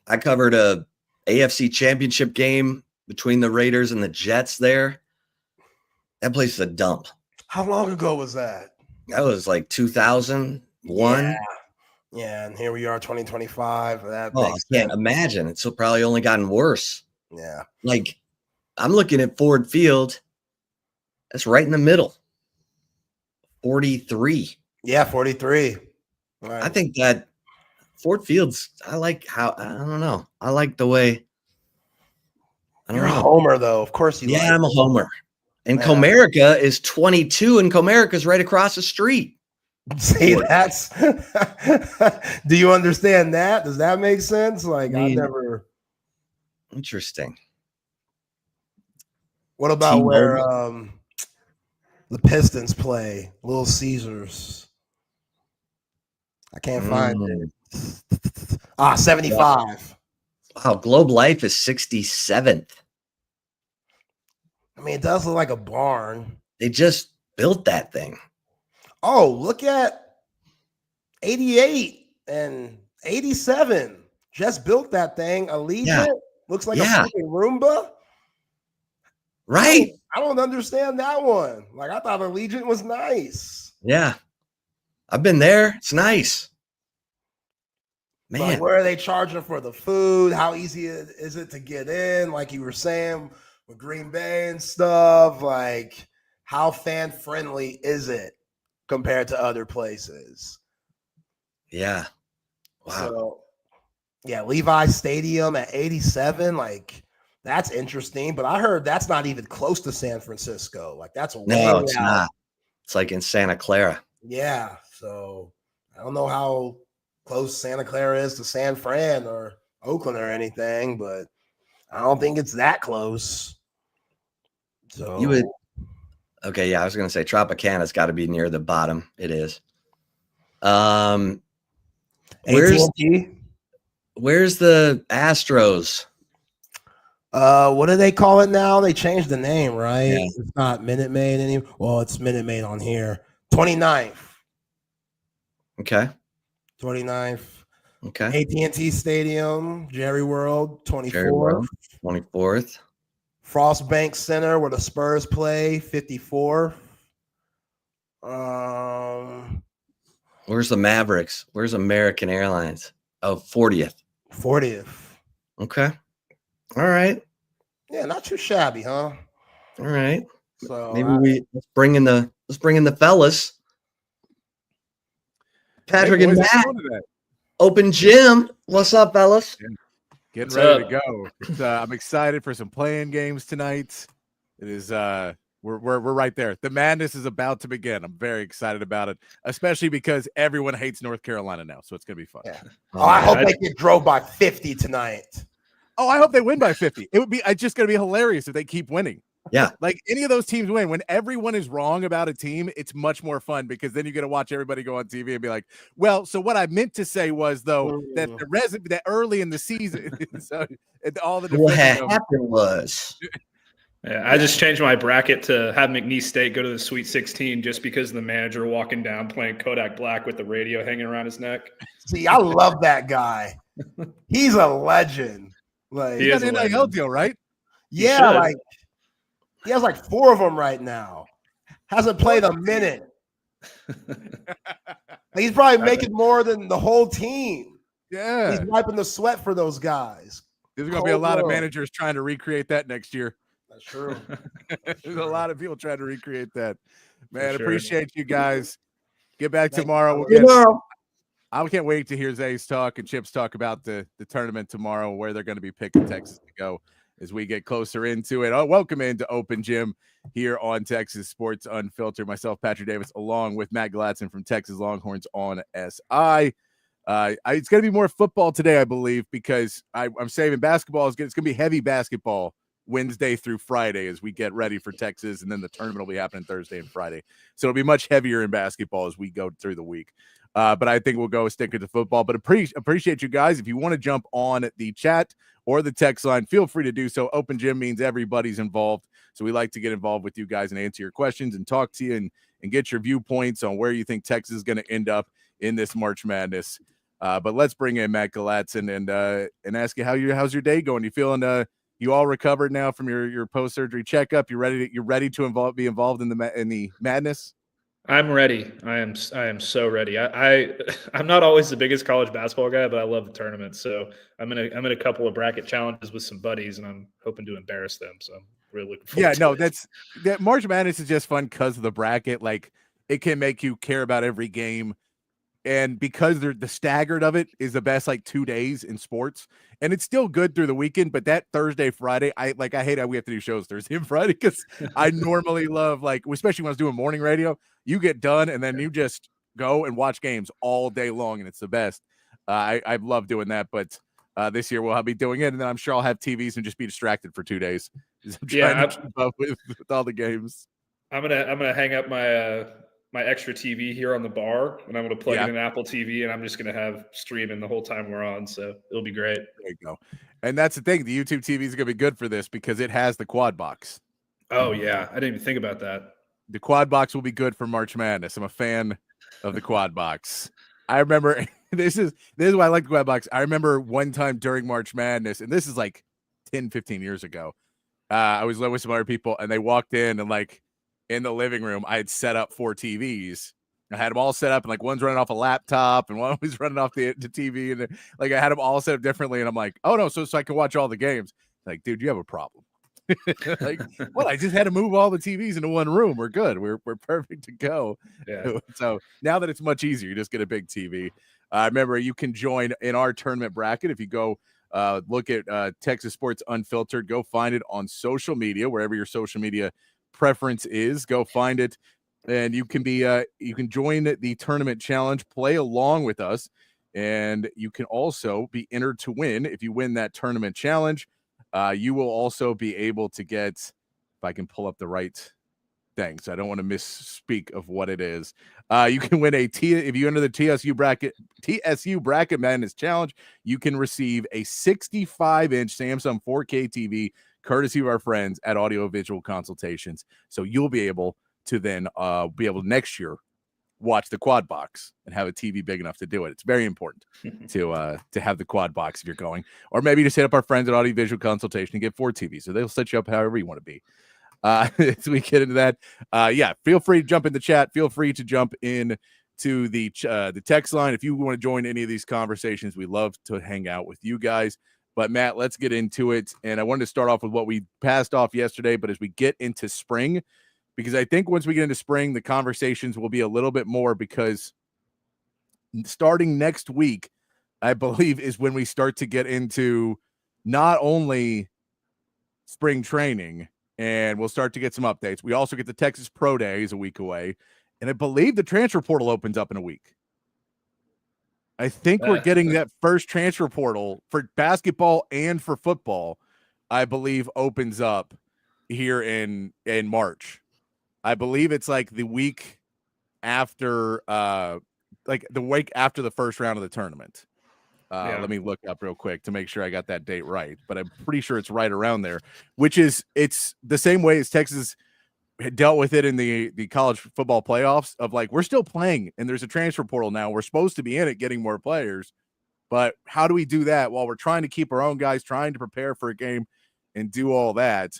I covered a AFC championship game between the Raiders and the Jets there. That place is a dump. How long ago was that? That was like 2001. Yeah, and here we are, 2025. I can't imagine. It's probably only gotten worse. Yeah. Like, I'm looking at Ford Field. That's right in the middle. 43. Yeah, 43. Right. I think that Ford Field's, I don't know. I like the way. You're a homer, though. Of course you Yeah, I'm a homer. And Comerica is 22, and Comerica's right across the street. See, that's do you understand that? Does that make sense? Like, I never. Interesting. What about where the Pistons play? Little Caesars. I can't find it. 75. Wow, Globe Life is 67th. I mean, it does look like a barn. They just built that thing. Oh, look at 88 and 87. Just built that thing. Allegiant looks like a fucking Roomba. Right. I don't understand that one. Like, I thought Allegiant was nice. Yeah. I've been there. It's nice. Man. Like, where are they charging for the food? How easy is it to get in? Like you were saying with Green Bay and stuff. Like, how fan friendly is it compared to other places? Yeah. Wow. So, yeah, Levi Stadium at 87. Like, that's interesting. But I heard that's not even close to San Francisco. Like, that's it's not. It's like in Santa Clara. Yeah. So I don't know how close Santa Clara is to San Fran or Oakland or anything, but I don't think it's that close. So you would. Okay, yeah, I was going to say Tropicana's got to be near the bottom. It is. Where's the Astros? What do they call it now? They changed the name, right? Yeah. It's not Minute Maid anymore. Well, it's Minute Maid on here. 29th. Okay. 29th. Okay. AT&T Stadium, Jerry World, 24th. Jerry World, 24th. Frost Bank Center, where the Spurs play, 54th. Where's the Mavericks? Where's American Airlines? Oh, 40th. 40th. Okay. All right. Yeah, not too shabby, huh? All right. So Maybe let's bring in the fellas. Patrick Hey, and boys, how Matt. you doing today? Open gym. What's up, fellas? Getting What's ready up? to go. I'm excited for some playing games tonight. It is we're right there. The madness is about to begin. I'm very excited about it, especially because everyone hates North Carolina now, so it's gonna be fun. Yeah. I yeah, hope they get drove by 50 tonight. Oh, I hope they win by 50. It's just gonna be hilarious if they keep winning. Yeah. Like any of those teams win. When everyone is wrong about a team, it's much more fun because then you get to watch everybody go on TV and be like, well, so what I meant to say was though that that early in the season, so all the What defending had of- happened was Yeah, I just changed my bracket to have McNeese State go to the Sweet 16 just because of the manager walking down playing Kodak Black with the radio hanging around his neck. See, I love that guy. He's a legend. Like, he got an NIL deal, right? Yeah, like he has like 4 of them right now. Hasn't played a minute. He's probably making more than the whole team. Yeah. He's wiping the sweat for those guys. There's going to be a lot of managers trying to recreate that next year. That's true. There's a lot of people trying to recreate that. Man, sure. appreciate you guys. Get back Thank tomorrow. you. I can't wait to hear Zay's talk and Chip's talk about the tournament tomorrow, where they're going to be picking Texas to go as we get closer into it. Oh, welcome into Open Gym here on Texas Sports Unfiltered. Myself, Patrick Davis, along with Matt Galatzan from Texas Longhorns on SI. It's going to be more football today, I believe, because I'm saving basketball. It's going to be heavy basketball Wednesday through Friday as we get ready for Texas, and then the tournament will be happening Thursday and Friday. So it'll be much heavier in basketball as we go through the week. But I think we'll go stick to football. But appreciate you guys. If you want to jump on the chat or the text line, feel free to do so. Open Gym means everybody's involved. So we like to get involved with you guys and answer your questions and talk to you and get your viewpoints on where you think Texas is going to end up in this March Madness. But let's bring in Matt Galatzan and ask you how's your day going? You feeling you all recovered now from your post-surgery checkup? You're ready to be involved in the madness? I'm ready. I am so ready. I'm not always the biggest college basketball guy, but I love the tournament. So I'm in a couple of bracket challenges with some buddies, and I'm hoping to embarrass them. So I'm really looking forward to it. That March Madness is just fun because of the bracket. Like, it can make you care about every game. And because the staggered of it is the best, like 2 days in sports, and it's still good through the weekend. But that Thursday, Friday, I hate how we have to do shows Thursday and Friday because I normally love, like, especially when I was doing morning radio, you get done and then you just go and watch games all day long, and it's the best. I love doing that, but this year we'll be doing it, and then I'm sure I'll have TVs and just be distracted for 2 days. I'm trying to keep up with all the games. I'm gonna hang up my extra TV here on the bar, and I'm going to plug in an Apple TV, and I'm just going to have streaming the whole time we're on. So it'll be great. There you go. And that's the thing. The YouTube TV is going to be good for this because it has the quad box. Oh yeah. I didn't even think about that. The quad box will be good for March Madness. I'm a fan of the quad box. I remember this is why I like the quad box. I remember one time during March Madness, and this is like 10, 15 years ago. I was with some other people, and they walked in, and like, in the living room, I had set up 4 TVs. I had them all set up, and like one's running off a laptop, and one was running off the TV, and like I had them all set up differently. And I'm like, oh no, so I can watch all the games. Like, dude, you have a problem. Like, well, I just had to move all the TVs into one room. We're good. We're perfect to go. Yeah. So now that it's much easier, you just get a big TV. Remember, you can join in our tournament bracket if you go. Look at Texas Sports Unfiltered. Go find it on social media, wherever your social media preference is. Go find it, and you can join the tournament challenge, play along with us, and you can also be entered to win. If you win that tournament challenge, you will also be able to get, if I can pull up the right thing, so I don't want to misspeak of what it is. You can win if you enter the TSU bracket madness challenge, you can receive a 65-inch Samsung 4K TV courtesy of our friends at Audio Visual Consultations. So you'll be able to then next year watch the quad box and have a TV big enough to do it. It's very important to have the quad box if you're going, or maybe just hit up our friends at Audio Visual Consultation and get 4 TVs. So they'll set you up however you want to be. As we get into that, feel free to jump in the chat. Feel free to jump in to the text line if you want to join any of these conversations. We love to hang out with you guys. But Matt, let's get into it. And I wanted to start off with what we passed off yesterday, but as we get into spring, because I think once we get into spring, the conversations will be a little bit more, because starting next week, I believe, is when we start to get into not only spring training, and we'll start to get some updates. We also get the Texas Pro Days a week away, and I believe the transfer portal opens up in a week. I think we're getting that first transfer portal for basketball and for football, I believe, opens up here in March. I believe it's like the week after the first round of the tournament. Let me look up real quick to make sure I got that date right, but I'm pretty sure it's right around there, it's the same way as Texas had dealt with it in the college football playoffs of like, we're still playing and there's a transfer portal now. We're supposed to be in it getting more players, but how do we do that while we're trying to keep our own guys, trying to prepare for a game and do all that?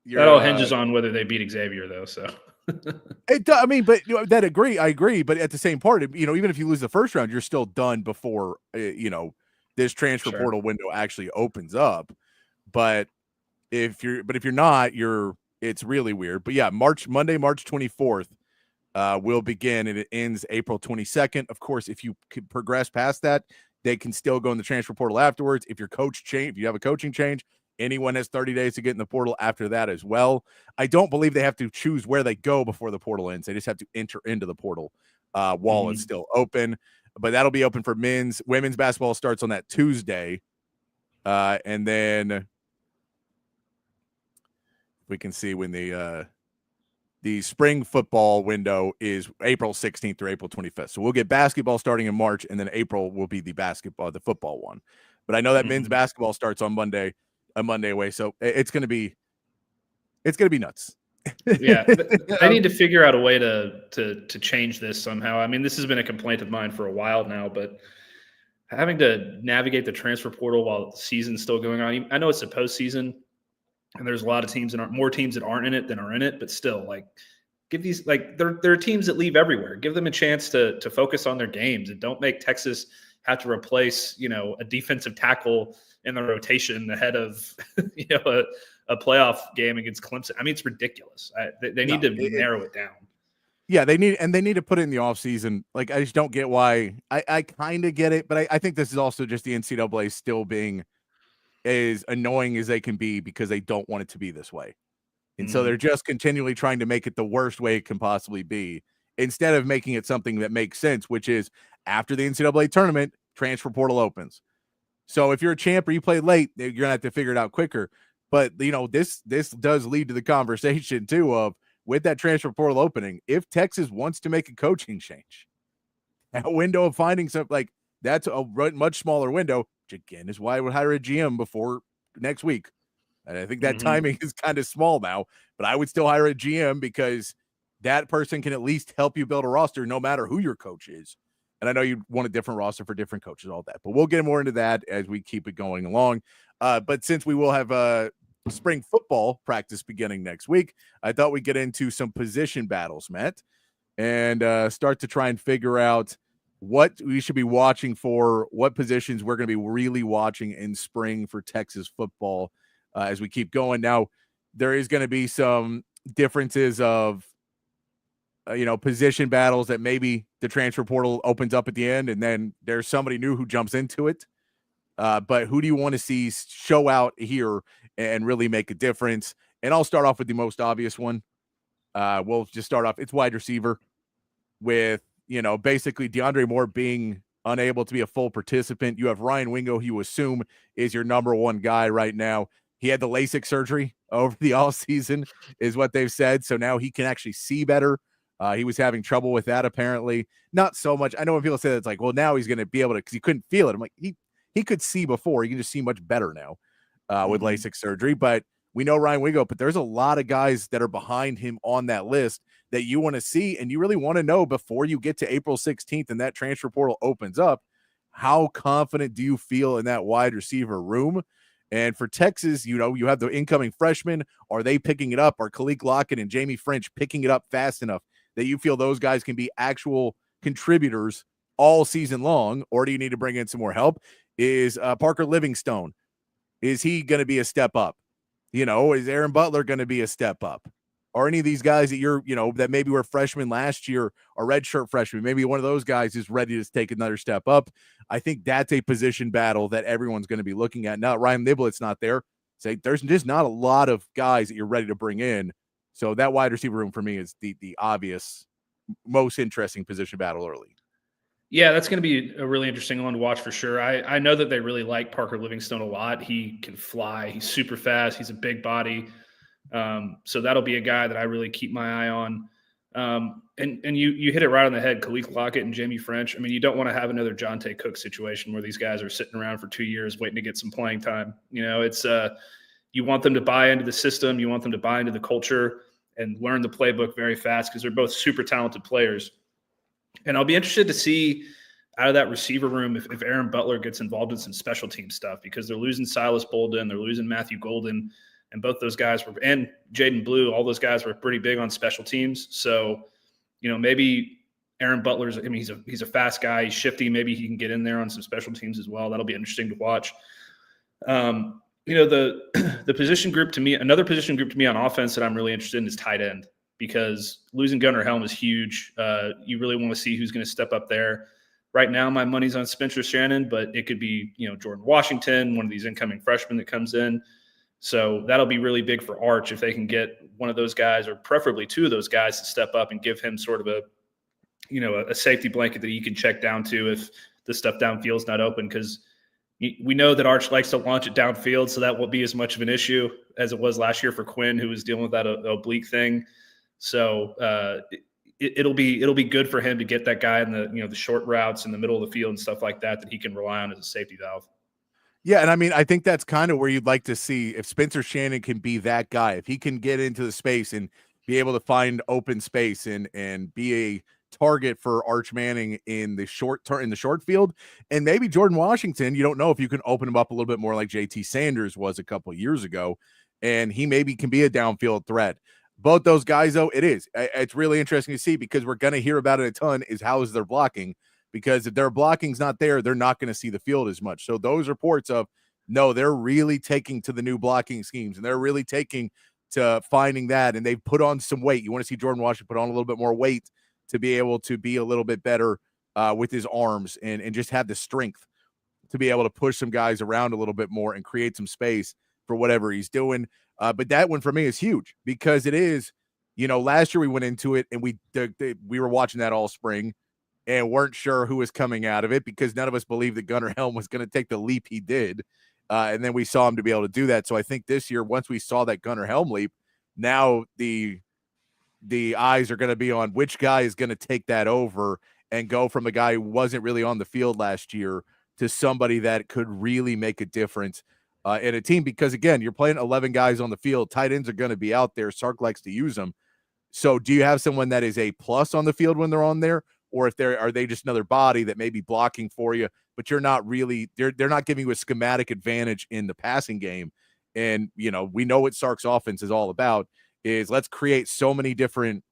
That all hinges on whether they beat Xavier, though. So I mean, but I agree. But at the same part, even if you lose the first round, you're still done before this transfer portal window actually opens up. But if you're not, it's really weird. But yeah, Monday, March 24th will begin, and it ends April 22nd. Of course, if you could progress past that, they can still go in the transfer portal afterwards. If if you have a coaching change, anyone has 30 days to get in the portal after that as well. I don't believe they have to choose where they go before the portal ends. They just have to enter into the portal while it's still open. But that'll be open for men's. Women's basketball starts on that Tuesday. And then we can see when the spring football window is April 16th through April 25th. So we'll get basketball starting in March, and then April will be the football one. But I know that men's basketball starts on Monday away. So it's going to be nuts. Yeah. They need to figure out a way to change this somehow. I mean, this has been a complaint of mine for a while now, but having to navigate the transfer portal while the season's still going on. I know it's a postseason, and there's a lot of teams more teams that aren't in it than are in it, but still, like, give these, like, there are teams that leave everywhere. Give them a chance to focus on their games, and don't make Texas have to replace, a defensive tackle in the rotation ahead of, a playoff game against Clemson. I mean, it's ridiculous. They need to narrow it down. Yeah, they need to put it in the offseason. Like, I just don't get why. I kind of get it, but I think this is also just the NCAA still being as annoying as they can be, because they don't want it to be this way. And so they're just continually trying to make it the worst way it can possibly be, instead of making it something that makes sense, which is after the NCAA tournament, transfer portal opens. So if you're a champ or you play late, you're going to have to figure it out quicker. But, this does lead to the conversation, too, of with that transfer portal opening, if Texas wants to make a coaching change, that window of finding something, like, that's a much smaller window, which again is why I would hire a GM before next week. And I think that timing is kind of small now, but I would still hire a GM, because that person can at least help you build a roster no matter who your coach is. And I know you want a different roster for different coaches, all that, but we'll get more into that as we keep it going along. But since we will have spring football practice beginning next week, I thought we'd get into some position battles, Matt, and start to try and figure out what we should be watching for, what positions we're going to be really watching in spring for Texas football as we keep going. Now, there is going to be some differences of, position battles that maybe the transfer portal opens up at the end, and then there's somebody new who jumps into it. But who do you want to see show out here and really make a difference? And I'll start off with the most obvious one. We'll just start off. It's wide receiver, with, basically DeAndre Moore being unable to be a full participant. You have Ryan Wingo, who you assume is your number one guy right now. He had the LASIK surgery over the offseason, is what they've said. So now he can actually see better. He was having trouble with that, apparently. Not so much. I know when people say that, it's like, well, now he's going to be able to, because he couldn't feel it. I'm like, he could see before. He can just see much better now with LASIK surgery. But we know Ryan Wingo, but there's a lot of guys that are behind him on that list that you want to see, and you really want to know before you get to April 16th and that transfer portal opens up, how confident do you feel in that wide receiver room? And for Texas, you have the incoming freshmen. Are they picking it up? Are Khalid Lockett and Jamie French picking it up fast enough that you feel those guys can be actual contributors all season long? Or do you need to bring in some more help? Is Parker Livingstone, is he going to be a step up? Is Aaron Butler going to be a step up? Or any of these guys that that maybe were freshmen last year or redshirt freshmen, maybe one of those guys is ready to take another step up. I think that's a position battle that everyone's going to be looking at. Now, Ryan Niblett's not there. There's just not a lot of guys that you're ready to bring in. So that wide receiver room for me is the obvious, most interesting position battle early. Yeah, that's going to be a really interesting one to watch for sure. I know that they really like Parker Livingstone a lot. He can fly. He's super fast. He's a big body. So that'll be a guy that I really keep my eye on. And you hit it right on the head, Khalil Lockett and Jamie French. I mean, you don't want to have another Jonte Cook situation where these guys are sitting around for 2 years waiting to get some playing time. It's you want them to buy into the system. You want them to buy into the culture and learn the playbook very fast because they're both super talented players. And I'll be interested to see out of that receiver room if Aaron Butler gets involved in some special team stuff because they're losing Silas Bolden, they're losing Matthew Golden, and both those guys were – and Jaden Blue, all those guys were pretty big on special teams. So, maybe Aaron Butler's – I mean, he's a fast guy. He's shifty. Maybe he can get in there on some special teams as well. That'll be interesting to watch. The position group to me – another position group to me on offense that I'm really interested in is tight end. Because losing Gunnar Helm is huge. You really want to see who's going to step up there. Right now, my money's on Spencer Shannon, but it could be, Jordan Washington, one of these incoming freshmen that comes in. So that'll be really big for Arch if they can get one of those guys or preferably two of those guys to step up and give him sort of a safety blanket that he can check down to if the stuff downfield's not open. Because we know that Arch likes to launch it downfield, so that won't be as much of an issue as it was last year for Quinn, who was dealing with that oblique thing. So it'll be good for him to get that guy in the short routes in the middle of the field and stuff like that he can rely on as a safety valve. Yeah, and I mean, I think that's kind of where you'd like to see if Spencer Shannon can be that guy, if he can get into the space and be able to find open space and be a target for Arch Manning in the short field, and maybe Jordan Washington. You don't know if you can open him up a little bit more like JT Sanders was a couple of years ago, and he maybe can be a downfield threat. Both those guys, though, it's really interesting to see because we're going to hear about it a ton is how is their blocking, because if their blocking's not there, they're not going to see the field as much. So those reports of, no, they're really taking to the new blocking schemes and they're really taking to finding that, and they've put on some weight. You want to see Jordan Washington put on a little bit more weight to be able to be a little bit better with his arms and just have the strength to be able to push some guys around a little bit more and create some space for whatever he's doing. But that one for me is huge because it is, last year we went into it and we were watching that all spring and weren't sure who was coming out of it because none of us believed that Gunnar Helm was going to take the leap he did. And then we saw him to be able to do that. So I think this year, once we saw that Gunnar Helm leap, now the eyes are going to be on which guy is going to take that over and go from a guy who wasn't really on the field last year to somebody that could really make a difference in a team. Because again, you're playing 11 guys on the field. Tight ends are going to be out there. Sark likes to use them. So do you have someone that is a plus on the field when they're on there? Or are they just another body that may be blocking for you, but you're not really, they're not giving you a schematic advantage in the passing game. And, we know what Sark's offense is all about is let's create so many different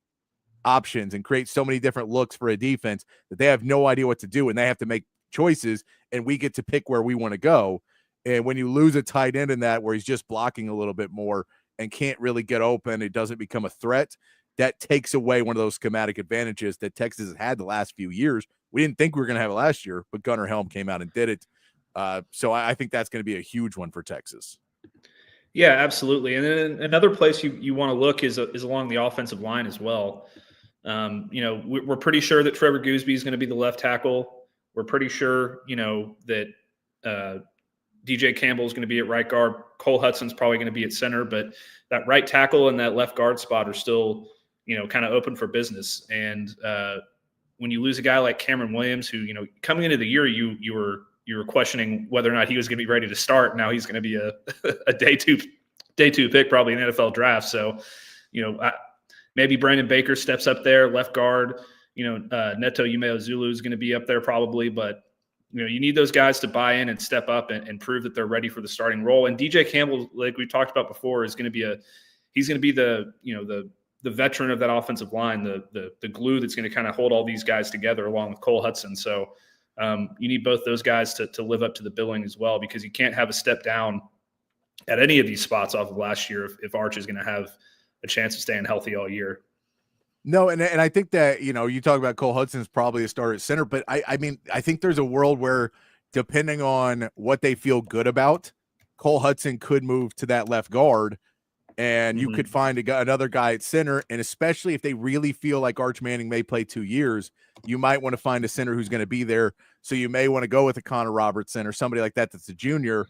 options and create so many different looks for a defense that they have no idea what to do and they have to make choices and we get to pick where we want to go. And when you lose a tight end in that where he's just blocking a little bit more and can't really get open, it doesn't become a threat. That takes away one of those schematic advantages that Texas has had the last few years. We didn't think we were going to have it last year, but Gunnar Helm came out and did it. So I think that's going to be a huge one for Texas. Yeah, absolutely. And then another place you want to look is along the offensive line as well. We're pretty sure that Trevor Gooseby is going to be the left tackle. We're pretty sure, that DJ Campbell is going to be at right guard. Cole Hudson's probably going to be at center, but that right tackle and that left guard spot are still, kind of open for business. And when you lose a guy like Cameron Williams, who, coming into the year, you were questioning whether or not he was going to be ready to start. Now he's going to be a day two pick, probably in the NFL draft. So, maybe Brandon Baker steps up there, left guard. Neto Umeozulu is going to be up there probably, but you need those guys to buy in and step up and prove that they're ready for the starting role. And DJ Campbell, like we talked about before, is going to be the veteran of that offensive line, the glue that's going to kind of hold all these guys together along with Cole Hudson. So You need both those guys to live up to the billing as well, because you can't have a step down at any of these spots off of last year if Arch is going to have a chance of staying healthy all year. No, and I think that, you talk about Cole Hudson's probably a starter at center, but I think there's a world where, depending on what they feel good about, Cole Hudson could move to that left guard, and you could find another guy at center. And especially if they really feel like Arch Manning may play 2 years, you might want to find a center who's going to be there. So you may want to go with a Connor Robertson or somebody like that that's a junior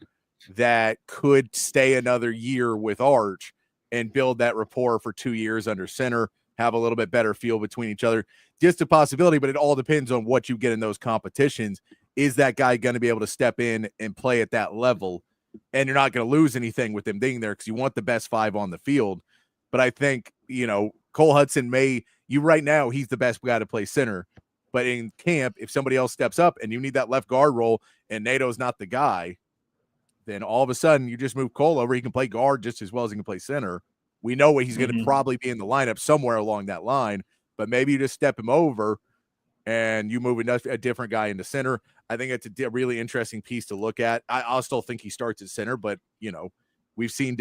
that could stay another year with Arch and build that rapport for 2 years under center, have a little bit better feel between each other. Just a possibility, but it all depends on what you get in those competitions. Is that guy going to be able to step in and play at that level? And you're not going to lose anything with him being there because you want the best 5 on the field. But I think, Cole Hudson right now, he's the best guy to play center. But in camp, if somebody else steps up and you need that left guard role and Nato's not the guy, then all of a sudden you just move Cole over. He can play guard just as well as he can play center. We know he's going to probably be in the lineup somewhere along that line, but maybe you just step him over and you move a different guy into center. I think it's a really interesting piece to look at. I'll still think he starts at center, but we've seen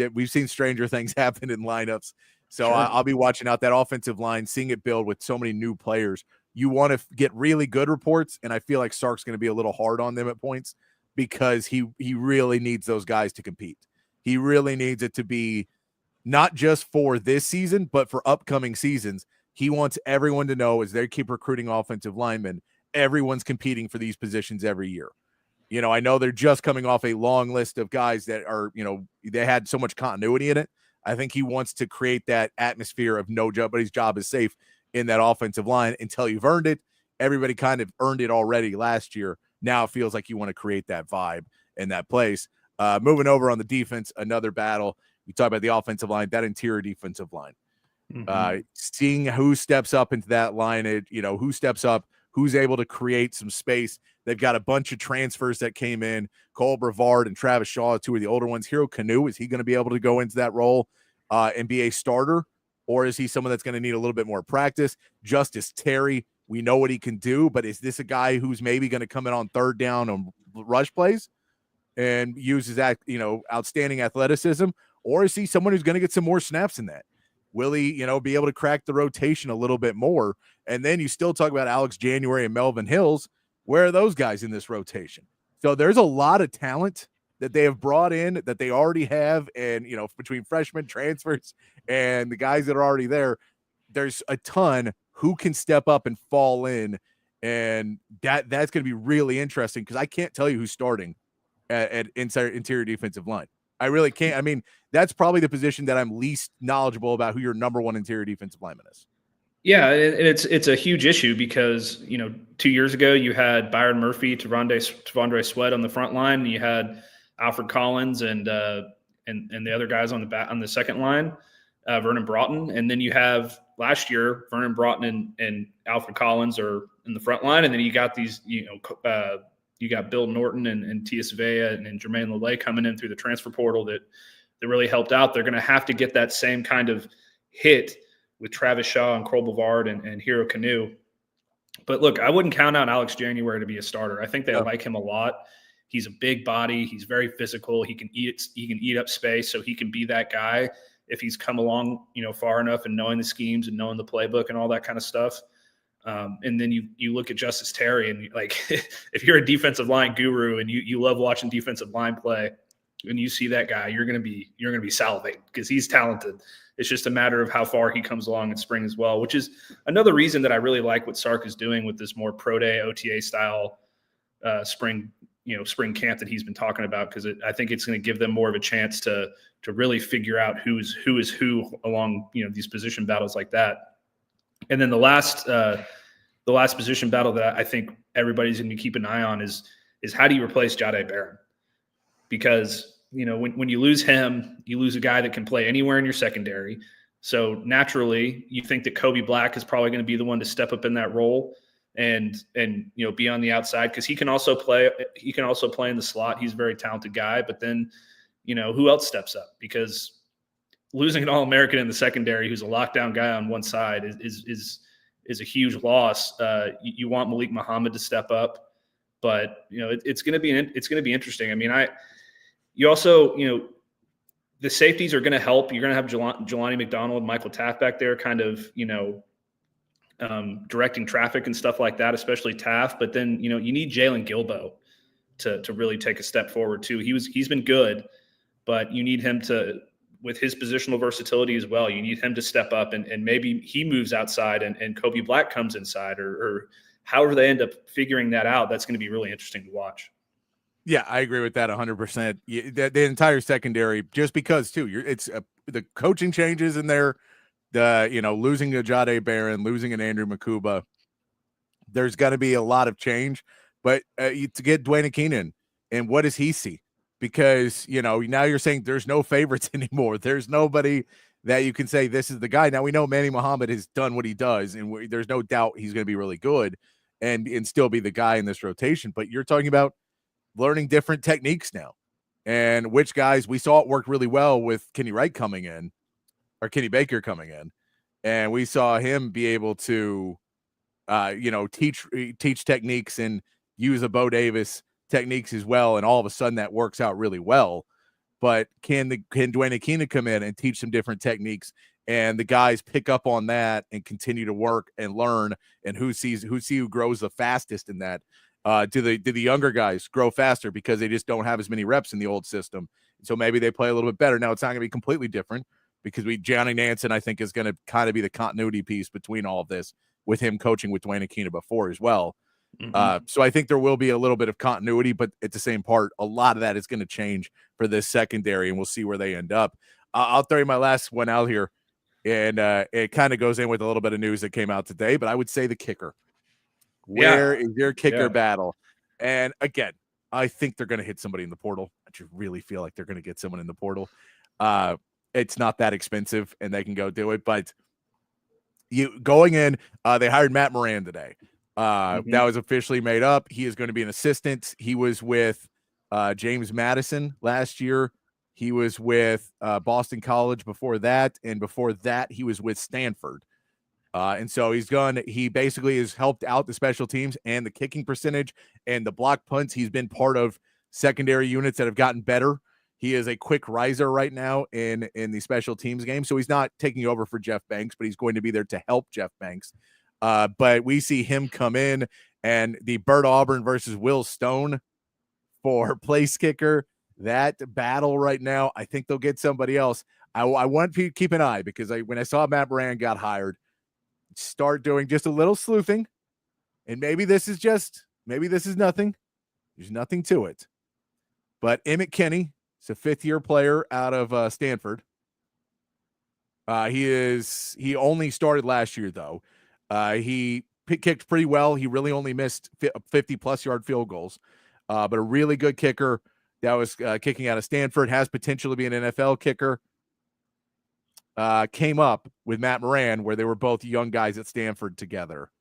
stranger things happen in lineups. So Sure. I'll be watching out that offensive line, seeing it build with so many new players. You want to get really good reports, and I feel like Sark's going to be a little hard on them at points because he really needs those guys to compete. He really needs it to be not just for this season, but for upcoming seasons. He wants everyone to know, as they keep recruiting offensive linemen, everyone's competing for these positions every year. I know they're just coming off a long list of guys that are, they had so much continuity in it. I think he wants to create that atmosphere of nobody's job is safe in that offensive line until you've earned it. Everybody kind of earned it already last year. Now it feels like you want to create that vibe in that place. Moving over on the defense, another battle. We talk about the offensive line, that interior defensive line. Seeing who steps up into that line, who steps up, who's able to create some space. They've got a bunch of transfers that came in. Cole Brevard and Travis Shaw, 2 of the older ones. Hero Canoe, is he going to be able to go into that role and be a starter? Or is he someone that's going to need a little bit more practice? Justice Terry, we know what he can do, but is this a guy who's maybe going to come in on third down on rush plays and uses that, outstanding athleticism? Or is he someone who's going to get some more snaps in that? Will he, be able to crack the rotation a little bit more? And then you still talk about Alex January and Melvin Hills. Where are those guys in this rotation? So there's a lot of talent that they have brought in that they already have. And, between freshmen, transfers, and the guys that are already there, there's a ton who can step up and fall in. And that's going to be really interesting because I can't tell you who's starting at interior defensive line. I really can't. I mean, that's probably the position that I'm least knowledgeable about who your number one interior defensive lineman is. Yeah, and it's a huge issue because 2 years ago you had Byron Murphy, Tavondre Sweat on the front line, and you had Alfred Collins and the other guys on the second line, Vernon Broughton, and then you have last year Vernon Broughton and Alfred Collins are in the front line, and then you got these you got Bill Norton and Tia Savea and Jermaine Lelay coming in through the transfer portal that really helped out. They're going to have to get that same kind of hit with Travis Shaw and Cole Brevard and Hero Canoe. But look, I wouldn't count out Alex January to be a starter. I think they like him a lot. He's a big body. He's very physical. He can eat up space, so he can be that guy if he's come along, far enough and knowing the schemes and knowing the playbook and all that kind of stuff. And then you look at Justice Terry and if you're a defensive line guru and you love watching defensive line play and you see that guy, you're going to be salivating because he's talented. It's just a matter of how far he comes along in spring as well, which is another reason that I really like what Sark is doing with this more pro day OTA style spring camp that he's been talking about, because I think it's going to give them more of a chance to really figure out who is who along these position battles like that. And then the last position battle that I think everybody's going to keep an eye on is how do you replace Jahdae Barron? Because when you lose him, you lose a guy that can play anywhere in your secondary. So naturally, you think that Kobe Black is probably going to be the one to step up in that role and be on the outside, because he can also play in the slot. He's a very talented guy. But then who else steps up? Because losing an All-American in the secondary who's a lockdown guy on one side is a huge loss. You want Malik Muhammad to step up. but it's going to be interesting. I mean, you also, the safeties are going to help. You're going to have Jelani McDonald, Michael Taft back there kind of, directing traffic and stuff like that, especially Taft. But then, you need Jalen Gilbo to really take a step forward too. He's been good, but you need him to, with his positional versatility as well, you need him to step up and maybe he moves outside and Kobe Black comes inside or however they end up figuring that out. That's going to be really interesting to watch. Yeah, I agree with that 100%. The entire secondary, just because too, the coaching changes in there, losing a Jade Barron, losing an Andrew Makuba, there's got to be a lot of change. But to get Dwayne Keenan, and what does he see? Because now you're saying there's no favorites anymore. There's nobody that you can say this is the guy. Now we know Manny Muhammad has done what he does, and there's no doubt he's going to be really good and still be the guy in this rotation. But you're talking about learning different techniques now, and which guys we saw it worked really well with Kenny Baker coming in, and we saw him be able to, teach techniques and use a Bo Davis techniques as well, and all of a sudden that works out really well. But can Dwayne Akina come in and teach some different techniques, and the guys pick up on that and continue to work and learn, and who grows the fastest in that? Do the younger guys grow faster because they just don't have as many reps in the old system? So maybe they play a little bit better. Now it's not going to be completely different because Johnny Nansen, I think, is going to kind of be the continuity piece between all of this with him coaching with Dwayne Akina before as well. Mm-hmm. So I think there will be a little bit of continuity, but at the same part, a lot of that is going to change for this secondary, and we'll see where they end up. I'll throw you my last one out here, and it kind of goes in with a little bit of news that came out today, but I would say the kicker. Where is your kicker battle? And again, I think they're going to hit somebody in the portal. I just really feel like they're going to get someone in the portal. It's not that expensive, and they can go do it. But going in, they hired Matt Moran today. That was officially made up. He is going to be an assistant. He was with James Madison last year. He was with Boston College before that, and before that, he was with Stanford. And so he basically has helped out the special teams and the kicking percentage and the block punts. He's been part of secondary units that have gotten better. He is a quick riser right now in the special teams game. So he's not taking over for Jeff Banks, but he's going to be there to help Jeff Banks. But we see him come in, and the Bert Auburn versus Will Stone for place kicker, that battle right now, I think they'll get somebody else. I want to keep an eye because when I saw Matt Moran got hired, start doing just a little sleuthing, and maybe this is nothing. There's nothing to it. But Emmett Kinney is a fifth-year player out of Stanford. He only started last year though. He kicked pretty well. He really only missed 50-plus yard field goals, but a really good kicker that was kicking out of Stanford, has potential to be an NFL kicker. Came up with Matt Moran, where they were both young guys at Stanford together.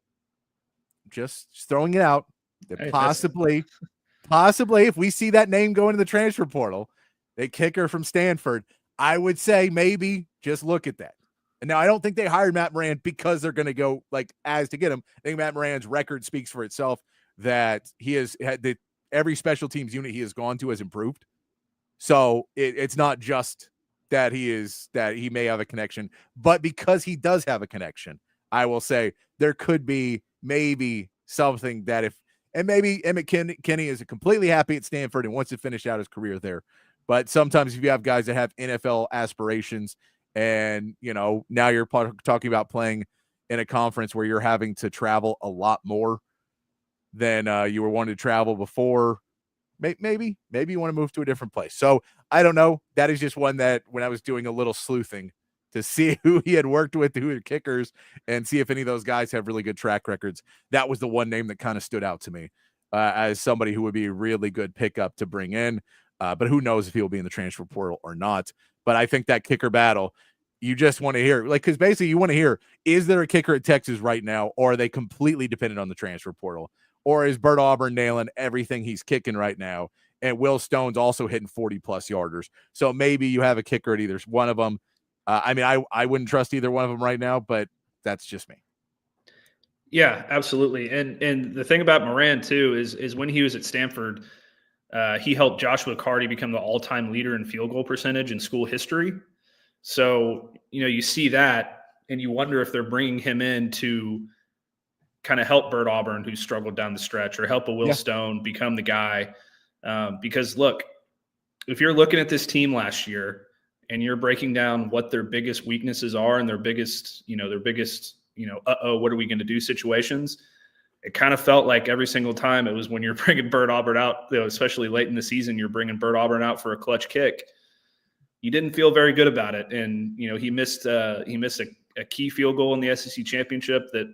Just throwing it out that possibly, if we see that name go into the transfer portal, a kicker from Stanford, I would say maybe just look at that. And now I don't think they hired Matt Moran because they're going to go as to get him. I think Matt Moran's record speaks for itself, that he has had every special teams unit he has gone to has improved. So it's not just that he may have a connection, but because he does have a connection, I will say there could be maybe something that maybe Emmett Kinney is completely happy at Stanford and wants to finish out his career there. But sometimes if you have guys that have NFL aspirations and, now you're talking about playing in a conference where you're having to travel a lot more than you were wanting to travel before, maybe you want to move to a different place. So I don't know. That is just one that when I was doing a little sleuthing to see who he had worked with, who are kickers, and see if any of those guys have really good track records, that was the one name that kind of stood out to me as somebody who would be a really good pickup to bring in. But who knows if he'll be in the transfer portal or not. But I think that kicker battle, you just want to hear, because basically you want to hear, is there a kicker at Texas right now, or are they completely dependent on the transfer portal? Or is Bert Auburn nailing everything he's kicking right now? And Will Stone's also hitting 40-plus yarders. So maybe you have a kicker at either one of them. I wouldn't trust either one of them right now, but that's just me. Yeah, absolutely. And the thing about Moran too is when he was at Stanford, he helped Joshua Carty become the all-time leader in field goal percentage in school history. So, you see that and you wonder if they're bringing him in to kind of help Bert Auburn, who struggled down the stretch, or help a Will Stone become the guy. Because look, if you're looking at this team last year and you're breaking down what their biggest weaknesses are and their biggest, what are we going to do situations, it kind of felt like every single time it was when you're bringing Bert Auburn out, especially late in the season, you're bringing Bert Auburn out for a clutch kick. You didn't feel very good about it. And, he missed a key field goal in the SEC championship that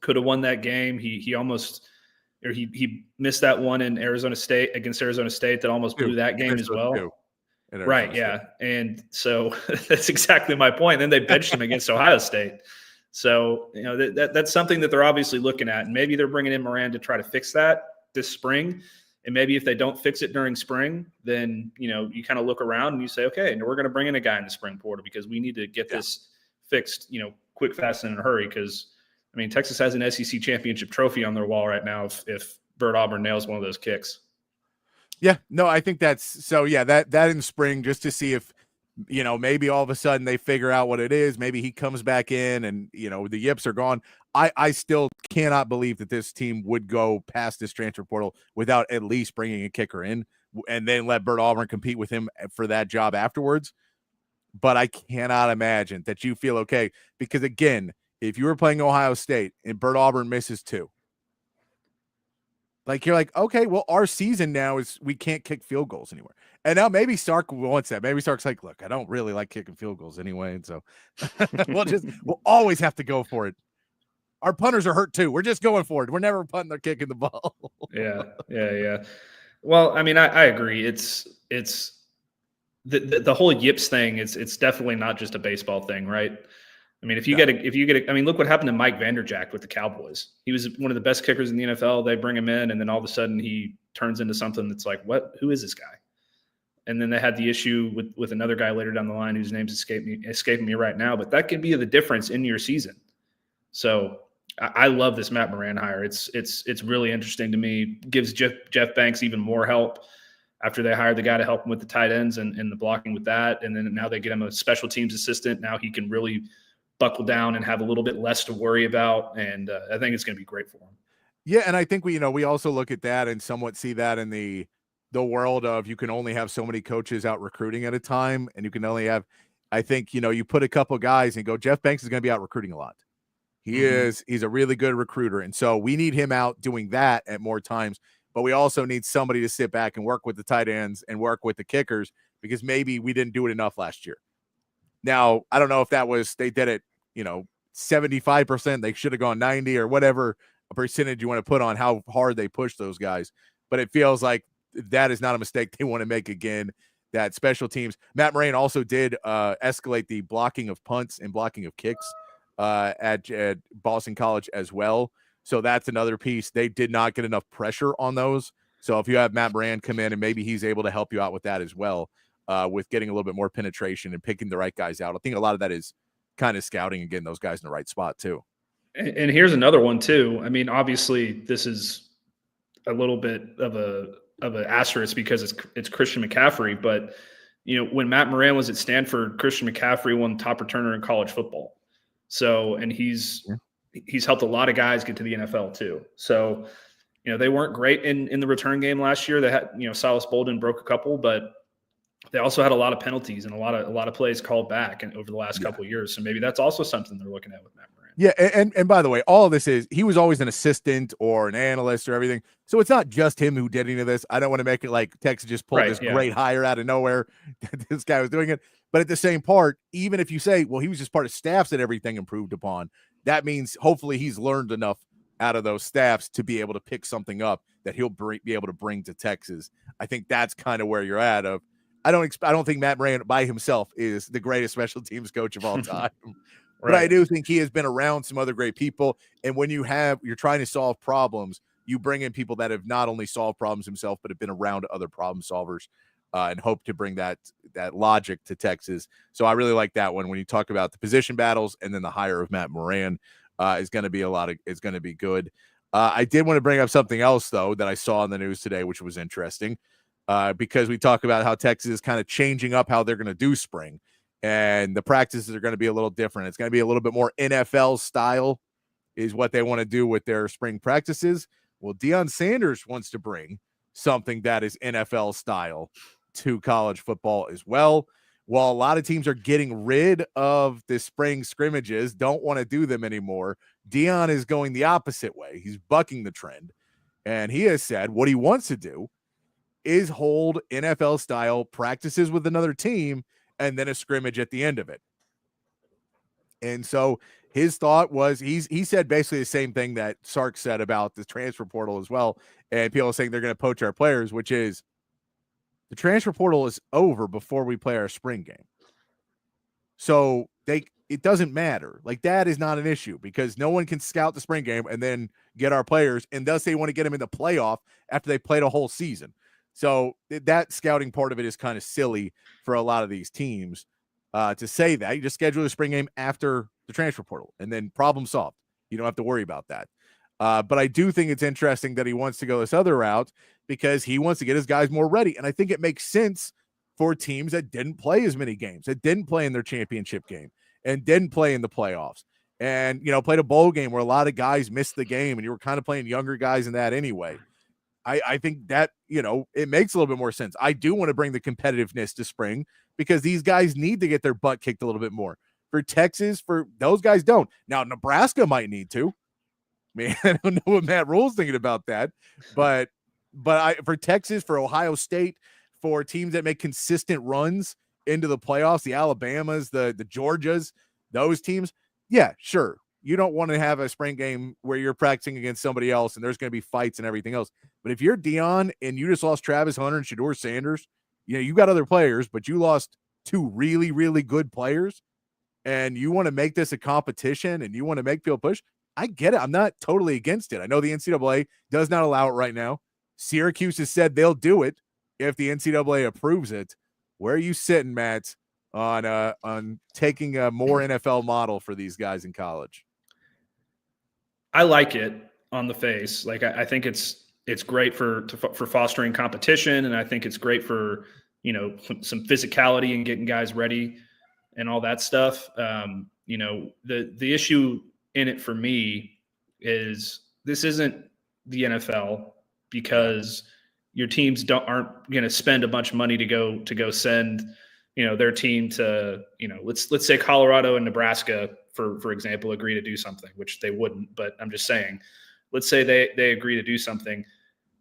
could have won that game. He missed that one in against Arizona State that almost blew that game as well. Right. Yeah. And so that's exactly my point. Then they benched him against Ohio State. So, that's something that they're obviously looking at. And maybe they're bringing in Moran to try to fix that this spring. And maybe if they don't fix it during spring, then, you kind of look around and you say, okay, we're going to bring in a guy in the spring portal because we need to get this fixed, quick, fast, and in a hurry. Because, Texas has an SEC championship trophy on their wall right now if Bert Auburn nails one of those kicks. Yeah, no, I think that's so. Yeah, that in spring, just to see if maybe all of a sudden they figure out what it is. Maybe he comes back in, and the yips are gone. I still cannot believe that this team would go past this transfer portal without at least bringing a kicker in, and then let Bert Auburn compete with him for that job afterwards. But I cannot imagine that you feel okay because again, if you were playing Ohio State and Bert Auburn misses 2. Like, you're like, okay, well, our season now is we can't kick field goals anywhere. And now maybe Sark wants that. Maybe Sark's like, look, I don't really like kicking field goals anyway. And so we'll always have to go for it. Our punters are hurt too. We're just going for it. We're never punting or kicking the ball. Yeah. Well, I agree. It's the whole yips thing. It's definitely not just a baseball thing, right? If you get look what happened to Mike Vanderjagt with the Cowboys. He was one of the best kickers in the NFL. They bring him in, and then all of a sudden he turns into something that's like, what? Who is this guy? And then they had the issue with another guy later down the line whose name's escaping me right now. But that can be the difference in your season. So I love this Matt Moran hire. It's really interesting to me. Gives Jeff Banks even more help after they hired the guy to help him with the tight ends and the blocking with that. And then now they get him a special teams assistant. Now he can really buckle down and have a little bit less to worry about. And I think it's going to be great for him. Yeah. And I think we also look at that and somewhat see that in the world of you can only have so many coaches out recruiting at a time. And you can only have, I think, you put a couple guys and go, Jeff Banks is going to be out recruiting a lot. He's a really good recruiter. And so we need him out doing that at more times, but we also need somebody to sit back and work with the tight ends and work with the kickers because maybe we didn't do it enough last year. Now, I don't know if that was, they did it, 75%, they should have gone 90 or whatever percentage you want to put on how hard they push those guys. But it feels like that is not a mistake they want to make again, that special teams. Matt Moran also did escalate the blocking of punts and blocking of kicks at Boston College as well. So that's another piece. They did not get enough pressure on those. So if you have Matt Moran come in and maybe he's able to help you out with that as well, with getting a little bit more penetration and picking the right guys out. I think a lot of that is kind of scouting and getting those guys in the right spot too. And here's another one too. Obviously this is a little bit of an asterisk because it's Christian McCaffrey, but when Matt Moran was at Stanford, Christian McCaffrey won top returner in college football. So, and he's helped a lot of guys get to the NFL too. So, they weren't great in the return game last year. They had, Silas Bolden broke a couple, but they also had a lot of penalties and a lot of plays called back over the last couple of years. So maybe that's also something they're looking at with Matt Moran. Yeah, and by the way, all of this is he was always an assistant or an analyst or everything. So it's not just him who did any of this. I don't want to make it like Texas just pulled this great hire out of nowhere. This guy was doing it. But at the same part, even if you say, well, he was just part of staffs that everything improved upon, that means hopefully he's learned enough out of those staffs to be able to pick something up that he'll be able to bring to Texas. I think that's kind of where you're at. I don't think Matt Moran by himself is the greatest special teams coach of all time. But I do think he has been around some other great people. And when you're trying to solve problems, you bring in people that have not only solved problems himself, but have been around other problem solvers and hope to bring that logic to Texas. So I really like that one when you talk about the position battles and then the hire of Matt Moran. is going to be good. I did want to bring up something else though that I saw in the news today, which was interesting, because we talk about how Texas is kind of changing up how they're going to do spring, and the practices are going to be a little different. It's going to be a little bit more NFL style, is what they want to do with their spring practices. Well, Deion Sanders wants to bring something that is NFL style to college football as well. While a lot of teams are getting rid of the spring scrimmages, don't want to do them anymore, Deion is going the opposite way. He's bucking the trend. And he has said what he wants to do is hold NFL-style practices with another team and then a scrimmage at the end of it. And so his thought was, he said basically the same thing that Sark said about the transfer portal as well. And people are saying they're going to poach our players, which is the transfer portal is over before we play our spring game. So it doesn't matter. Like, that is not an issue because no one can scout the spring game and then get our players. And thus they want to get them in the playoff after they played a whole season. So that scouting part of it is kind of silly for a lot of these teams to say that. You just schedule the spring game after the transfer portal and then problem solved. You don't have to worry about that. But I do think it's interesting that he wants to go this other route because he wants to get his guys more ready. And I think it makes sense for teams that didn't play as many games, that didn't play in their championship game and didn't play in the playoffs and, played a bowl game where a lot of guys missed the game and you were kind of playing younger guys in that anyway. I think that, it makes a little bit more sense. I do want to bring the competitiveness to spring because these guys need to get their butt kicked a little bit more. For Texas, for those guys don't. Now, Nebraska might need to. Man, I don't know what Matt Rule's thinking about that. But for Texas, for Ohio State, for teams that make consistent runs into the playoffs, the Alabamas, the Georgias, those teams, yeah, sure. You don't want to have a spring game where you're practicing against somebody else and there's going to be fights and everything else. But if you're Deion and you just lost Travis Hunter and Shedeur Sanders, you got other players, but you lost two really, really good players and you want to make this a competition and you want to make people push, I get it. I'm not totally against it. I know the NCAA does not allow it right now. Syracuse has said they'll do it if the NCAA approves it. Where are you sitting, Matt, on taking a more NFL model for these guys in college? I like it on the face. Like I think it's great for fostering competition, and I think it's great for some physicality and getting guys ready and all that stuff. The issue in it for me is this isn't the NFL because your teams aren't going to spend a bunch of money to go send their team to let's say Colorado and Nebraska for example agree to do something, which they wouldn't, but I'm just saying, let's say they agree to do something.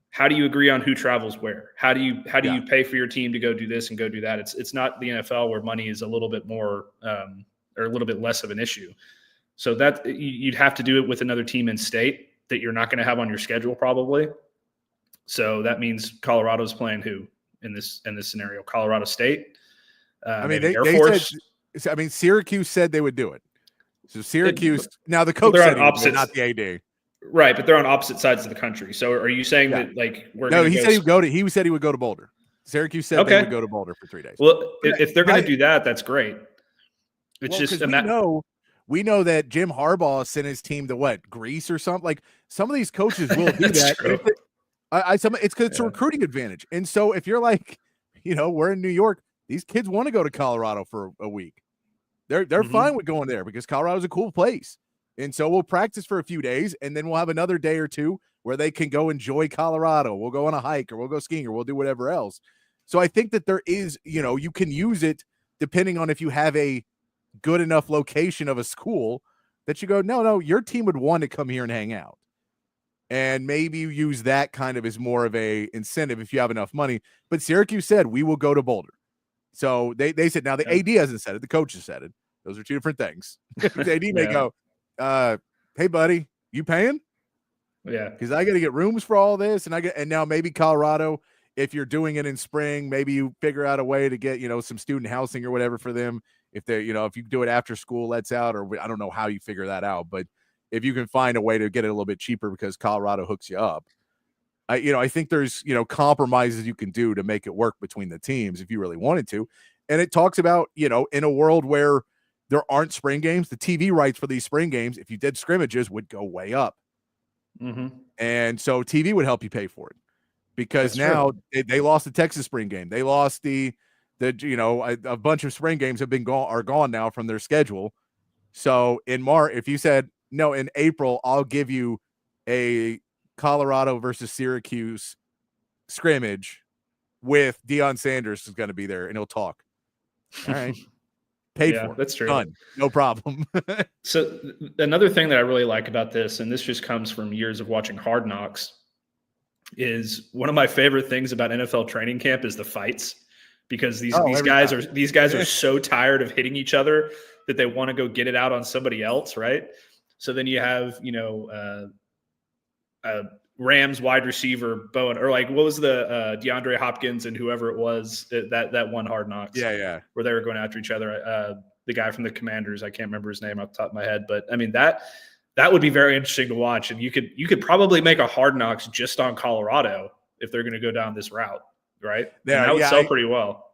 How do you agree on who travels where? How do you pay for your team to go do this and go do that? It's not the NFL where money is a little bit more or a little bit less of an issue. So that you'd have to do it with another team in state that you're not going to have on your schedule probably. So that means Colorado's playing who in this scenario? Colorado State. They said, Syracuse said they would do it. So Syracuse, now the coach said he would, not the AD. Right, but they're on opposite sides of the country. So are you saying that he said he would go to Boulder. Syracuse said they would go to Boulder for 3 days. Well, if they're going to do that, that's great. It's we know that Jim Harbaugh sent his team to Greece or something. Like some of these coaches will do that. It's because it's a recruiting advantage. And so if you're we're in New York, these kids want to go to Colorado for a week. They're fine with going there because Colorado's a cool place. And so we'll practice for a few days and then we'll have another day or two where they can go enjoy Colorado. We'll go on a hike or we'll go skiing or we'll do whatever else. So I think that there is, you can use it depending on if you have a good enough location of a school that you go, no, your team would want to come here and hang out. And maybe you use that kind of as more of a incentive if you have enough money. But Syracuse said, we will go to Boulder. So they said, now the AD hasn't said it. The coach has said it. Those are two different things. The AD may go, hey buddy, you paying? Yeah. Because I got to get rooms for all this. And now maybe Colorado, if you're doing it in spring, maybe you figure out a way to get, some student housing or whatever for them. If they, if you do it after school lets out, or I don't know how you figure that out, but if you can find a way to get it a little bit cheaper because Colorado hooks you up, I think there's, compromises you can do to make it work between the teams if you really wanted to. And it talks about, in a world where there aren't spring games, the TV rights for these spring games, if you did scrimmages, would go way up. And so TV would help you pay for it, because That's now true. they lost the Texas spring game. They lost the a bunch of spring games are gone now from their schedule. So in March, if you said, no, in April, I'll give you a Colorado versus Syracuse scrimmage with Deion Sanders is going to be there and he'll talk. All right. Paid for. That's true. Done. No problem. So another thing that I really like about this, and this just comes from years of watching Hard Knocks, is one of my favorite things about NFL training camp is the fights, because these guys are so tired of hitting each other that they want to go get it out on somebody else, right? So then you have, Rams wide receiver Bowen, or like what was the DeAndre Hopkins and whoever it was that one Hard Knocks, where they were going after each other. The guy from the Commanders, I can't remember his name off the top of my head, but I mean that would be very interesting to watch, and you could probably make a Hard Knocks just on Colorado if they're going to go down this route, right? Yeah, and that would sell pretty well.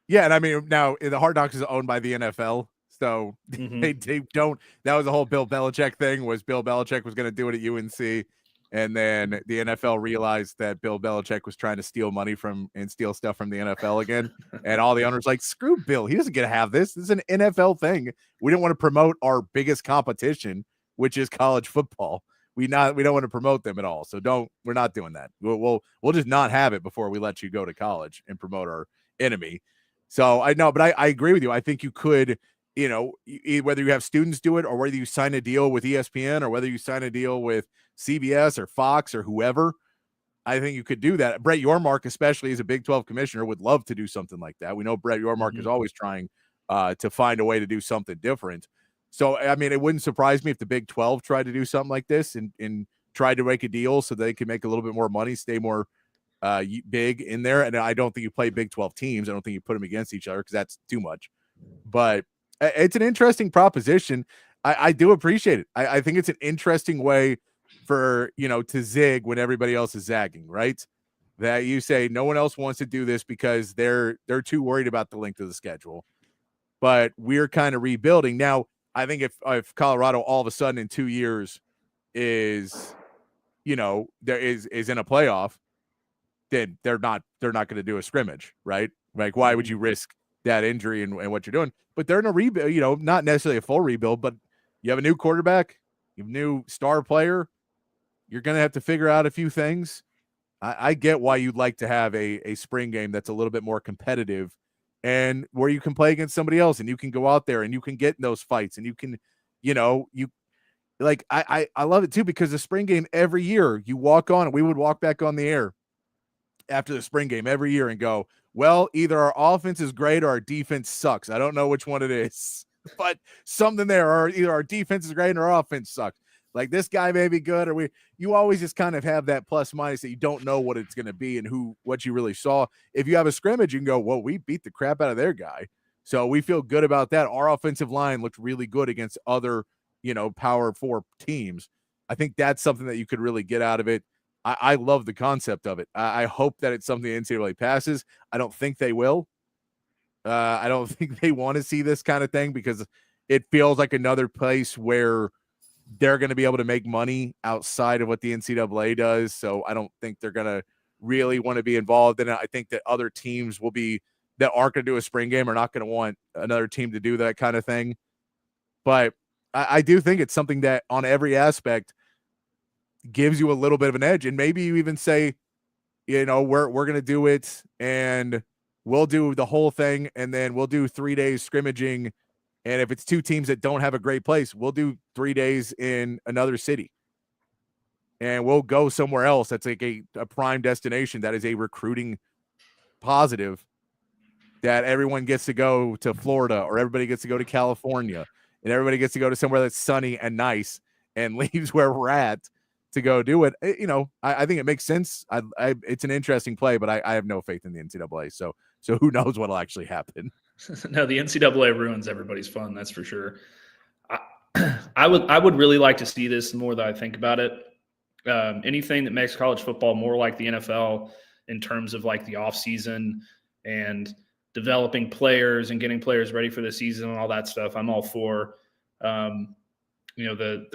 Yeah, and I mean now the Hard Knocks is owned by the NFL. So they don't. That was the whole Bill Belichick thing. Was Bill Belichick was going to do it at UNC, and then the NFL realized that Bill Belichick was trying to steal money and steal stuff from the NFL again. And all the owners like, screw Bill. He doesn't get to have this. This is an NFL thing. We don't want to promote our biggest competition, which is college football. We don't want to promote them at all. So we're not doing that. We'll just not have it before we let you go to college and promote our enemy. So I know, but I agree with you. I think you could. Whether you have students do it or whether you sign a deal with ESPN or whether you sign a deal with CBS or Fox or whoever, I think you could do that. Brett Yormark, especially as a Big 12 commissioner, would love to do something like that. We know Brett Yormark is always trying to find a way to do something different. So, I mean, it wouldn't surprise me if the Big 12 tried to do something like this and tried to make a deal so they could make a little bit more money, stay more big in there. And I don't think you play Big 12 teams. I don't think you put them against each other because that's too much. But it's an interesting proposition. I do appreciate it. I think it's an interesting way for, to zig when everybody else is zagging, right? That you say no one else wants to do this because they're too worried about the length of the schedule. But we're kind of rebuilding. Now, I think if Colorado all of a sudden in 2 years is, there is in a playoff, then they're not going to do a scrimmage, right? Like, why would you risk that injury and what you're doing? But they're in a rebuild, not necessarily a full rebuild, but you have a new quarterback, you have a new star player. You're going to have to figure out a few things. I get why you'd like to have a spring game that's a little bit more competitive and where you can play against somebody else and you can go out there and you can get in those fights and you can, I love it too, because the spring game every year you walk on, and we would walk back on the air after the spring game every year and go, well, either our offense is great or our defense sucks. I don't know which one it is, but something there, or either our defense is great or our offense sucks. Like, this guy may be good, or you always just kind of have that plus minus that you don't know what it's going to be and what you really saw. If you have a scrimmage, you can go, well, we beat the crap out of their guy. So we feel good about that. Our offensive line looked really good against other, power 4 teams. I think that's something that you could really get out of it. I love the concept of it. I hope that it's something the NCAA passes. I don't think they will. I don't think they want to see this kind of thing because it feels like another place where they're going to be able to make money outside of what the NCAA does. So I don't think they're going to really want to be involved in it. I think that other teams that aren't going to do a spring game are not going to want another team to do that kind of thing. But I do think it's something that on every aspect gives you a little bit of an edge. And maybe you even say, we're going to do it and we'll do the whole thing. And then we'll do 3 days scrimmaging. And if it's 2 teams that don't have a great place, we'll do 3 days in another city. And we'll go somewhere else that's like a prime destination that is a recruiting positive, that everyone gets to go to Florida or everybody gets to go to California and everybody gets to go to somewhere that's sunny and nice and leaves where we're at to go do it. I think it makes sense. It's an interesting play, but I have no faith in the NCAA. So who knows what'll actually happen. No, the NCAA ruins everybody's fun. That's for sure. I would really like to see this more that I think about it. Anything that makes college football more like the NFL in terms of like the off season and developing players and getting players ready for the season and all that stuff, I'm all for. The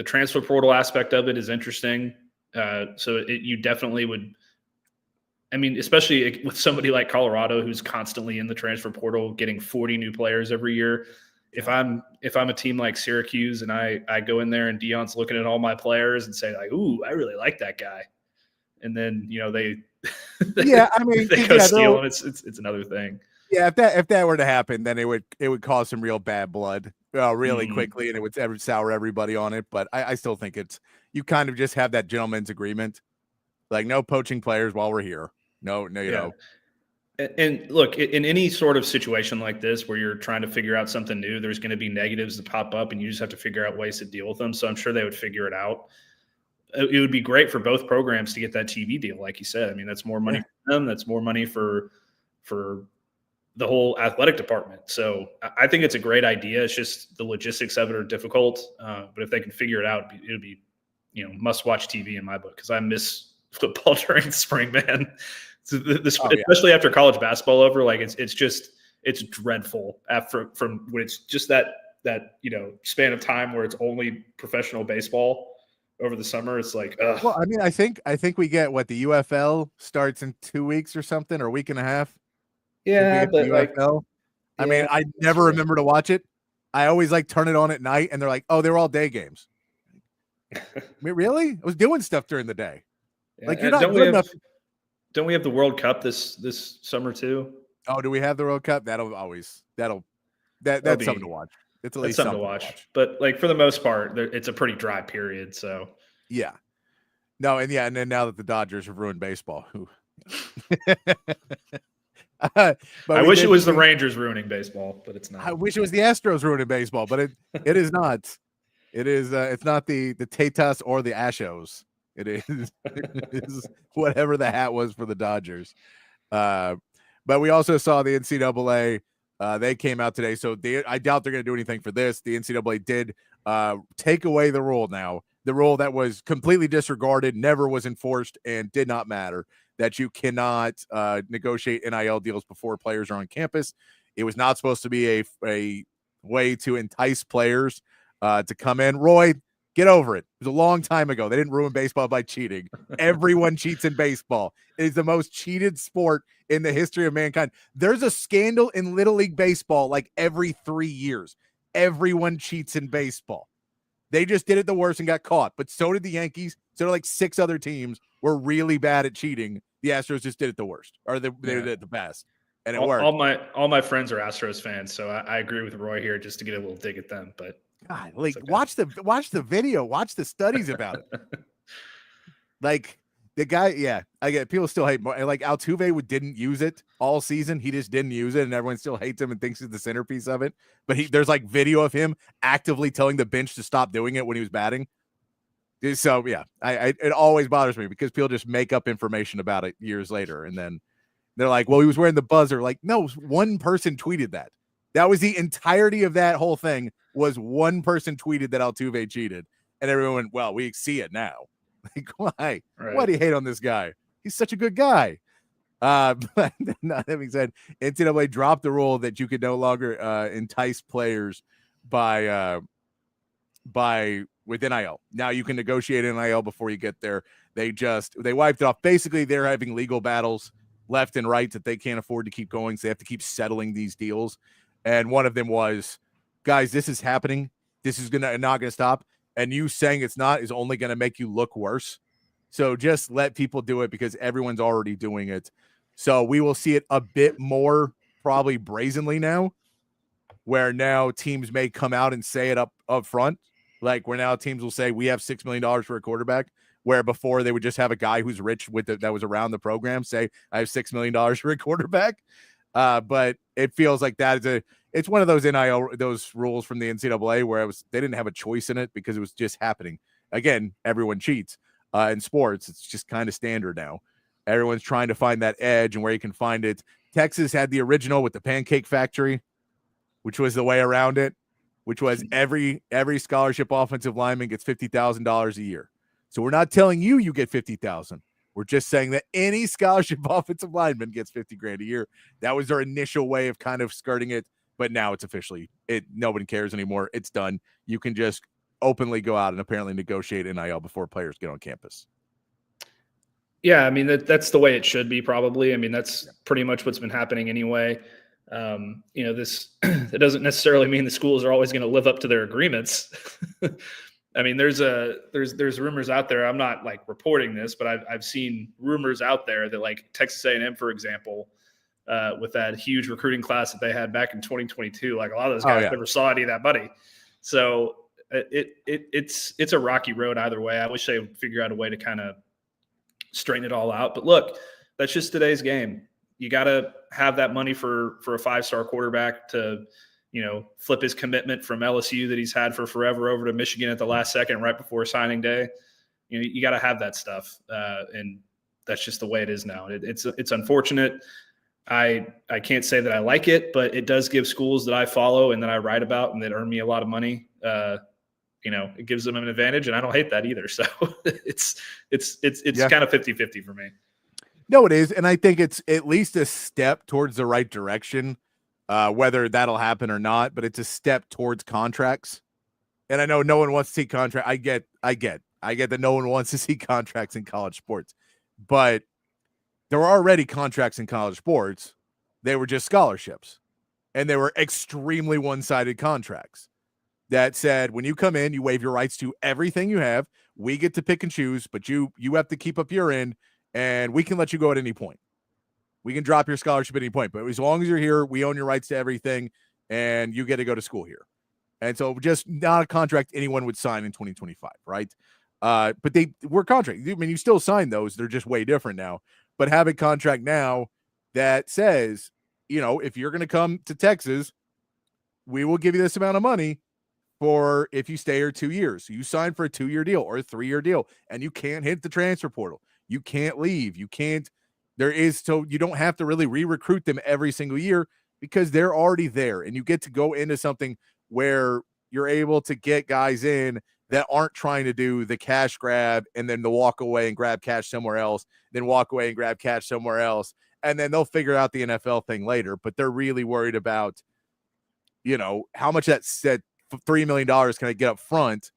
transfer portal aspect of it is interesting. You definitely would. I mean, especially with somebody like Colorado, who's constantly in the transfer portal, getting 40 new players every year. If I'm a team like Syracuse and I go in there and Deion's looking at all my players and say like, "Ooh, I really like that guy," and then they they go steal him. It's another thing. Yeah, if that were to happen, then it would cause some real bad blood really quickly, and it would sour everybody on it. But I still think you kind of just have that gentleman's agreement, like no poaching players while we're here. No, you know. And look, in any sort of situation like this where you're trying to figure out something new, there's going to be negatives that pop up, and you just have to figure out ways to deal with them. So I'm sure they would figure it out. It would be great for both programs to get that TV deal, like you said. I mean, that's more money for them. That's more money for the whole athletic department. So I think it's a great idea. It's just the logistics of it are difficult. But if they can figure it out, it would be must-watch TV in my book, because I miss football during the spring, man. So especially after college basketball over, like it's dreadful from when it's just that span of time where it's only professional baseball over the summer. It's like, ugh. Well, I mean, I think we get what the UFL starts in 2 weeks or something, or a week and a half. Yeah, but UFL. I mean, I never remember to watch it. I always turn it on at night, and they're like, "Oh, they're all day games." I mean, really? I was doing stuff during the day. Yeah. Like, you're not good enough. Don't we have the World Cup this summer too? Oh, do we have the World Cup? That's something to watch. It's at least something to watch. But for the most part, it's a pretty dry period. So yeah, no, and then now that the Dodgers have ruined baseball, I wish it was the Rangers ruining baseball, but it's not. I wish it was the Astros ruining baseball, but it is not. It is. It's not the Tatas or the Ashos. It is whatever the hat was for the Dodgers. But we also saw the NCAA. They came out today, so I doubt they're going to do anything for this. The NCAA did take away the rule now. The rule that was completely disregarded, never was enforced, and did not matter, that you cannot negotiate NIL deals before players are on campus. It was not supposed to be a way to entice players to come in. Roy, get over it. It was a long time ago. They didn't ruin baseball by cheating. Everyone cheats in baseball. It is the most cheated sport in the history of mankind. There's a scandal in Little League Baseball every 3 years. Everyone cheats in baseball. They just did it the worst and got caught. But so did the Yankees. So did 6 other teams were really bad at cheating. The Astros just did it the worst, or they did it the best, and it worked. All my friends are Astros fans, so I agree with Roy here, just to get a little dig at them. But God, watch the video, watch the studies about it. The guy, I get people still hate Altuve didn't use it all season. He just didn't use it, and everyone still hates him and thinks he's the centerpiece of it. But there's video of him actively telling the bench to stop doing it when he was batting. So yeah, it always bothers me because people just make up information about it years later, and then they're like, "Well, he was wearing the buzzer." No, one person tweeted that. That was the entirety of that whole thing. Was one person tweeted that Altuve cheated, and everyone went, "Well, we see it now." Why? Right. Why do you hate on this guy? He's such a good guy. But not having said, NCAA dropped the rule that you could no longer entice players with NIL. Now you can negotiate NIL before you get there. They wiped it off. Basically, they're having legal battles left and right that they can't afford to keep going, so they have to keep settling these deals. And one of them was, guys, this is happening. This is not going to stop. And you saying it's not is only going to make you look worse. So just let people do it because everyone's already doing it. So we will see it a bit more probably brazenly now, where now teams may come out and say it up front. Where now teams will say, we have $6 million for a quarterback, where before they would just have a guy who's rich that was around the program say, I have $6 million for a quarterback. But it feels like it's one of those those rules from the NCAA where they didn't have a choice in it because it was just happening. Again, everyone cheats in sports. It's just kind of standard now. Everyone's trying to find that edge and where you can find it. Texas had the original with the Pancake Factory, which was the way around it, which was every scholarship offensive lineman gets $50,000 a year. So we're not telling you get $50,000. We're just saying that any scholarship offensive lineman gets $50,000 a year. That was their initial way of kind of skirting it, but now it's officially nobody cares anymore. It's done. You can just openly go out and apparently negotiate NIL before players get on campus. Yeah, I mean that's the way it should be probably. I mean that's pretty much what's been happening anyway. This that doesn't necessarily mean the schools are always going to live up to their agreements. I mean, there's rumors out there. I'm not like reporting this, but I've seen rumors out there that like Texas A&M, for example, with that huge recruiting class that they had back in 2022, like a lot of those guys never saw any of that money. So it's a rocky road either way. I wish they would figure out a way to kind of straighten it all out. But look, that's just today's game. You got to have that money for a 5-star quarterback to, flip his commitment from LSU that he's had for forever over to Michigan at the last second right before signing day. You got to have that stuff. And that's just the way it is now. It's unfortunate. I can't say that I like it, but it does give schools that I follow and that I write about and that earn me a lot of money. It gives them an advantage, and I don't hate that either. So it's kind of 50-50 for me. No, it is. And I think it's at least a step towards the right direction, whether that'll happen or not, but it's a step towards contracts. And I know no one wants to see contract. I get that no one wants to see contracts in college sports, but there were already contracts in college sports. They were just scholarships, and they were extremely one-sided contracts that said, when you come in, you waive your rights to everything you have. We get to pick and choose, but you have to keep up your end, and we can let you go at any point. We can drop your scholarship at any point, but as long as you're here, we own your rights to everything, and you get to go to school here. And so just not a contract anyone would sign in 2025, right? But they were contracts. I mean, you still sign those. They're just way different now. But have a contract now that says, if you're going to come to Texas, we will give you this amount of money for if you stay here 2 years. So you sign for a 2-year deal or a 3-year deal, and you can't hit the transfer portal. You can't leave. You can't. So you don't have to really re-recruit them every single year because they're already there, and you get to go into something where you're able to get guys in that aren't trying to do the cash grab and then to walk away and grab cash somewhere else, then walk away and grab cash somewhere else, and then they'll figure out the NFL thing later. But they're really worried about, how much that said $3 million can I get up front?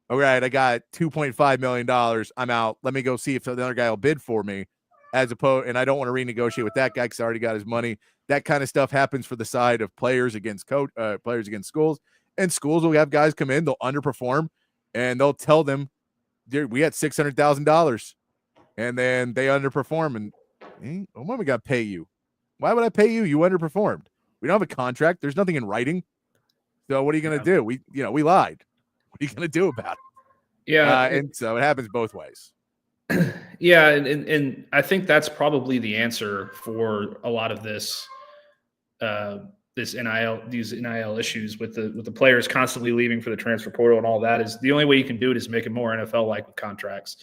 All right, I got $2.5 million. I'm out. Let me go see if another guy will bid for me, and I don't want to renegotiate with that guy because I already got his money. That kind of stuff happens for the side of players against players against schools. And schools will have guys come in, they'll underperform, and they'll tell them, dude, we had $600,000, and then they underperform, and when we got to pay you? Why would I pay you? You underperformed. We don't have a contract. There's nothing in writing. So what are you going to do? We lied. What are you going to do about it? Yeah. And so it happens both ways. Yeah. And I think that's probably the answer for a lot of this these NIL issues with the players constantly leaving for the transfer portal and all that. Is the only way you can do it is make it more NFL-like with contracts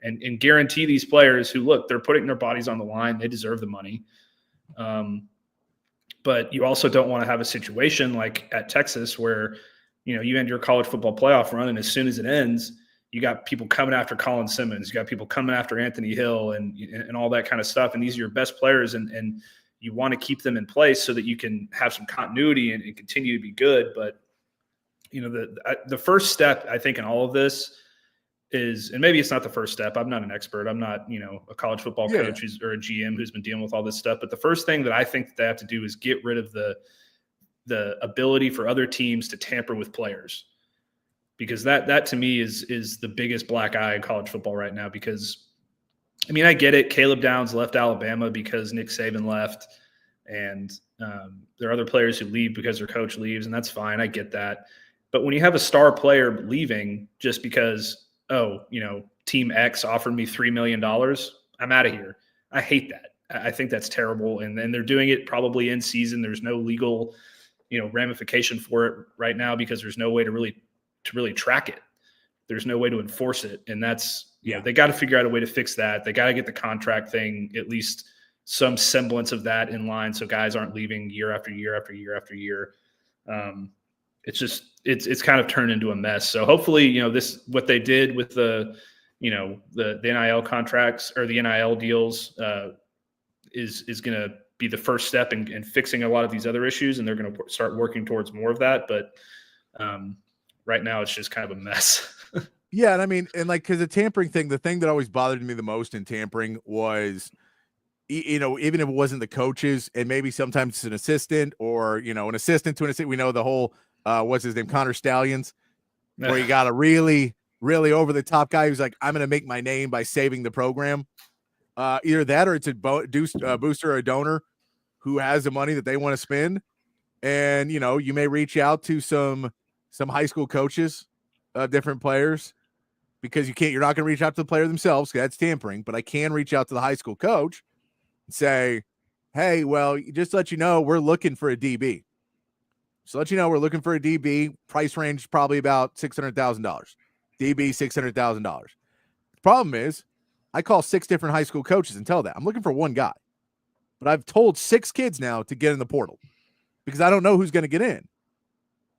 and guarantee these players who, look, they're putting their bodies on the line. They deserve the money. But you also don't want to have a situation like at Texas where, you end your college football playoff run, and as soon as it ends, you got people coming after Colin Simmons, you got people coming after Anthony Hill and all that kind of stuff. And these are your best players, and you want to keep them in place so that you can have some continuity and continue to be good. But, the first step, I think, in all of this is, and maybe it's not the first step. I'm not an expert. I'm not, a college football coach or a GM who's been dealing with all this stuff. But the first thing that I think that they have to do is get rid of the ability for other teams to tamper with players, because that to me is the biggest black eye in college football right now. Because, I mean, I get it. Caleb Downs left Alabama because Nick Saban left, and there are other players who leave because their coach leaves, and that's fine. I get that. But when you have a star player leaving just because, Team X offered me $3 million, I'm out of here. I hate that. I think that's terrible. And then they're doing it probably in season. There's no legal, ramification for it right now because there's no way to really track it. There's no way to enforce it. And that's, they got to figure out a way to fix that. They got to get the contract thing, at least some semblance of that in line, so guys aren't leaving year after year after year after year. It's kind of turned into a mess. So hopefully, what they did with the the NIL contracts or the NIL deals is going to be the first step in fixing a lot of these other issues, and they're going to start working towards more of that. But right now, it's just kind of a mess. Yeah, and I mean, and like, because the tampering thing, the thing that always bothered me the most in tampering was, even if it wasn't the coaches, and maybe sometimes it's an assistant or, an assistant to an assistant. We know the whole, what's his name, Connor Stallions, where you got a really, really over the top guy who's like, I'm going to make my name by saving the program. Either that or it's a booster or a donor who has the money that they want to spend. And, you may reach out to some high school coaches, different players, because you're not going to reach out to the player themselves, because that's tampering, but I can reach out to the high school coach and say, hey, well, just to let you know, we're looking for a DB. So let you know, we're looking for a DB. Price range probably about $600,000. DB, $600,000. The problem is, I call 6 different high school coaches and tell them I'm looking for one guy. But I've told 6 kids now to get in the portal because I don't know who's going to get in.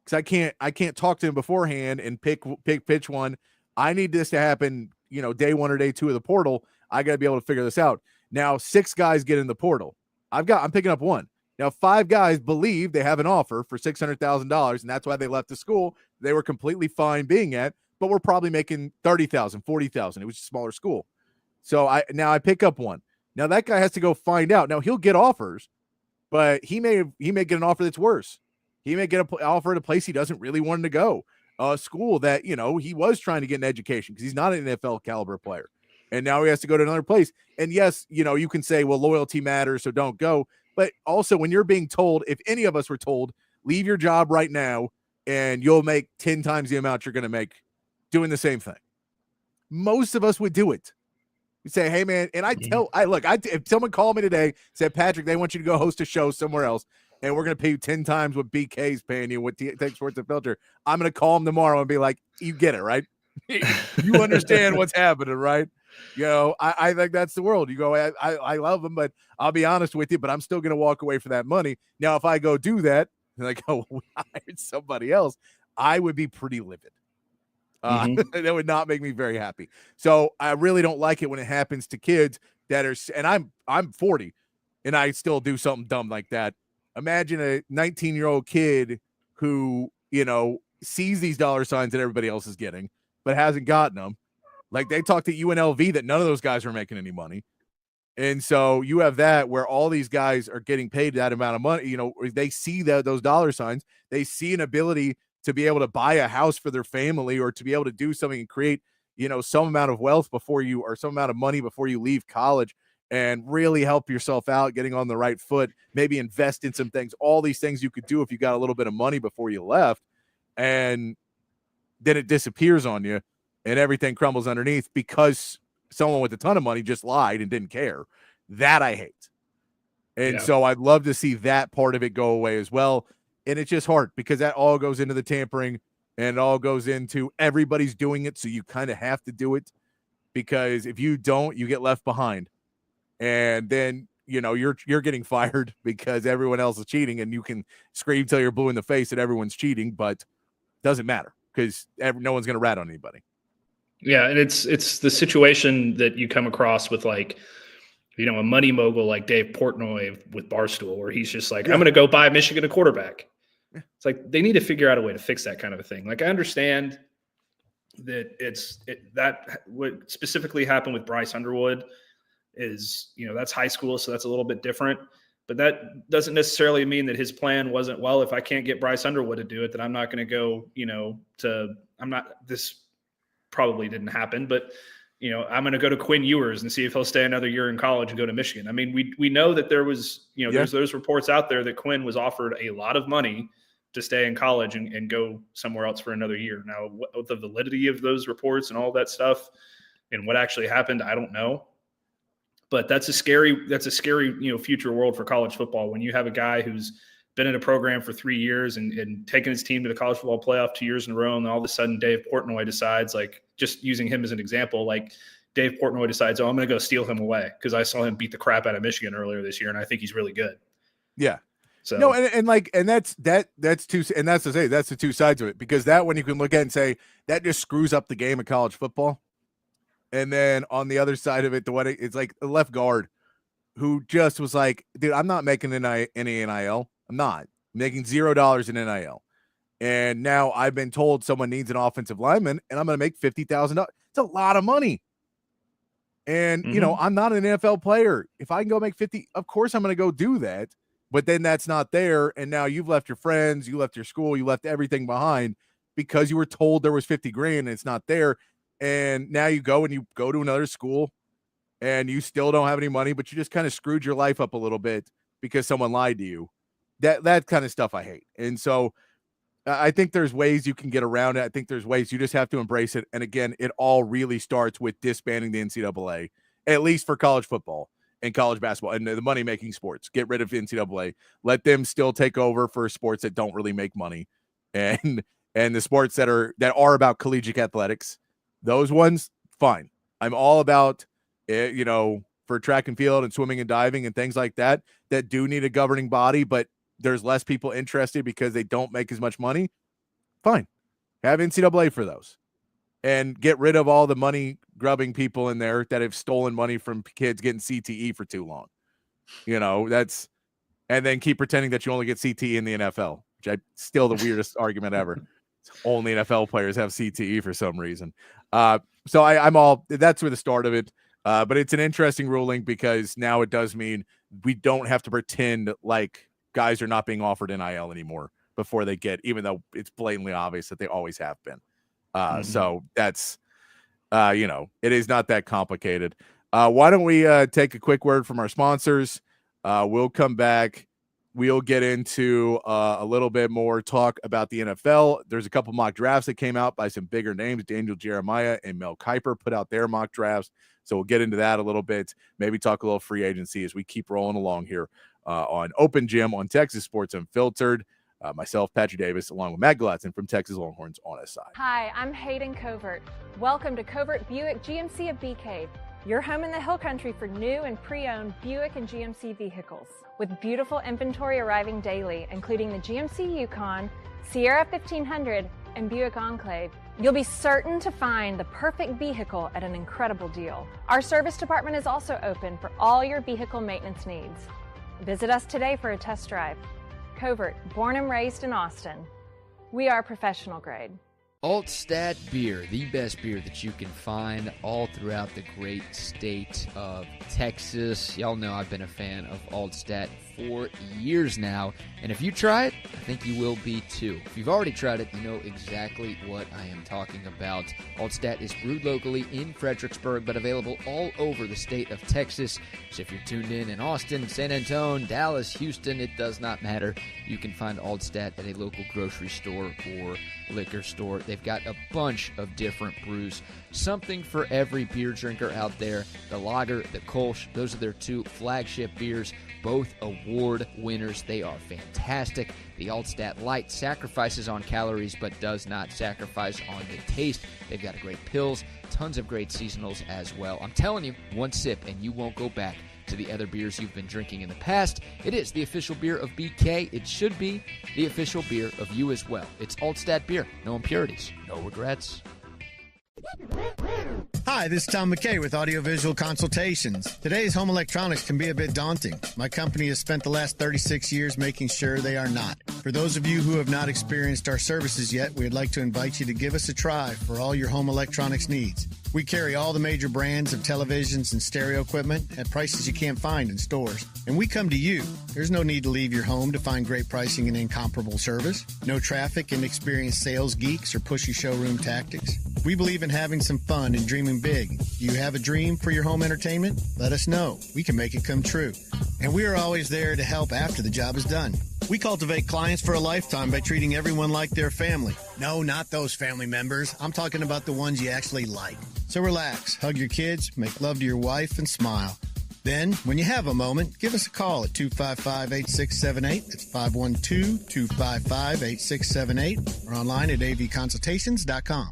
Because I can't talk to him beforehand and pitch one. I need this to happen, day 1 or day 2 of the portal. I got to be able to figure this out. Now 6 guys get in the portal. I'm picking up 1. Now 5 guys believe they have an offer for $600,000, and that's why they left the school. They were completely fine being at, but we're probably making $30,000, $40,000. It was a smaller school. So I pick up 1. Now that guy has to go find out. Now he'll get offers, but he may get an offer that's worse. He may get an offer at a place he doesn't really want to go. A school that, he was trying to get an education because he's not an NFL caliber player. And now he has to go to another place. And yes, you can say, well, loyalty matters, so don't go. But also when you're being told, if any of us were told, leave your job right now and you'll make 10 times the amount you're going to make doing the same thing, most of us would do it. You say, hey, man, and if someone called me today, said, Patrick, they want you to go host a show somewhere else, and we're going to pay you 10 times what BK's paying you, what Texas Sports and Filter, I'm going to call them tomorrow and be like, you get it, right? You understand what's happening, right? I think that's the world. You go, I love them, but I'll be honest with you, but I'm still going to walk away for that money. Now, if I go do that, and I go, we hired somebody else, I would be pretty livid. That would not make me very happy. So I really don't like it when it happens to kids that are, and I'm 40 and I still do something dumb like that. Imagine a 19-year-old kid who, sees these dollar signs that everybody else is getting, but hasn't gotten them. Like they talked to UNLV that none of those guys were making any money. And so you have that where all these guys are getting paid that amount of money. They see those dollar signs, they see an ability to be able to buy a house for their family or to be able to do something and create, some amount of wealth or some amount of money before you leave college and really help yourself out, getting on the right foot, maybe invest in some things, all these things you could do if you got a little bit of money before you left, and then it disappears on you and everything crumbles underneath because someone with a ton of money just lied and didn't care. That I hate. And so I'd love to see that part of it go away as well. And it's just hard because that all goes into the tampering and it all goes into everybody's doing it. So you kind of have to do it because if you don't, you get left behind. And then, you're getting fired because everyone else is cheating and you can scream till you're blue in the face that everyone's cheating, but it doesn't matter because no one's going to rat on anybody. Yeah. And it's the situation that you come across with a money mogul like Dave Portnoy with Barstool, where he's just like, I'm going to go buy Michigan a quarterback. It's like they need to figure out a way to fix that kind of a thing. Like I understand that that what specifically happened with Bryce Underwood is, that's high school, so that's a little bit different. But that doesn't necessarily mean that his plan wasn't, well, if I can't get Bryce Underwood to do it, then I'm not going to go, this probably didn't happen, but I'm going to go to Quinn Ewers and see if he'll stay another year in college and go to Michigan. I mean, we know that there was, there's those reports out there that Quinn was offered a lot of money to stay in college and go somewhere else for another year. Now, what the validity of those reports and all that stuff and what actually happened, I don't know. But that's a scary, future world for college football when you have a guy who's been in a program for 3 years and taken his team to the college football playoff 2 years in a row. And all of a sudden Dave Portnoy decides, just using him as an example, Dave Portnoy decides, I'm going to go steal him away because I saw him beat the crap out of Michigan earlier this year. And I think he's really good. Yeah. So no, and that's two, and that's to say, that's the two sides of it, because that one you can look at and say that just screws up the game of college football. And then on the other side of it, it's like the left guard who just was like, dude, I'm not making any NIL. I'm not making $0 in NIL. And now I've been told someone needs an offensive lineman and I'm going to make $50,000. It's a lot of money. And, I'm not an NFL player. If I can go make 50, of course I'm going to go do that. But then that's not there. And now you've left your friends, you left your school, you left everything behind because you were told there was 50 grand and it's not there. And now you go to another school and you still don't have any money, but you just kind of screwed your life up a little bit because someone lied to you. That kind of stuff I hate. And so I think there's ways you can get around it. I think there's ways you just have to embrace it. And again, it all really starts with disbanding the NCAA, at least for college football and college basketball and the money-making sports. Get rid of the NCAA. Let them still take over for sports that don't really make money. And the sports that are about collegiate athletics, those ones, fine. I'm all about it, for track and field and swimming and diving and things like that do need a governing body, but there's less people interested because they don't make as much money. Fine. Have NCAA for those and get rid of all the money grubbing people in there that have stolen money from kids getting CTE for too long. And then keep pretending that you only get CTE in the NFL, which still the weirdest argument ever. Only NFL players have CTE for some reason. So I'm all, that's where the start of it. But it's an interesting ruling because now it does mean we don't have to pretend like guys are not being offered NIL anymore before they get, even though it's blatantly obvious that they always have been. So that's, it is not that complicated. Why don't we take a quick word from our sponsors? We'll come back. We'll get into a little bit more talk about the NFL. There's a couple mock drafts that came out by some bigger names. Daniel Jeremiah and Mel Kiper put out their mock drafts. So we'll get into that a little bit. Maybe talk a little free agency as we keep rolling along here on Open Gym on Texas Sports Unfiltered. Myself, Patrick Davis, along with Matt Galatzan from Texas Longhorns on SI. Hi, I'm Hayden Covert. Welcome to Covert Buick GMC of Bee Cave, your home in the Hill Country for new and pre-owned Buick and GMC vehicles. With beautiful inventory arriving daily, including the GMC Yukon, Sierra 1500, and Buick Enclave, you'll be certain to find the perfect vehicle at an incredible deal. Our service department is also open for all your vehicle maintenance needs. Visit us today for a test drive. Covert, born and raised in Austin. We are professional grade. Altstadt Beer, the best beer that you can find all throughout the great state of Texas. Y'all know I've been a fan of Altstadt for years now, and if you try it, I think you will be too. If you've already tried it, you know exactly what I am talking about. Altstadt is brewed locally in Fredericksburg, but available all over the state of Texas. So if you're tuned in Austin, San Antonio, Dallas, Houston, it does not matter. You can find Altstadt at a local grocery store or liquor store. They've got a bunch of different brews, something for every beer drinker out there. The lager, the Kolsch, those are their two flagship beers, both award winners. They are fantastic. The Altstadt Light sacrifices on calories but does not sacrifice on the taste. They've got great pills, tons of great seasonals as well. I'm telling you, one sip and you won't go back to the other beers you've been drinking in the past. It is the official beer of BK. It should be the official beer of you as well. It's Altstadt Beer. No impurities, no regrets. Hi, this is Tom McKay with Audiovisual Consultations. Today's home electronics can be a bit daunting. My company has spent the last 36 years making sure they are not. For those of you who have not experienced our services yet, we'd like to invite you to give us a try for all your home electronics needs. We carry all the major brands of televisions and stereo equipment at prices you can't find in stores. And we come to you. There's no need to leave your home to find great pricing and incomparable service. No traffic and experienced sales geeks or pushy showroom tactics. We believe in having some fun and dreaming big. Do you have a dream for your home entertainment? Let us know. We can make it come true. And we are always there to help after the job is done. We cultivate clients for a lifetime by treating everyone like their family. No, not those family members. I'm talking about the ones you actually like. So relax, hug your kids, make love to your wife, and smile. Then, when you have a moment, give us a call at 255-8678. That's 512-255-8678. Or online at avconsultations.com.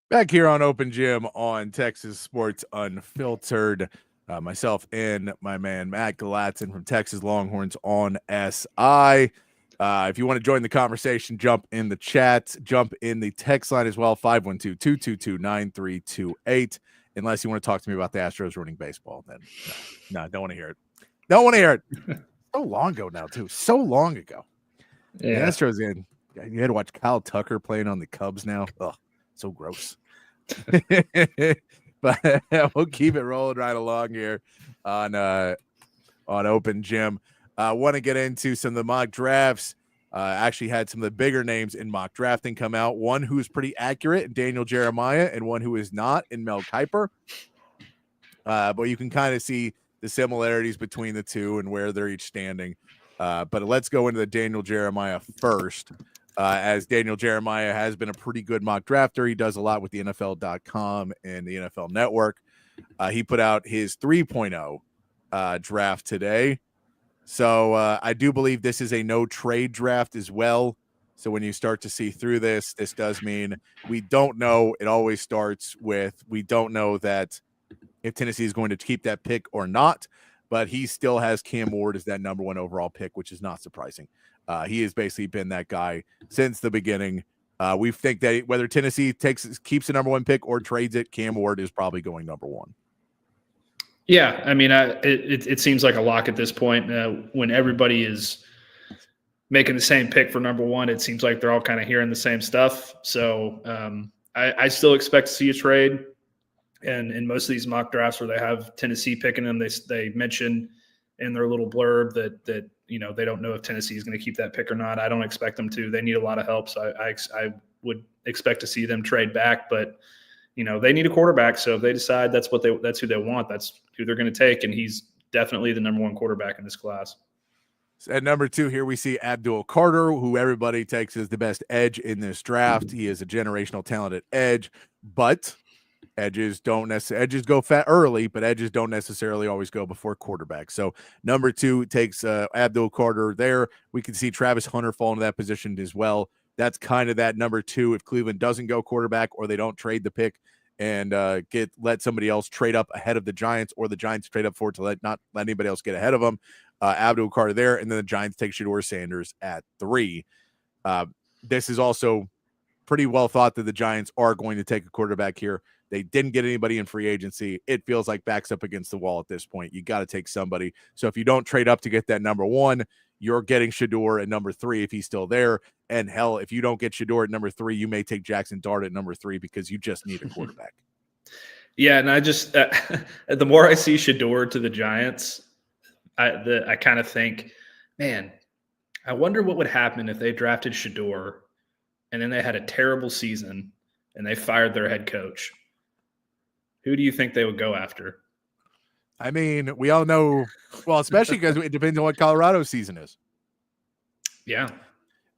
Back here on Open Gym on Texas Sports Unfiltered. Myself and my man Matt Galatzan from Texas Longhorns on SI. If you want to join the conversation, jump in the chat, jump in the text line as well, 512-222-9328. Unless you want to talk to me about the Astros ruining baseball, then no, don't want to hear it. Don't want to hear it. So long ago now, too. So long ago. Yeah. The Astros, you had to watch Kyle Tucker playing on the Cubs now. Ugh, so gross. But we'll keep it rolling right along here on Open Gym. Want to get into some of the mock drafts. Actually had some of the bigger names in mock drafting come out. One who's pretty accurate, Daniel Jeremiah, and one who is not, in Mel Kiper. But you can kind of see the similarities between the two and where they're each standing. But let's go into the Daniel Jeremiah first, as Daniel Jeremiah has been a pretty good mock drafter. He does a lot with the NFL.com and the NFL Network. He put out his 3.0 draft today. So I do believe this is a no trade draft as well. So when you start to see through this does mean we don't know. It always starts with we don't know that if Tennessee is going to keep that pick or not, but he still has Cam Ward as that number 1 overall pick, which is not surprising. He has basically been that guy since the beginning. We think that whether Tennessee keeps the number 1 pick or trades it, Cam Ward is probably going number 1. Yeah, I mean, it seems like a lock at this point. When everybody is making the same pick for number 1, it seems like they're all kind of hearing the same stuff. So I still expect to see a trade. And in most of these mock drafts where they have Tennessee picking them, they mention in their little blurb that they don't know if Tennessee is going to keep that pick or not. I don't expect them to. They need a lot of help, so I would expect to see them trade back. But they need a quarterback. So if they decide that's who they want, that's who they're going to take. And he's definitely the number 1 quarterback in this class. At number 2 here, we see Abdul Carter, who everybody takes as the best edge in this draft. He is a generational talented edge, but edges go fat early, but edges don't necessarily always go before quarterback. So number 2 takes Abdul Carter there. We can see Travis Hunter fall into that position as well. That's kind of that number 2 if Cleveland doesn't go quarterback or they don't trade the pick and let somebody else trade up ahead of the Giants, or the Giants trade up for it to not let anybody else get ahead of them. Abdul Carter there, and then the Giants take Shedeur Sanders at 3. This is also pretty well thought that the Giants are going to take a quarterback here. They didn't get anybody in free agency. It feels like backs up against the wall at this point. You got to take somebody. So if you don't trade up to get that number 1, you're getting Shedeur at number 3 if he's still there. And hell, if you don't get Shedeur at number 3, you may take Jackson Dart at number 3 because you just need a quarterback. Yeah, and I just the more I see Shedeur to the Giants, I kind of think, man, I wonder what would happen if they drafted Shedeur and then they had a terrible season and they fired their head coach. Who do you think they would go after? I mean, we all know, well, especially because it depends on what Colorado's season is. Yeah.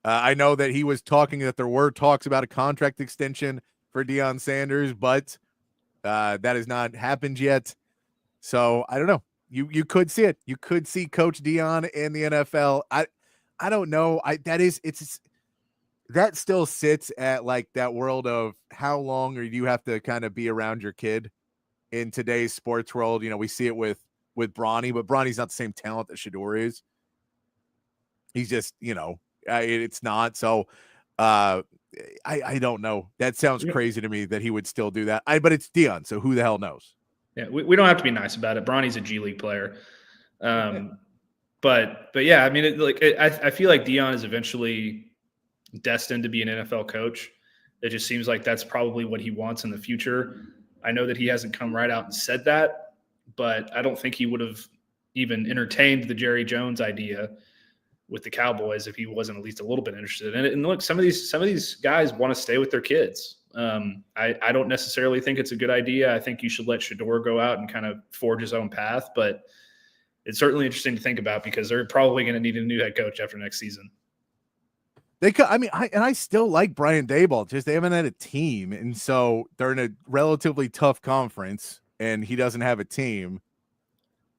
I know that he was talking that there were talks about a contract extension for Deion Sanders, but that has not happened yet. So I don't know. You could see it. You could see Coach Deion in the NFL. I don't know. That still sits at like that world of how long or you have to kind of be around your kid in today's sports world. We see it with Bronny, but Bronny's not the same talent that Shedeur is. He's just, it's not. So I don't know. That sounds crazy to me that he would still do that. But it's Deion, so who the hell knows? Yeah, we don't have to be nice about it. Bronny's a G League player. But yeah, I mean, I feel like Deion is eventually destined to be an NFL coach. It just seems like that's probably what he wants in the future. I know that he hasn't come right out and said that, but I don't think he would have even entertained the Jerry Jones idea with the Cowboys if he wasn't at least a little bit interested in it. And look, some of these guys want to stay with their kids. I don't necessarily think it's a good idea. I think you should let Shedeur go out and kind of forge his own path, but it's certainly interesting to think about because they're probably going to need a new head coach after next season. I still like Brian Daboll. Just they haven't had a team, and so they're in a relatively tough conference, and he doesn't have a team.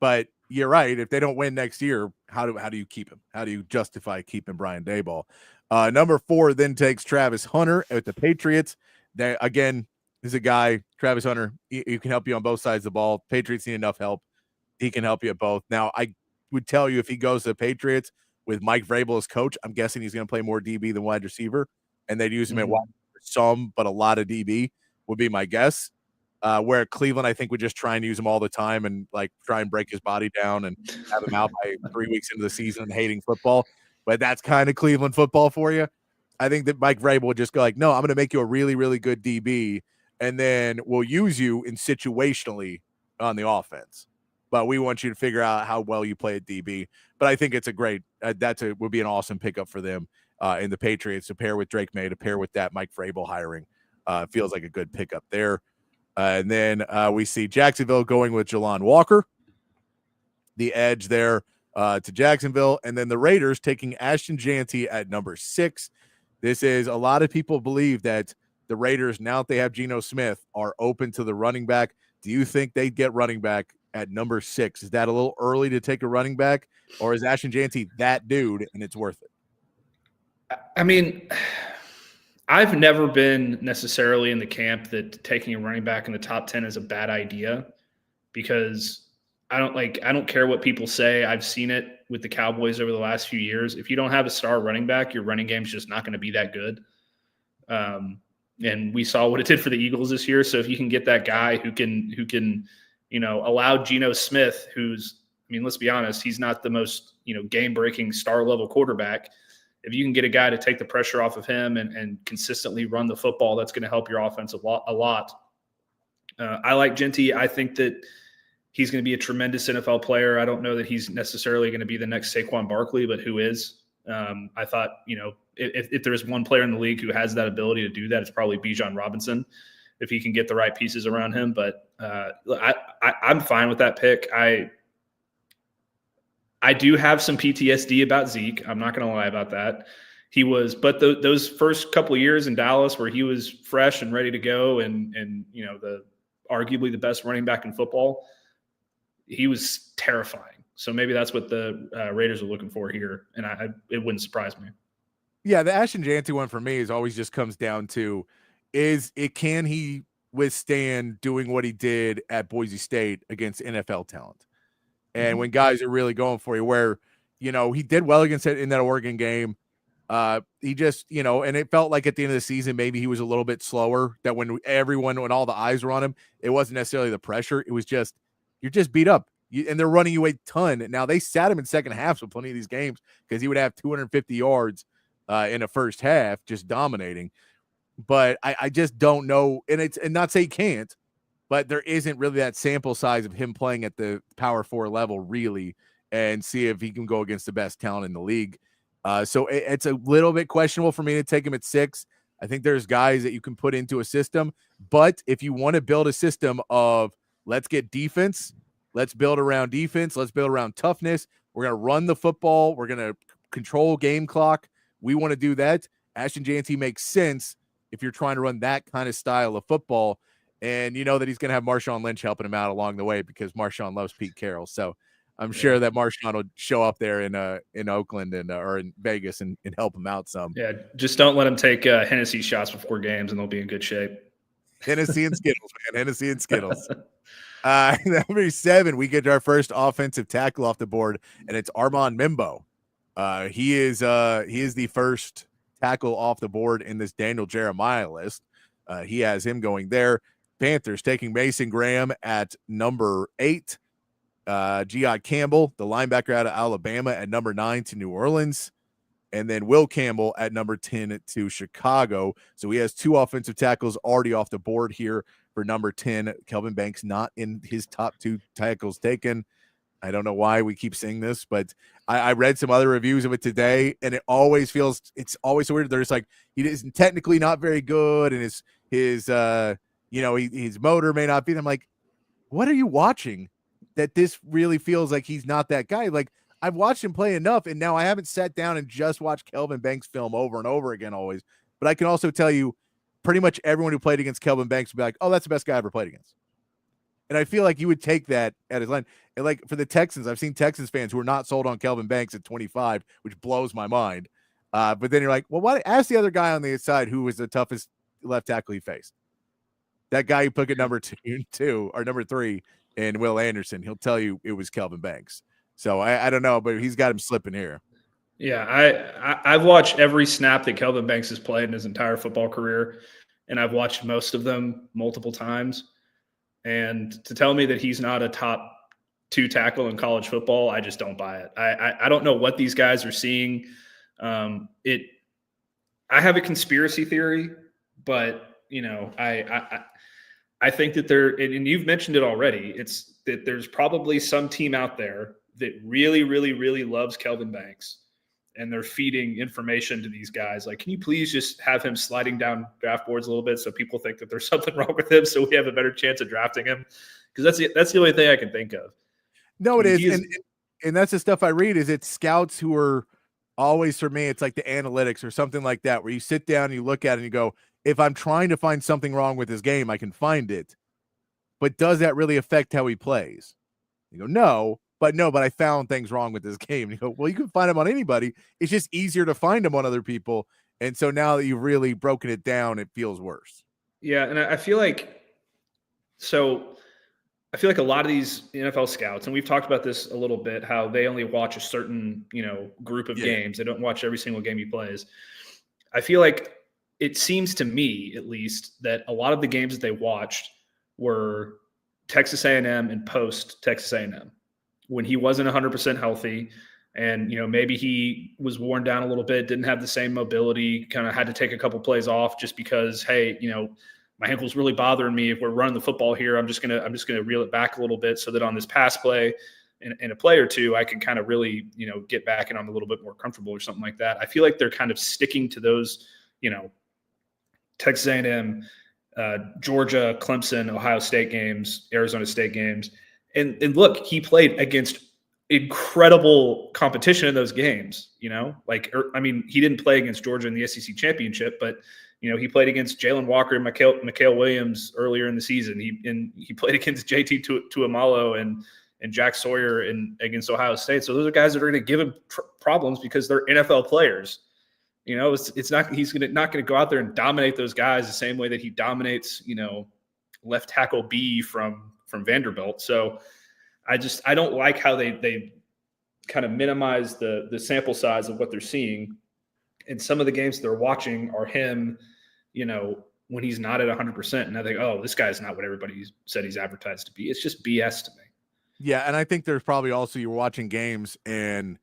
But you're right. If they don't win next year, how do you keep him? How do you justify keeping Brian Daboll? Number 4 then takes Travis Hunter at the Patriots. That again is a guy, Travis Hunter. He can help you on both sides of the ball. Patriots need enough help. He can help you at both. Now, I would tell you if he goes to the Patriots with Mike Vrabel as coach, I'm guessing he's going to play more DB than wide receiver, and they'd use him at wide some, but a lot of DB would be my guess. Where Cleveland, I think, would just try and use him all the time and like try and break his body down and have him out by 3 weeks into the season and hating football. But that's kind of Cleveland football for you. I think that Mike Vrabel would just go like, no, I'm going to make you a really, really good DB, and then we'll use you in situationally on the offense. But we want you to figure out how well you play at DB. But I think it's a great would be an awesome pickup for them in the Patriots to pair with Drake May, to pair with that Mike Vrabel hiring. Feels like a good pickup there. And then we see Jacksonville going with Jelon Walker, the edge there to Jacksonville. And then the Raiders taking Ashton Jeanty at number 6. This is a lot of people believe that the Raiders, now that they have Geno Smith, are open to the running back. Do you think they'd get running back at number 6? Is that a little early to take a running back, or is Ashton Jeanty that dude and it's worth it? I mean, I've never been necessarily in the camp that taking a running back in the top 10 is a bad idea, because I don't care what people say. I've seen it with the Cowboys over the last few years. If you don't have a star running back, your running game's just not going to be that good. And we saw what it did for the Eagles this year. So if you can get that guy who can, allow Geno Smith, who's, I mean, let's be honest, he's not the most, game-breaking star level quarterback. If you can get a guy to take the pressure off of him and consistently run the football, that's going to help your offense a lot. I like Jeanty. I think that he's going to be a tremendous NFL player. I don't know that he's necessarily going to be the next Saquon Barkley, but who is? I thought, if there's one player in the league who has that ability to do that, it's probably Bijan Robinson, if he can get the right pieces around him. But I'm fine with that pick. I do have some PTSD about Zeke. I'm not going to lie about that. Those first couple of years in Dallas where he was fresh and ready to go and arguably the best running back in football, he was terrifying. So maybe that's what the Raiders are looking for here, and it wouldn't surprise me. Yeah, the Ashton Jeanty one for me is always just comes down to can he withstand doing what he did at Boise State against NFL talent? And when guys are really going for you, where, he did well against it in that Oregon game. He just, and it felt like at the end of the season, maybe he was a little bit slower, that when all the eyes were on him, it wasn't necessarily the pressure. It was just, you're just beat up and they're running you a ton. Now they sat him in second halves with plenty of these games because he would have 250 yards in the first half, just dominating. But I just don't know. And not say he can't, but there isn't really that sample size of him playing at the Power 4 level, really, and see if he can go against the best talent in the league. So it's a little bit questionable for me to take him at 6. I think there's guys that you can put into a system. But if you want to build a system of let's get defense, let's build around defense, let's build around toughness, we're going to run the football, we're going to control game clock, we want to do that. Ashton Jeanty makes sense if you're trying to run that kind of style of football. And you know that he's going to have Marshawn Lynch helping him out along the way because Marshawn loves Pete Carroll. So I'm sure that Marshawn will show up there in Oakland or in Vegas and help him out some. Yeah, just don't let him take Hennessy shots before games, and they'll be in good shape. Hennessy and Skittles, man. Hennessy and Skittles. Number 7, we get our first offensive tackle off the board, and it's Armand Mimbo. He is the first tackle off the board in this Daniel Jeremiah list. He has him going there. Panthers taking Mason Graham at number 8. Giod Campbell, the linebacker out of Alabama, at number 9 to New Orleans. And then Will Campbell at number 10 to Chicago. So he has 2 offensive tackles already off the board here for number 10. Kelvin Banks not in his top 2 tackles taken. I don't know why we keep saying this, but I read some other reviews of it today, and it's always so weird. There's like, he isn't technically not very good, and his motor may not be. I'm like, what are you watching that this really feels like he's not that guy? Like, I've watched him play enough, and now I haven't sat down and just watched Kelvin Banks film over and over again always. But I can also tell you pretty much everyone who played against Kelvin Banks would be like, oh, that's the best guy I ever played against. And I feel like you would take that at his line. And like for the Texans, I've seen Texans fans who are not sold on Kelvin Banks at 25, which blows my mind. But then you're like, well, ask the other guy on the side who was the toughest left tackle he faced. That guy you put at number 2 or number 3 and Will Anderson, he'll tell you it was Kelvin Banks. So I don't know, but he's got him slipping here. Yeah, I've watched every snap that Kelvin Banks has played in his entire football career, and I've watched most of them multiple times. And to tell me that he's not a top 2 tackle in college football, I just don't buy it. I don't know what these guys are seeing. I have a conspiracy theory, but I think that and you've mentioned it already. It's that there's probably some team out there that really, really, really loves Kelvin Banks, and they're feeding information to these guys. Like, can you please just have him sliding down draft boards a little bit so people think that there's something wrong with him, so we have a better chance of drafting him? Because that's the only thing I can think of. No, it is. And that's the stuff I read. Is it's scouts who are always, for me, it's like the analytics or something like that, where you sit down and you look at it and you go, if I'm trying to find something wrong with his game, I can find it. But does that really affect how he plays? You go, no, but I found things wrong with this game. You go, well, you can find them on anybody. It's just easier to find them on other people. And so now that you've really broken it down, it feels worse. Yeah, and I feel like a lot of these NFL scouts, and we've talked about this a little bit, how they only watch a certain, group of games. They don't watch every single game he plays. I feel like it seems to me, at least, that a lot of the games that they watched were Texas A&M and post Texas A&M, when he wasn't 100% healthy, and maybe he was worn down a little bit, didn't have the same mobility, kind of had to take a couple plays off just because, hey, my ankle's really bothering me. If we're running the football here, I'm just gonna reel it back a little bit so that on this pass play in a play or two, I can kind of really get back and I'm a little bit more comfortable or something like that. I feel like they're kind of sticking to those Texas A&M, Georgia, Clemson, Ohio State games, Arizona State games, and look, he played against incredible competition in those games. He didn't play against Georgia in the SEC championship, but he played against Jalen Walker and McCall Williams earlier in the season. He played against JT Tuamalo and Jack Sawyer against Ohio State. So those are guys that are going to give him problems because they're NFL players. He's not going to go out there and dominate those guys the same way that he dominates, left tackle B from Vanderbilt. So I don't like how they kind of minimize the sample size of what they're seeing. And some of the games they're watching are him, when he's not at 100%. And I think, oh, this guy's not what everybody said he's advertised to be. It's just BS to me. Yeah, and I think there's probably also, you're watching games and,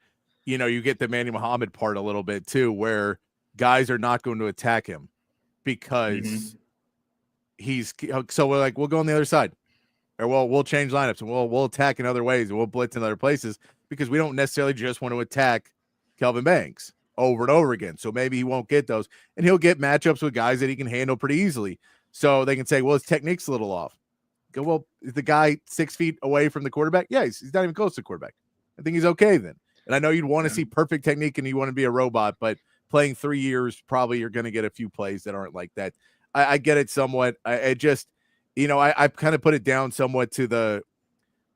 you get the Manny Muhammad part a little bit too, where guys are not going to attack him because so we're like, we'll go on the other side, or we'll change lineups and we'll attack in other ways and we'll blitz in other places because we don't necessarily just want to attack Kelvin Banks over and over again. So maybe he won't get those, and he'll get matchups with guys that he can handle pretty easily. So they can say, well, his technique's a little off. Go, well, is the guy 6 feet away from the quarterback? Yeah, he's not even close to the quarterback. I think he's okay then. And I know you'd want to see perfect technique and you want to be a robot, but playing 3 years, probably you're going to get a few plays that aren't like that. I get it somewhat. I just, I kind of put it down somewhat to the,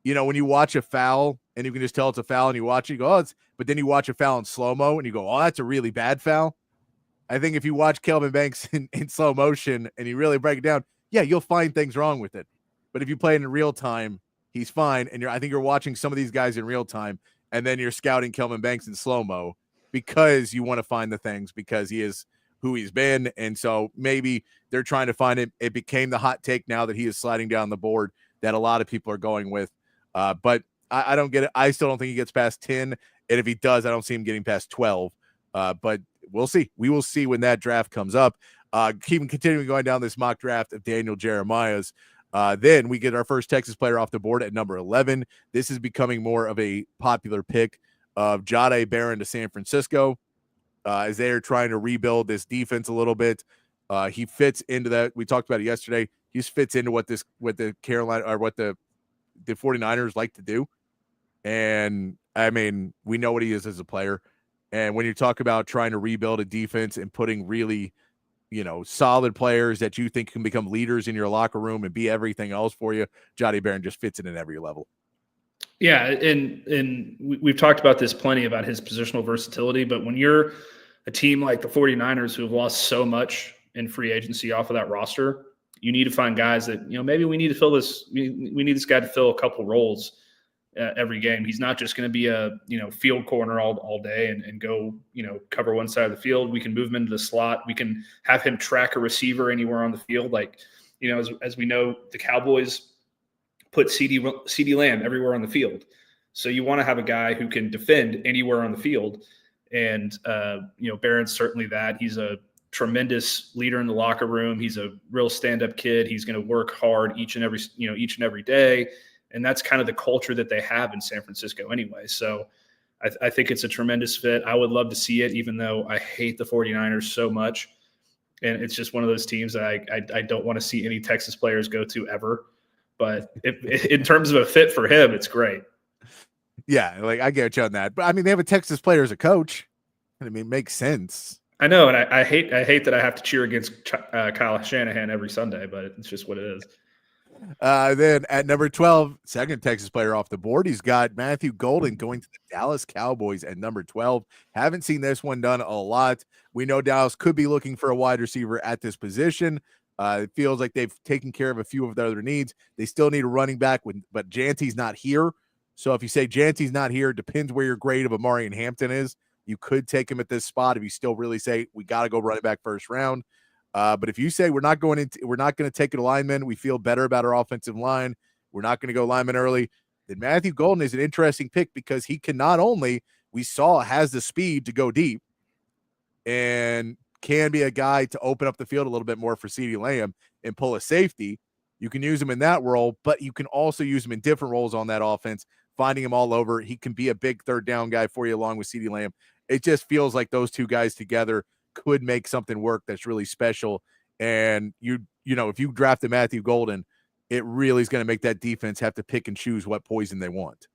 when you watch a foul and you can just tell it's a foul and you watch it, you go, oh, but then you watch a foul in slow-mo and you go, oh, that's a really bad foul. I think if you watch Kelvin Banks in slow motion and you really break it down, yeah, you'll find things wrong with it. But if you play it in real time, he's fine. And I think you're watching some of these guys in real time, and then you're scouting Kelvin Banks in slow-mo because you want to find the things because he is who he's been. And so maybe they're trying to find him. It became the hot take now that he is sliding down the board that a lot of people are going with. But I don't get it. I still don't think he gets past 10. And if he does, I don't see him getting past 12. But we'll see. We will see when that draft comes up. Continuing going down this mock draft of Daniel Jeremiah's. Then we get our first Texas player off the board at number 11. This is becoming more of a popular pick of Jahdae Barron to San Francisco as they are trying to rebuild this defense a little bit. He fits into that. We talked about it yesterday. He just fits into what the Carolina or what the 49ers like to do. And I mean, we know what he is as a player. And when you talk about trying to rebuild a defense and putting really, solid players that you think can become leaders in your locker room and be everything else for you, Jahdae Barron just fits it in every level. Yeah, and we've talked about this plenty about his positional versatility, but when you're a team like the 49ers who have lost so much in free agency off of that roster, you need to find guys that, maybe we need to fill this, we need this guy to fill a couple roles. every game. He's not just going to be a field corner all day and go cover one side of the field. We can move him into the slot. We can have him track a receiver anywhere on the field. Like as we know, the Cowboys put CeeDee Lamb everywhere on the field. So you want to have a guy who can defend anywhere on the field. And, Barron's certainly that. He's a tremendous leader in the locker room. He's a real stand-up kid. He's going to work hard each and every day. And that's kind of the culture that they have in San Francisco anyway. So I think it's a tremendous fit. I would love to see it, even though I hate the 49ers so much. And it's just one of those teams that I don't want to see any Texas players go to ever. But in terms of a fit for him, it's great. Yeah, like I get you on that. But I mean, they have a Texas player as a coach. I mean, it makes sense. I know, and I hate that I have to cheer against Kyle Shanahan every Sunday, but it's just what it is. Then at number 12, second Texas player off the board, he's got Matthew Golden going to the Dallas Cowboys at number 12. Haven't seen this one done a lot. We know Dallas could be looking for a wide receiver at this position. It feels like they've taken care of a few of their other needs. They still need a running back, but Janty's not here. So if you say Janty's not here, it depends where your grade of Amari and Hampton is. You could take him at this spot if you still really say we got to go running back first round. But if you say we're not going to take a lineman, we feel better about our offensive line, we're not going to go lineman early, then Matthew Golden is an interesting pick because he can not only, we saw, has the speed to go deep and can be a guy to open up the field a little bit more for CeeDee Lamb and pull a safety. You can use him in that role, but you can also use him in different roles on that offense, finding him all over. He can be a big third down guy for you along with CeeDee Lamb. It just feels like those two guys together could make something work that's really special. And if you drafted Matthew Golden, it really is going to make that defense have to pick and choose what poison they want.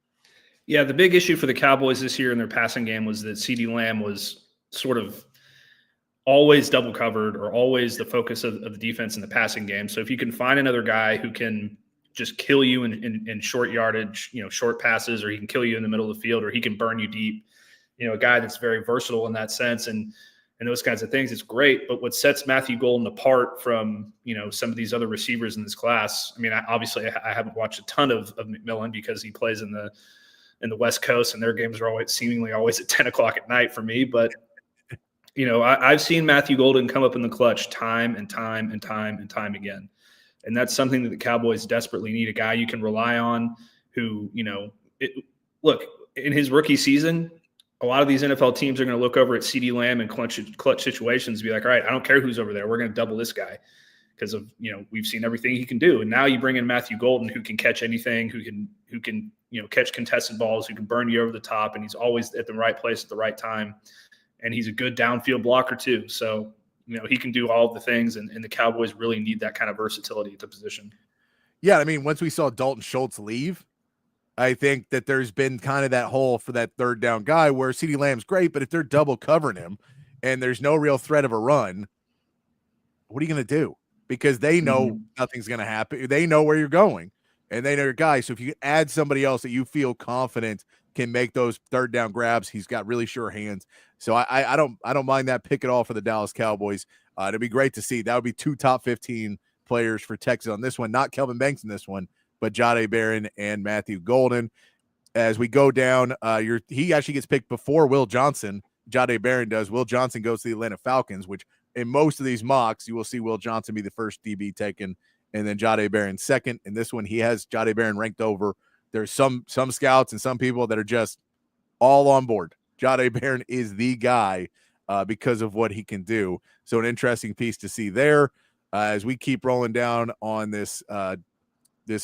Yeah, the big issue for the Cowboys this year in their passing game was that CeeDee Lamb was sort of always double covered or always the focus of the defense in the passing game. So if you can find another guy who can just kill you in short yardage, short passes, or he can kill you in the middle of the field, or he can burn you deep, a guy that's very versatile in that sense and those kinds of things, it's great. But what sets Matthew Golden apart from, some of these other receivers in this class, I mean, I haven't watched a ton of McMillan because he plays in the West Coast and their games are seemingly always at 10 o'clock at night for me. But, I've seen Matthew Golden come up in the clutch time and time and time and time again. And that's something that the Cowboys desperately need, a guy you can rely on who, look, in his rookie season, a lot of these NFL teams are going to look over at CeeDee Lamb and clutch situations and be like, all right, I don't care who's over there. We're going to double this guy because of, we've seen everything he can do. And now you bring in Matthew Golden, who can catch anything, who can catch contested balls, who can burn you over the top. And he's always at the right place at the right time. And he's a good downfield blocker too. So, he can do all of the things, and the Cowboys really need that kind of versatility at the position. Yeah, I mean, once we saw Dalton Schultz leave, I think that there's been kind of that hole for that third down guy where CeeDee Lamb's great, but if they're double covering him and there's no real threat of a run, what are you going to do? Because they know nothing's going to happen. They know where you're going, and they know your guy. So if you add somebody else that you feel confident can make those third down grabs, he's got really sure hands. So I don't mind that pick at all for the Dallas Cowboys. It'd be great to see. That would be two top 15 players for Texas on this one. Not Kelvin Banks in this one, but Jahdae Barron and Matthew Golden. As we go down, he actually gets picked before Will Johnson. Jahdae Barron does. Will Johnson goes to the Atlanta Falcons, which in most of these mocks, you will see Will Johnson be the first DB taken, and then Jahdae Barron second. In this one, he has Jahdae Barron ranked over. There's some scouts and some people that are just all on board. Jahdae Barron is the guy because of what he can do. So an interesting piece to see there. As we keep rolling down on this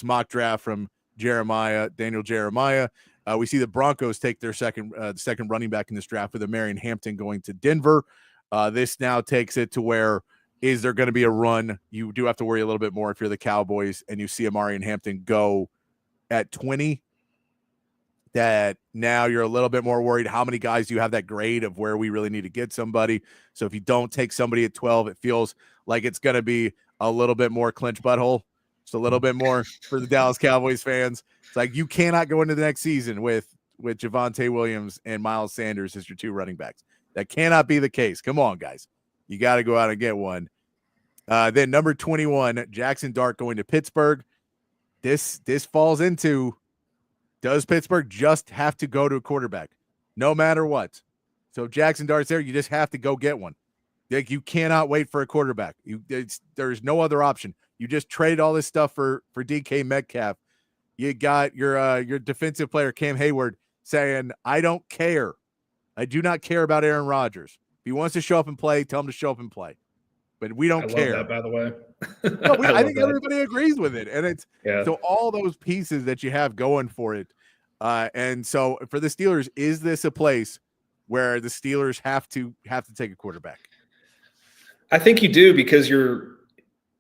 mock draft from Daniel Jeremiah, we see the Broncos take their second running back in this draft with Marion Hampton going to Denver. This now takes it to where, is there going to be a run? You do have to worry a little bit more if you're the Cowboys and you see Marion Hampton go at 20. That now you're a little bit more worried. How many guys do you have that grade of where we really need to get somebody? So if you don't take somebody at 12, it feels like it's going to be a little bit more clinch butthole. Just a little bit more for the Dallas Cowboys fans. It's like you cannot go into the next season with Javonte Williams and Miles Sanders as your two running backs. That cannot be the case. Come on, guys. You got to go out and get one. Then number 21, Jackson Dart going to Pittsburgh. This falls into Does Pittsburgh just have to go to a quarterback no matter what? So if Jackson Dart's there, you just have to go get one. Like, you cannot wait for a quarterback. There's no other option. You just trade all this stuff for DK Metcalf. You got your defensive player Cam Hayward saying, "I don't care. I do not care about Aaron Rodgers. If he wants to show up and play, tell him to show up and play. But we don't care." Love that, by the way. No, I think everybody agrees with it, and it's so all those pieces that you have going for it. And so for the Steelers, is this a place where the Steelers have to take a quarterback? I think you do, because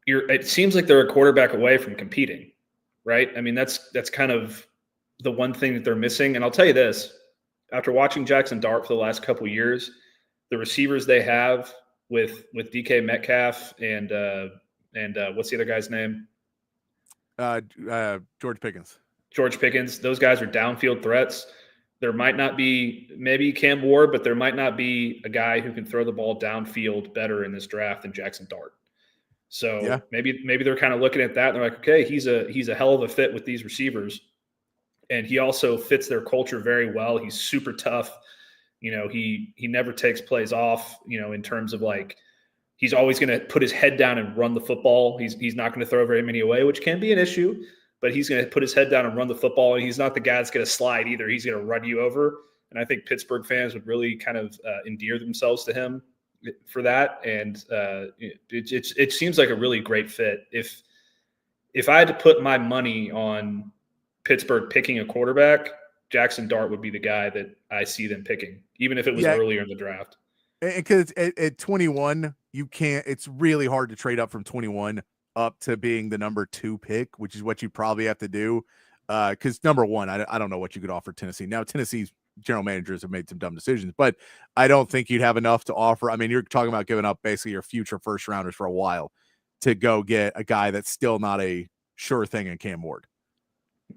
it seems like they're a quarterback away from competing, right? I mean, that's kind of the one thing that they're missing. And I'll tell you this, after watching Jackson Dart for the last couple of years, the receivers they have with DK Metcalf and what's the other guy's name? George Pickens. George Pickens. Those guys are downfield threats. There might not be maybe Cam Ward, but there might not be a guy who can throw the ball downfield better in this draft than Jackson Dart. So maybe they're kind of looking at that and they're like, okay, he's a hell of a fit with these receivers. And he also fits their culture very well. He's super tough. He never takes plays off, in terms of like, he's always going to put his head down and run the football. He's not going to throw very many away, which can be an issue, but he's going to put his head down and run the football. And he's not the guy that's going to slide either. He's going to run you over. And I think Pittsburgh fans would really kind of endear themselves to him for that. And it seems like a really great fit. If I had to put my money on Pittsburgh picking a quarterback, Jackson Dart would be the guy that I see them picking, even if it was earlier in the draft. Because at 21, you can't. It's really hard to trade up from 21 up to being the number 2 pick, which is what you probably have to do. Because number 1, I don't know what you could offer Tennessee. Now, Tennessee's general managers have made some dumb decisions, but I don't think you'd have enough to offer. I mean, you're talking about giving up basically your future first rounders for a while to go get a guy that's still not a sure thing in Cam Ward.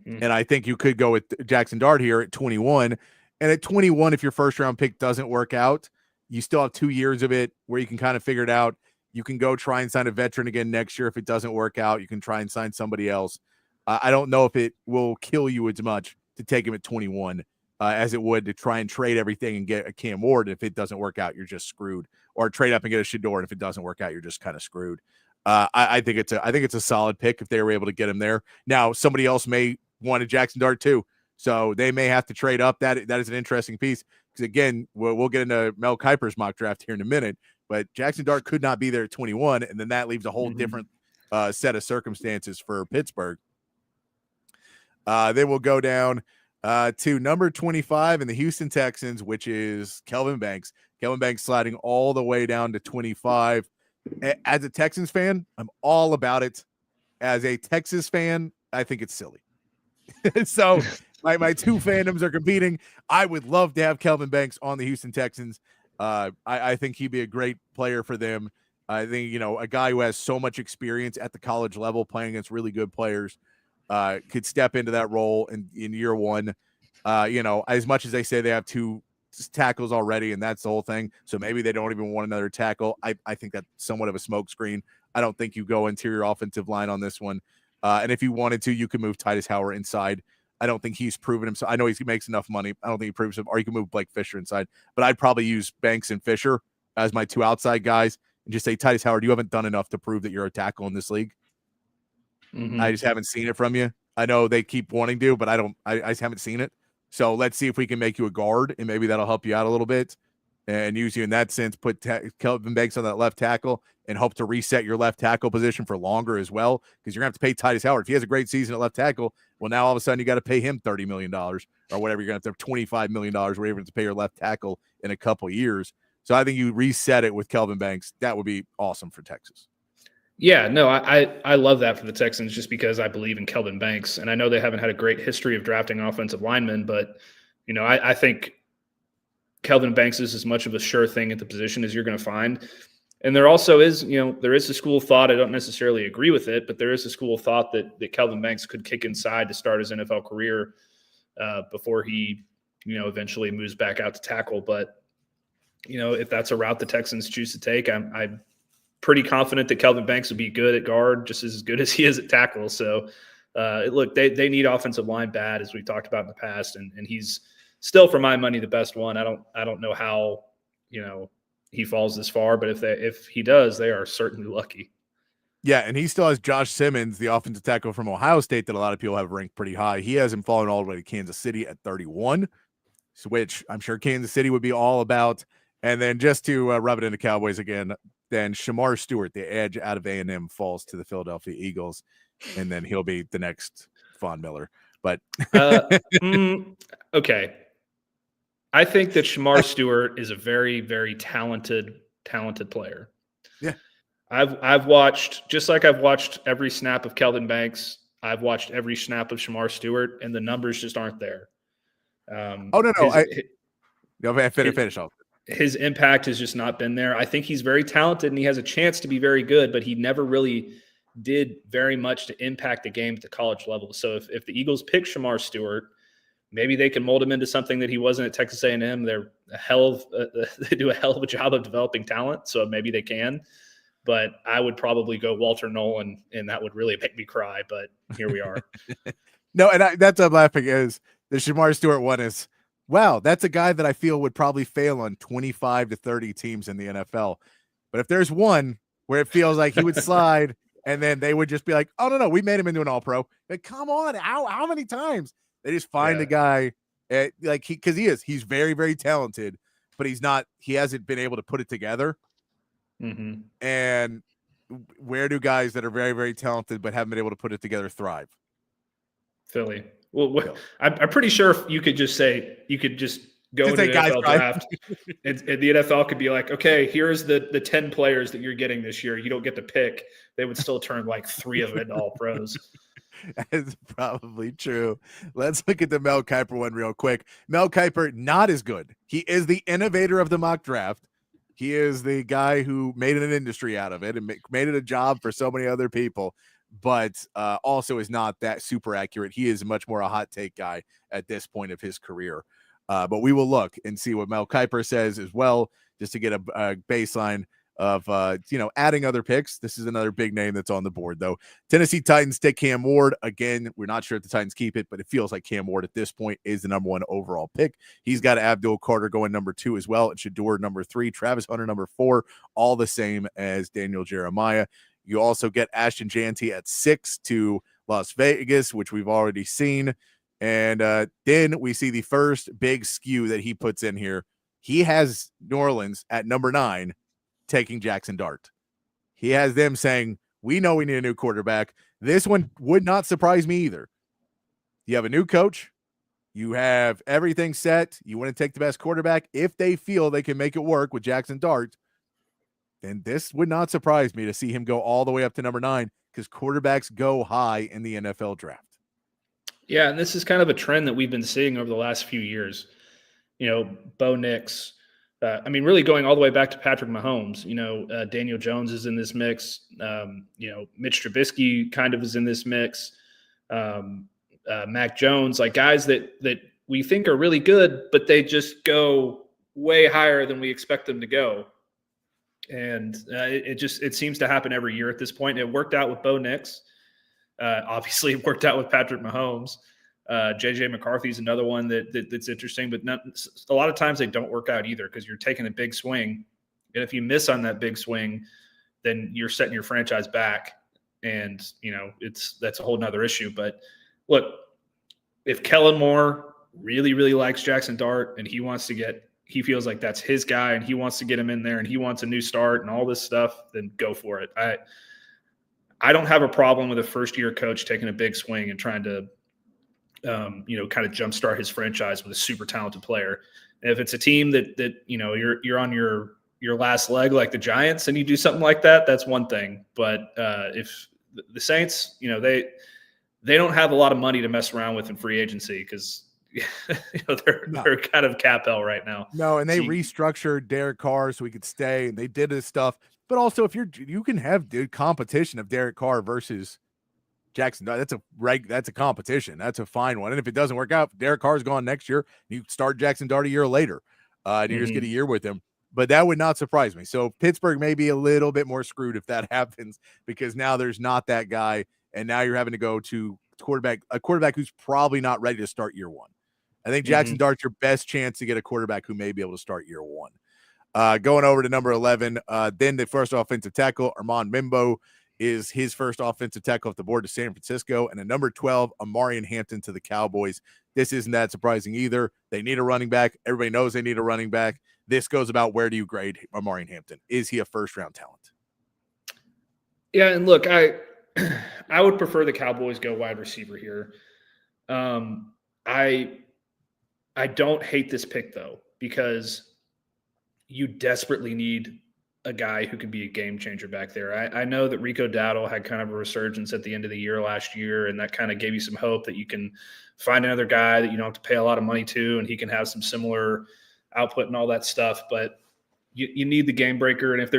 And I think you could go with Jackson Dart here at 21. And at 21, if your first round pick doesn't work out, you still have 2 years of it where you can kind of figure it out. You can go try and sign a veteran again next year. If it doesn't work out, you can try and sign somebody else. I don't know if it will kill you as much to take him at 21 as it would to try and trade everything and get a Cam Ward. If it doesn't work out, you're just screwed. Or trade up and get a Shedeur, and if it doesn't work out, you're just kind of screwed. I think it's a solid pick if they were able to get him there. Now, somebody else may want a Jackson Dart too, so they may have to trade up. That is an interesting piece, because again, we'll get into Mel Kiper's mock draft here in a minute, but Jackson Dart could not be there at 21, and then that leaves a whole different set of circumstances for Pittsburgh. They will go down to number 25 in the Houston Texans, which is Kelvin Banks. Kelvin Banks sliding all the way down to 25. As a Texans fan, I'm all about it. As a Texas fan, I think it's silly. So my two fandoms are competing. I would love to have Kelvin Banks on the Houston Texans. I think he'd be a great player for them. I think, a guy who has so much experience at the college level playing against really good players could step into that role in year one. As much as they say they have 2 tackles already, and that's the whole thing. So maybe they don't even want another tackle. I think that's somewhat of a smokescreen. I don't think you go interior offensive line on this one. And if you wanted to, you could move Titus Howard inside. I don't think he's proven himself. I know he makes enough money. I don't think he proves him. Or you can move Blake Fisher inside. But I'd probably use Banks and Fisher as my 2 outside guys and just say, Titus Howard, you haven't done enough to prove that you're a tackle in this league. I just haven't seen it from you. I know they keep wanting to, but I just haven't seen it. So let's see if we can make you a guard, and maybe that'll help you out a little bit and use you in that sense. Put Kelvin Banks on that left tackle and hope to reset your left tackle position for longer as well, because you're going to have to pay Titus Howard. If he has a great season at left tackle, well, now all of a sudden you got to pay him $30 million or whatever. You're going to have to have $25 million where you're going to pay your left tackle in a couple years. So I think you reset it with Kelvin Banks. That would be awesome for Texas. Yeah, no, I love that for the Texans just because I believe in Kelvin Banks. And I know they haven't had a great history of drafting offensive linemen, but, I think Kelvin Banks is as much of a sure thing at the position as you're going to find. And there also is, there is a school of thought. I don't necessarily agree with it, but there is a school of thought that Kelvin Banks could kick inside to start his NFL career before he, eventually moves back out to tackle. But, if that's a route the Texans choose to take, I'm pretty confident that Kelvin Banks would be good at guard, just as good as he is at tackle. So Look, they need offensive line bad, as we've talked about in the past, and he's still, for my money, the best one. I don't know how he falls this far, but if he does, they are certainly lucky. Yeah, and he still has Josh Simmons, the offensive tackle from Ohio State, that a lot of people have ranked pretty high. He hasn't fallen all the way to Kansas City at 31, which I'm sure Kansas City would be all about. And then just to rub it into Cowboys again, then Shamar Stewart, the edge out of A&M, falls to the Philadelphia Eagles, and then he'll be the next Von Miller. But okay. I think that Shamar Stewart is a very, very talented player. Yeah. I've watched, just like I've watched every snap of Kelvin Banks, I've watched every snap of Shamar Stewart, and the numbers just aren't there. Finish off. His impact has just not been there. I think he's very talented and he has a chance to be very good, but he never really did very much to impact the game at the college level. So if the Eagles pick Shamar Stewart, maybe they can mold him into something that he wasn't at Texas A&M. They're they do a hell of a job of developing talent, so maybe they can. But I would probably go Walter Nolan, and that would really make me cry. But here we are. No, and that's what I'm laughing is the Shamar Stewart one is, wow, that's a guy that I feel would probably fail on 25 to 30 teams in the NFL. But if there's one where it feels like he would slide and then they would just be like, oh, no, we made him into an all-pro. Like, come on, how many times? They just find a guy he's very, very talented, but he hasn't been able to put it together. Mm-hmm. And where do guys that are very, very talented but haven't been able to put it together thrive? Philly. Well, I'm pretty sure you could just go to the NFL draft and the NFL could be like, okay, here's the 10 players that you're getting this year. You don't get to pick. They would still turn like 3 of them into all pros. That's probably true. Let's look at the Mel Kiper one real quick. Mel Kiper, not as good. He is the innovator of the mock draft. He is the guy who made an industry out of it and made it a job for so many other people, but also is not that super accurate. He is much more a hot take guy at this point of his career. But we will look and see what Mel Kiper says as well, just to get a baseline of adding other picks. This is another big name that's on the board, though. Tennessee Titans take Cam Ward. Again, we're not sure if the Titans keep it, but it feels like Cam Ward at this point is the number 1 overall pick. He's got Abdul Carter going number 2 as well, and Shador number 3, Travis Hunter number 4, all the same as Daniel Jeremiah. You also get Ashton Janty at 6 to Las Vegas, which we've already seen. And then we see the first big skew that he puts in here. He has New Orleans at number 9, taking Jackson Dart. He has them saying, we know we need a new quarterback. This one would not surprise me either. You have a new coach. You have everything set. You want to take the best quarterback. If they feel they can make it work with Jackson Dart, then this would not surprise me to see him go all the way up to number 9, because quarterbacks go high in the NFL draft. Yeah, and this is kind of a trend that we've been seeing over the last few years. Bo Nix, really going all the way back to Patrick Mahomes. Daniel Jones is in this mix. Mitch Trubisky kind of is in this mix. Mac Jones, like guys that we think are really good, but they just go way higher than we expect them to go. And it seems to happen every year at this point. It worked out with Bo Nix. Obviously, it worked out with Patrick Mahomes. JJ McCarthy is another one that's interesting, but a lot of times they don't work out either, because you're taking a big swing. And if you miss on that big swing, then you're setting your franchise back. And, that's a whole nother issue. But look, if Kellen Moore really, really likes Jackson Dart and he feels like that's his guy and he wants to get him in there and he wants a new start and all this stuff, then go for it. I don't have a problem with a first-year coach taking a big swing and trying to, kind of jumpstart his franchise with a super talented player. And if it's a team that you're on your last leg like the Giants and you do something like that, that's one thing. But if the Saints, they don't have a lot of money to mess around with in free agency, because they're kind of cap hell right now. No, and they restructured Derek Carr so he could stay, and they did this stuff. But also, if you can have the competition of Derek Carr versus Jackson, that's a competition. That's a fine one. And if it doesn't work out, Derek Carr's gone next year. You start Jackson Dart a year later. And you just get a year with him. But that would not surprise me. So Pittsburgh may be a little bit more screwed if that happens, because now there's not that guy, and now you're having to go to quarterback who's probably not ready to start year one. I think Jackson Dart's your best chance to get a quarterback who may be able to start year one. Going over to number 11, then the first offensive tackle, Armand Mimbo, is his first offensive tackle off the board to San Francisco. And at number 12, Amarian Hampton to the Cowboys. This isn't that surprising either. They need a running back. Everybody knows they need a running back. This goes about where do you grade Amarian Hampton? Is he a first-round talent? Yeah, and look, I would prefer the Cowboys go wide receiver here. I don't hate this pick, though, because you desperately need a guy who can be a game changer back there. I know that Rico Dowdle had kind of a resurgence at the end of the year last year, and that kind of gave you some hope that you can find another guy that you don't have to pay a lot of money to, and he can have some similar output and all that stuff. But you need the game breaker. And if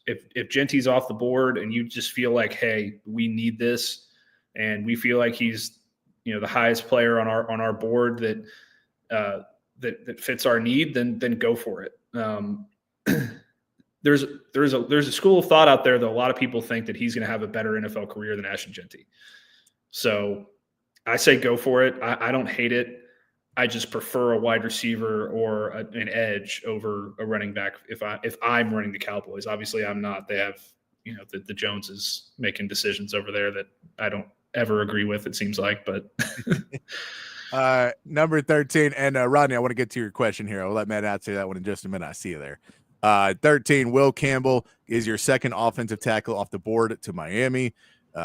if Genty's off the board and you just feel like, hey, we need this, and we feel like he's, the highest player on our board that fits our need, then go for it. There's a school of thought out there that a lot of people think that he's going to have a better NFL career than Ashton Genty. So I say go for it. I don't hate it. I just prefer a wide receiver or an edge over a running back if I'm running the Cowboys. Obviously, I'm not. They have the Joneses making decisions over there that I don't ever agree with. It seems like, but number 13, and Rodney, I want to get to your question here. I'll let Matt answer that one in just a minute. I see you there. 13, Will Campbell is your second offensive tackle off the board to Miami.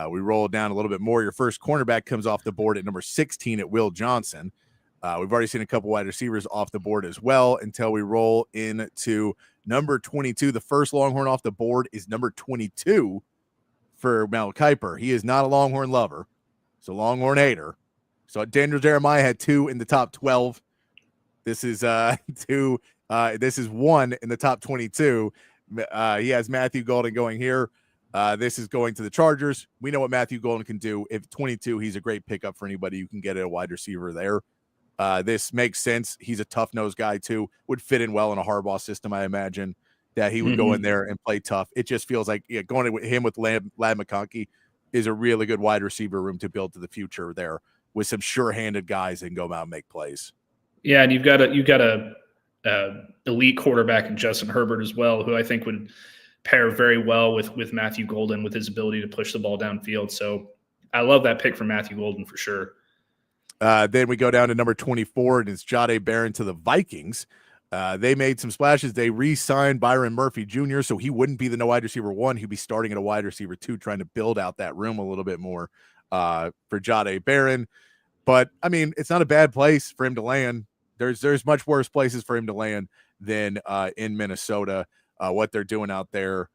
We roll down a little bit more. Your first cornerback comes off the board at number 16 at Will Johnson. We've already seen a couple wide receivers off the board as well until we roll into number 22. The first Longhorn off the board is number 22 for Mel Kiper. He is not a Longhorn lover. It's a Longhorn hater. So Daniel Jeremiah had 2 in the top 12. This is 2. This is 1 in the top 22. He has Matthew Golden going here. This is going to the Chargers. We know what Matthew Golden can do. If 22, he's a great pickup for anybody. You can get a wide receiver there. This makes sense. He's a tough-nosed guy, too. Would fit in well in a Harbaugh system, I imagine, that he would go in there and play tough. It just feels like going with him with Ladd McConkey is a really good wide receiver room to build to the future there with some sure-handed guys that can go out and make plays. Yeah, and you've got a elite quarterback in Justin Herbert as well, who I think would pair very well with Matthew Golden with his ability to push the ball downfield. So I love that pick from Matthew Golden for sure. Then we go down to number 24, and it's Jahdae Barron to the Vikings. They made some splashes. They re-signed Byron Murphy Jr., so he wouldn't be the wide receiver 1. He'd be starting at a wide receiver 2, trying to build out that room a little bit more for Jahdae Barron. But, I mean, it's not a bad place for him to land. There's much worse places for him to land than in Minnesota. What they're doing out there,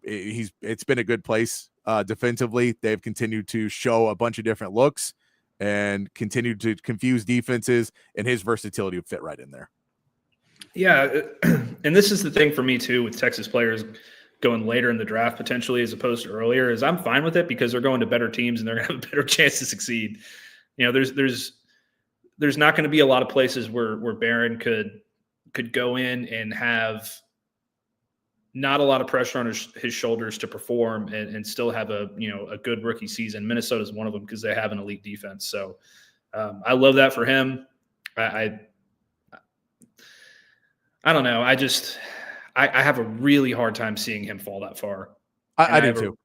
it's been a good place defensively. They've continued to show a bunch of different looks and continued to confuse defenses, and his versatility would fit right in there. Yeah, and this is the thing for me too with Texas players going later in the draft potentially as opposed to earlier is I'm fine with it because they're going to better teams and they're going to have a better chance to succeed. There's not going to be a lot of places where Barron could go in and have not a lot of pressure on his shoulders to perform and still have a good rookie season. Minnesota's one of them because they have an elite defense. So I love that for him. I don't know. I have a really hard time seeing him fall that far. I do too.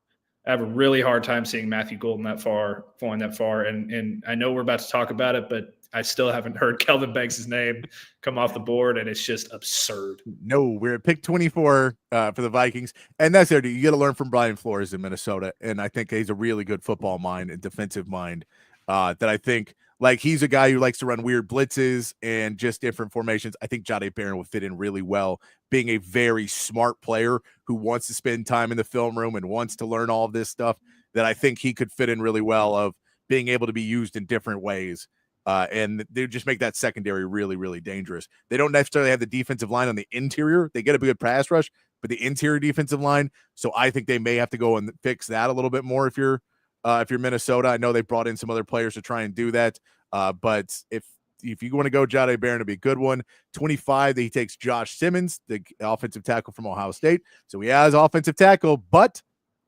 I have a really hard time seeing Matthew Golden falling that far. And I know we're about to talk about it, but I still haven't heard Kelvin Banks' name come off the board, and it's just absurd. No, we're at pick 24 for the Vikings, and that's there. You got to learn from Brian Flores in Minnesota, and I think he's a really good football mind and defensive mind that I think, like, he's a guy who likes to run weird blitzes and just different formations. I think Jahdae Barron would fit in really well, being a very smart player who wants to spend time in the film room and wants to learn all of this stuff, that I think he could fit in really well of being able to be used in different ways. And they just make that secondary really, really dangerous. They don't necessarily have the defensive line on the interior. They get a good pass rush, but the interior defensive line. So I think they may have to go and fix that a little bit more if you're Minnesota. I know they brought in some other players to try and do that. But if you want to go Jahdae Barron, it'd be a good one. 25, he takes Josh Simmons, the offensive tackle from Ohio State. So he has offensive tackle, but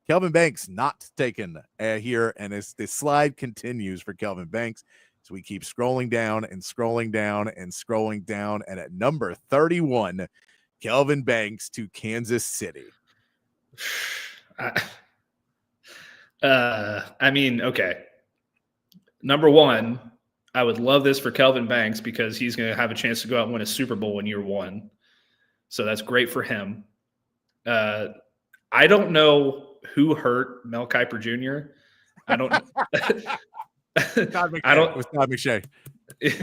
Kelvin Banks not taken here, and as the slide continues for Kelvin Banks, so we keep scrolling down and scrolling down and scrolling down, and at number 31, Kelvin Banks to Kansas City. I mean, okay. Number one, I would love this for Kelvin Banks because he's going to have a chance to go out and win a Super Bowl in year one. So that's great for him. I don't know who hurt Mel Kiper Jr. I don't. Todd McShay. It was Todd McShay.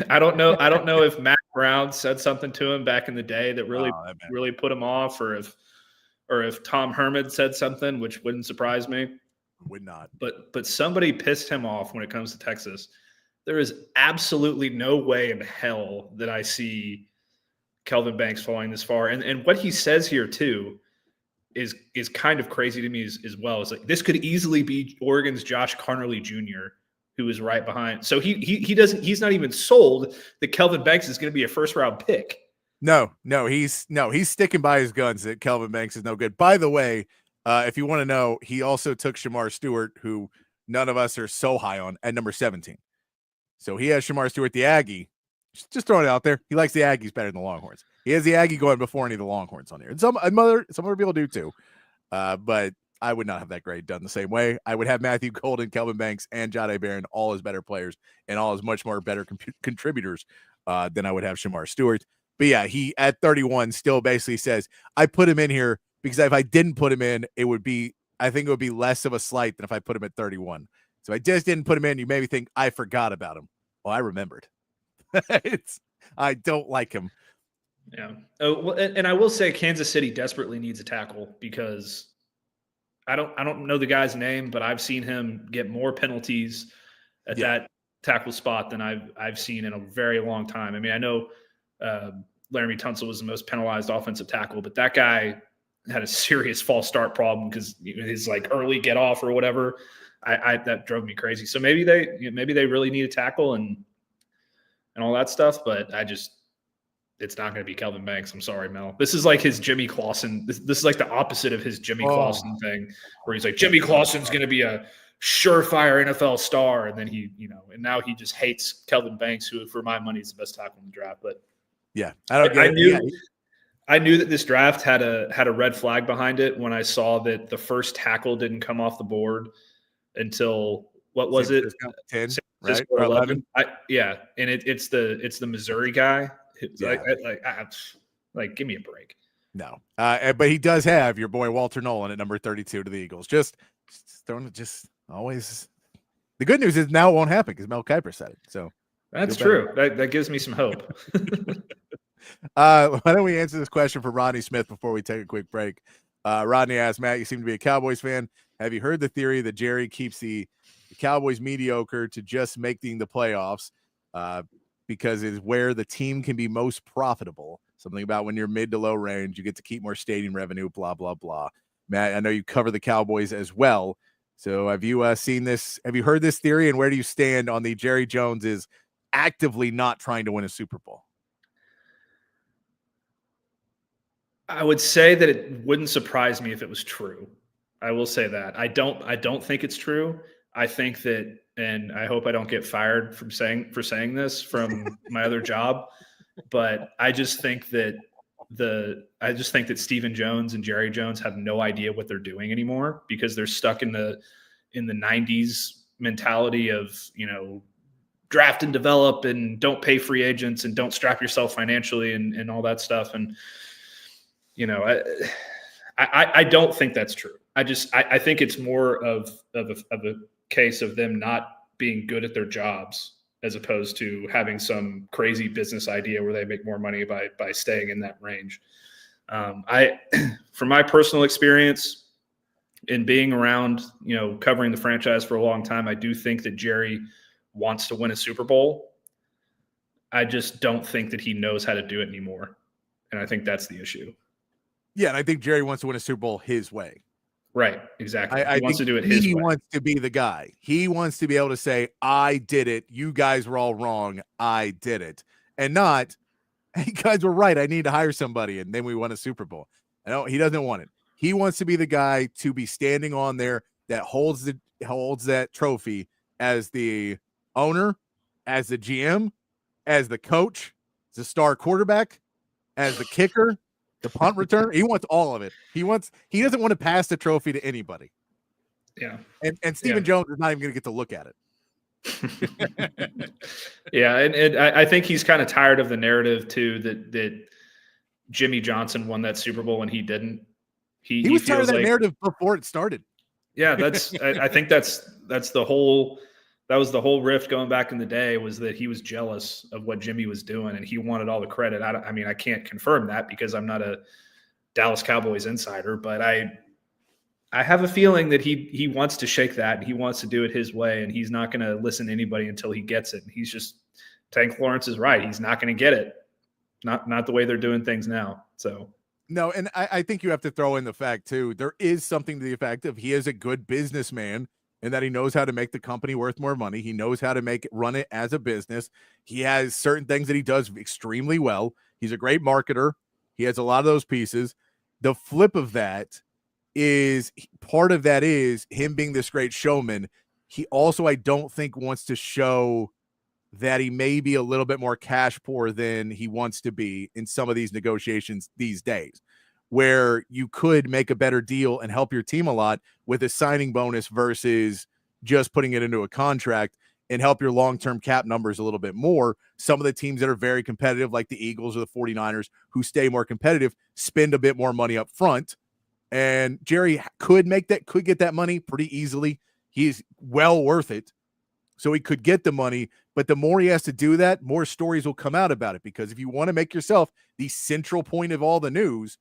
I don't know if Matt Brown said something to him back in the day that really put him off, or if Tom Herman said something, which wouldn't surprise me. Would not. But somebody pissed him off when it comes to Texas. There is absolutely no way in hell that I see Kelvin Banks falling this far. And what he says here too is kind of crazy to me as well. It's like this could easily be Oregon's Josh Carnerly Jr., who is right behind. So he's not even sold that Kelvin Banks is going to be a first-round pick. No, he's sticking by his guns that Kelvin Banks is no good. By the way, if you want to know, he also took Shamar Stewart, who none of us are so high on, at number 17. So he has Shamar Stewart, the Aggie. Just throwing it out there. He likes the Aggies better than the Longhorns. He has the Aggie going before any of the Longhorns on here. And some other people do too. But I would not have that grade done the same way. I would have Matthew Golden, Kelvin Banks, and Jahdae Barron all as better players and all as much more better contributors than I would have Shamar Stewart. But yeah, he at 31 still basically says, I put him in here because if I didn't put him in, I think it would be less of a slight than if I put him at 31. So I just didn't put him in. You maybe think I forgot about him. Well, I remembered. I don't like him. Yeah. Oh, well, and I will say Kansas City desperately needs a tackle because I don't know the guy's name, but I've seen him get more penalties at that tackle spot than I've seen in a very long time. I mean, I know Laramie Tunsil was the most penalized offensive tackle, but that guy had a serious false start problem because his like early get off or whatever. That drove me crazy. So maybe they really need a tackle and all that stuff, but it's not going to be Kelvin Banks. I'm sorry, Mel. This is like his Jimmy Clausen. This is like the opposite of his Jimmy Clausen thing, where he's like, Jimmy Clausen's going to be a surefire NFL star, and then and now he just hates Kelvin Banks, who for my money is the best tackle in the draft. But yeah, I knew that this draft had a red flag behind it when I saw that the first tackle didn't come off the board until what was it? 10, right? Or 11. And it's the Missouri guy. Give me a break. No, but he does have your boy Walter Nolan at number 32 to the Eagles. Just always. The good news is now it won't happen because Mel Kiper said it. So that's true. That gives me some hope. Why don't we answer this question for Rodney Smith before we take a quick break? Rodney asked, Matt, you seem to be a Cowboys fan. Have you heard the theory that Jerry keeps the Cowboys mediocre to just making the playoffs because it's where the team can be most profitable? Something about when you're mid to low range, you get to keep more stadium revenue, blah, blah, blah. Matt, I know you cover the Cowboys as well. So have you seen this? Have you heard this theory? And where do you stand on the Jerry Jones is actively not trying to win a Super Bowl? I would say that it wouldn't surprise me if it was true. I will say that. I don't think it's true. I think that, and I hope I don't get fired for saying this from my other job, but I just think that Stephen Jones and Jerry Jones have no idea what they're doing anymore because they're stuck in the 90s mentality of, draft and develop and don't pay free agents and don't strap yourself financially and all that stuff. And, I don't think that's true. I think it's more of a case of them not being good at their jobs as opposed to having some crazy business idea where they make more money by staying in that range. From my personal experience in being around, covering the franchise for a long time, I do think that Jerry wants to win a Super Bowl. I just don't think that he knows how to do it anymore. And I think that's the issue. Yeah, and I think Jerry wants to win a Super Bowl his way. Right, exactly. He wants to do it his way. He wants to be the guy. He wants to be able to say, I did it. You guys were all wrong. I did it. And not, hey, guys were right. I need to hire somebody. And then we won a Super Bowl. He doesn't want it. He wants to be the guy to be standing on there that holds that trophy as the owner, as the GM, as the coach, as the star quarterback, as the kicker, the punt returner. He wants all of it. He doesn't want to pass the trophy to anybody. Yeah. And Stephen Jones is not even going to get to look at it. Yeah, and I think he's kind of tired of the narrative too that Jimmy Johnson won that Super Bowl and he didn't. He was tired of that narrative before it started. Yeah, I think that was the whole rift going back in the day, was that he was jealous of what Jimmy was doing and he wanted all the credit. I mean, I can't confirm that because I'm not a Dallas Cowboys insider, but I have a feeling that he wants to shake that and he wants to do it his way, and he's not going to listen to anybody until he gets it. He's just, Tank Lawrence is right. He's not going to get it. Not the way they're doing things now. So no, and I think you have to throw in the fact too, there is something to the effect of he is a good businessman and that he knows how to make the company worth more money. He knows how to run it as a business. He has certain things that he does extremely well. He's a great marketer. He has a lot of those pieces. The flip of that is part of that is him being this great showman. He also, I don't think, wants to show that he may be a little bit more cash poor than he wants to be in some of these negotiations these days, where you could make a better deal and help your team a lot with a signing bonus versus just putting it into a contract and help your long-term cap numbers a little bit more. Some of the teams that are very competitive, like the Eagles or the 49ers, who stay more competitive, spend a bit more money up front. And Jerry could get that money pretty easily. He's well worth it. So he could get the money, but the more he has to do that, more stories will come out about it. Because if you want to make yourself the central point of all the news,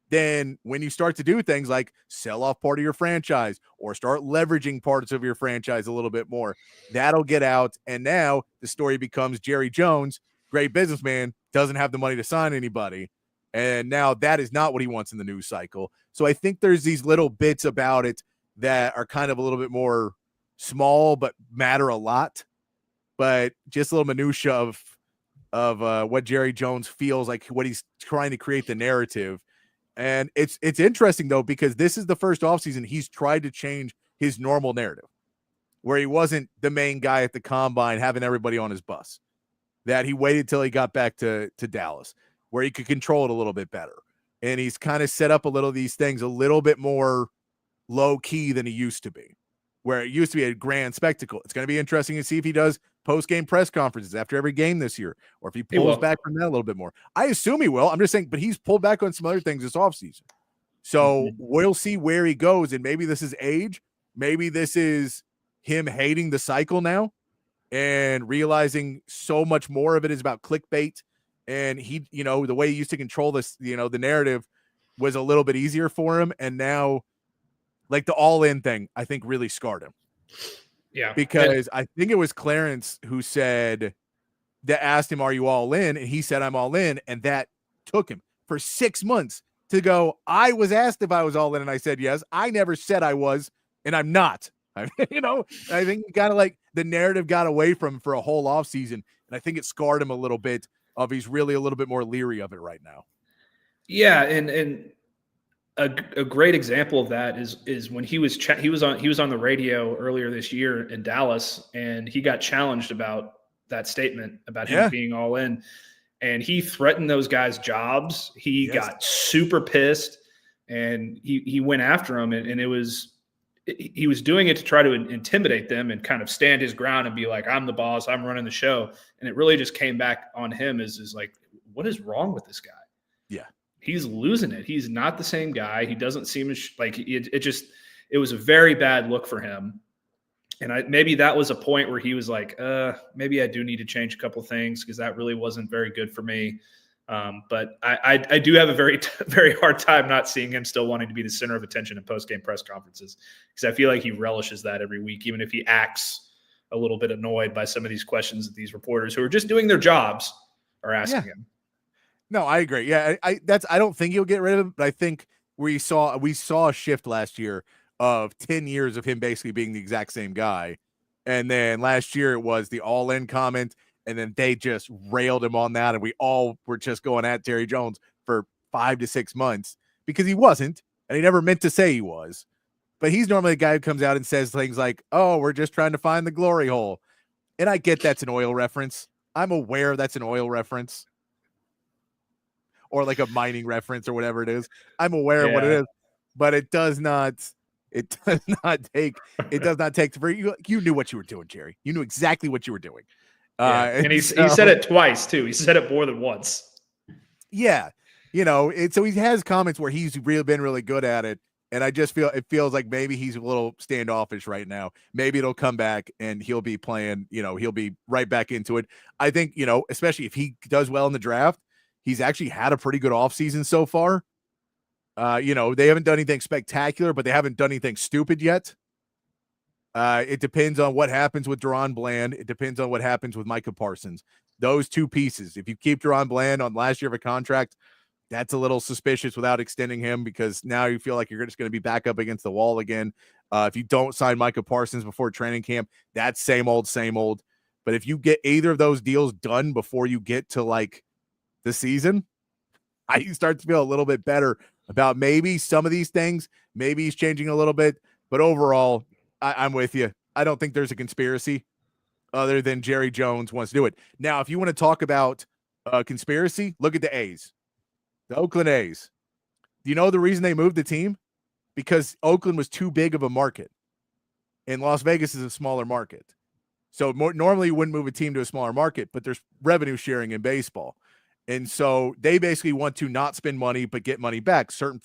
then when you start to do things like sell off part of your franchise or start leveraging parts of your franchise a little bit more, that'll get out. And now the story becomes Jerry Jones, great businessman, doesn't have the money to sign anybody. And now that is not what he wants in the news cycle. So I think there's these little bits about it that are kind of a little bit more small, but matter a lot. But just a little minutia of what Jerry Jones feels like, what he's trying to create the narrative. And it's interesting, though, because this is the first offseason he's tried to change his normal narrative, where he wasn't the main guy at the combine having everybody on his bus, that he waited till he got back to Dallas, where he could control it a little bit better. And he's kind of set up a little of these things a little bit more low key than he used to be, where it used to be a grand spectacle. It's going to be interesting to see if he does post-game press conferences after every game this year, or if he pulls back from that a little bit more. I assume he will. I'm just saying, but he's pulled back on some other things this offseason. So we'll see where he goes. And maybe this is age. Maybe this is him hating the cycle now and realizing so much more of it is about clickbait. And he, the way he used to control this, the narrative was a little bit easier for him. And now, like the all-in thing, I think really scarred him. Yeah. Because I think it was Clarence who asked him, are you all in? And he said, I'm all in. And that took him for 6 months to go, I was asked if I was all in. And I said, yes. I never said I was, and I'm not. I think the narrative got away from him for a whole off season. And I think it scarred him a little bit he's really a little bit more leery of it right now. Yeah. And a great example of that is when he was on the radio earlier this year in Dallas, and he got challenged about that statement about him being all in, and he threatened those guys' jobs. He got super pissed, and he went after them, and he was doing it to try to intimidate them and kind of stand his ground and be like, I'm the boss, I'm running the show. And it really just came back on him is like, what is wrong with this guy? Yeah. He's losing it. He's not the same guy. He doesn't seem like it was a very bad look for him. And maybe that was a point where he was like, maybe I do need to change a couple things because that really wasn't very good for me. But I do have a very, very hard time not seeing him still wanting to be the center of attention in post-game press conferences, because I feel like he relishes that every week, even if he acts a little bit annoyed by some of these questions that these reporters who are just doing their jobs are asking him. No, I agree. Yeah, I don't think he'll get rid of him, but I think we saw a shift last year of 10 years of him basically being the exact same guy. And then last year it was the all-in comment, and then they just railed him on that, and we all were just going at Jerry Jones for 5 to 6 months because he wasn't. and he never meant to say he was. But he's normally a guy who comes out and says things like, oh, we're just trying to find the glory hole. And I get that's an oil reference. I'm aware that's an oil reference. Or like a mining reference or whatever it is. I'm aware of what it is. But it does not take for you. You knew what you were doing, Jerry. You knew exactly what you were doing. And he said it twice too. He said it more than once. Yeah. So he has comments where he's been really good at it. And I just feels like maybe he's a little standoffish right now. Maybe it'll come back and he'll be playing, he'll be right back into it. I think, especially if he does well in the draft, he's actually had a pretty good offseason so far. They haven't done anything spectacular, but they haven't done anything stupid yet. It depends on what happens with Deron Bland. It depends on what happens with Micah Parsons. Those two pieces. If you keep Deron Bland on last year of a contract, that's a little suspicious without extending him, because now you feel like you're just going to be back up against the wall again. If you don't sign Micah Parsons before training camp, that's same old. But if you get either of those deals done before you get to like the season, I start to feel a little bit better about maybe some of these things. Maybe he's changing a little bit, but overall, I'm with you. I don't think there's a conspiracy other than Jerry Jones wants to do it. Now, if you want to talk about conspiracy, look at the A's. The Oakland A's. Do you know the reason they moved the team? Because Oakland was too big of a market, and Las Vegas is a smaller market. So normally you wouldn't move a team to a smaller market, but there's revenue sharing in baseball. And so they basically want to not spend money but get money back. Certain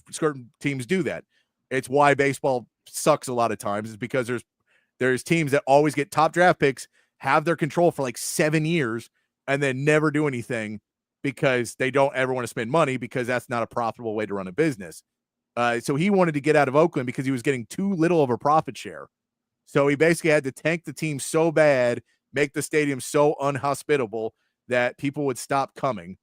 teams do that. It's why baseball sucks a lot of times, is because there's teams that always get top draft picks, have their control for like 7 years, and then never do anything because they don't ever want to spend money, because that's not a profitable way to run a business. So he wanted to get out of Oakland because he was getting too little of a profit share. So he basically had to tank the team so bad, make the stadium so unhospitable that people would stop coming.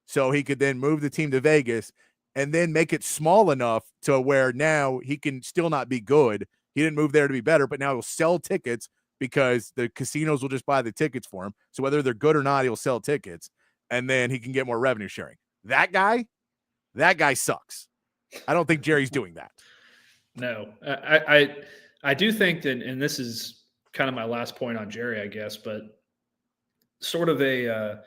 So he could then move the team to Vegas and then make it small enough to where now he can still not be good. He didn't move there to be better, but now he'll sell tickets because the casinos will just buy the tickets for him. So whether they're good or not, he'll sell tickets, and then he can get more revenue sharing. That guy sucks. I don't think Jerry's doing that. No, I do think that, and this is kind of my last point on Jerry, I guess, but sort of a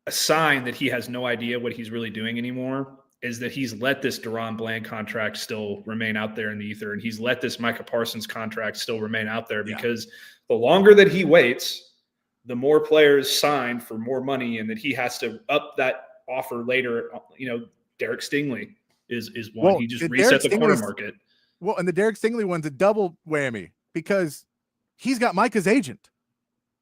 sign that he has no idea what he's really doing anymore is that he's let this Deron Bland contract still remain out there in the ether, and he's let this Micah Parsons contract still remain out there, because the longer that he waits, the more players sign for more money, and that he has to up that offer later. Derek Stingley is one. He just reset the corner market. Well, and the Derek Stingley one's a double whammy because he's got Micah's agent.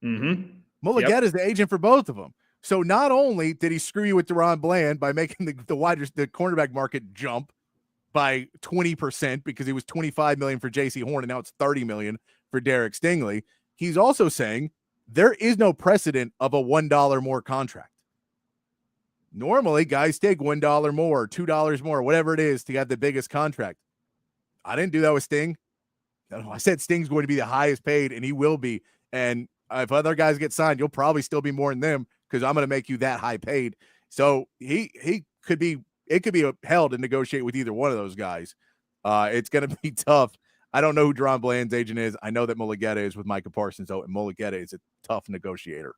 Mm-hmm. Mulligetta is the agent for both of them. So not only did he screw you with Deron Bland by making the cornerback market jump by 20%, because he was $25 million for J.C. Horn, and now it's $30 million for Derek Stingley, he's also saying there is no precedent of a $1 more contract. Normally, guys take $1 more, $2 more, whatever it is, to get the biggest contract. I didn't do that with Sting. I said Sting's going to be the highest paid, and he will be. And if other guys get signed, you'll probably still be more than them, because I'm going to make you that high paid. So it could be hell to negotiate with either one of those guys. It's going to be tough. I don't know who Deron Bland's agent is. I know that Mulligetta is with Micah Parsons, though, and Mulligetta is a tough negotiator.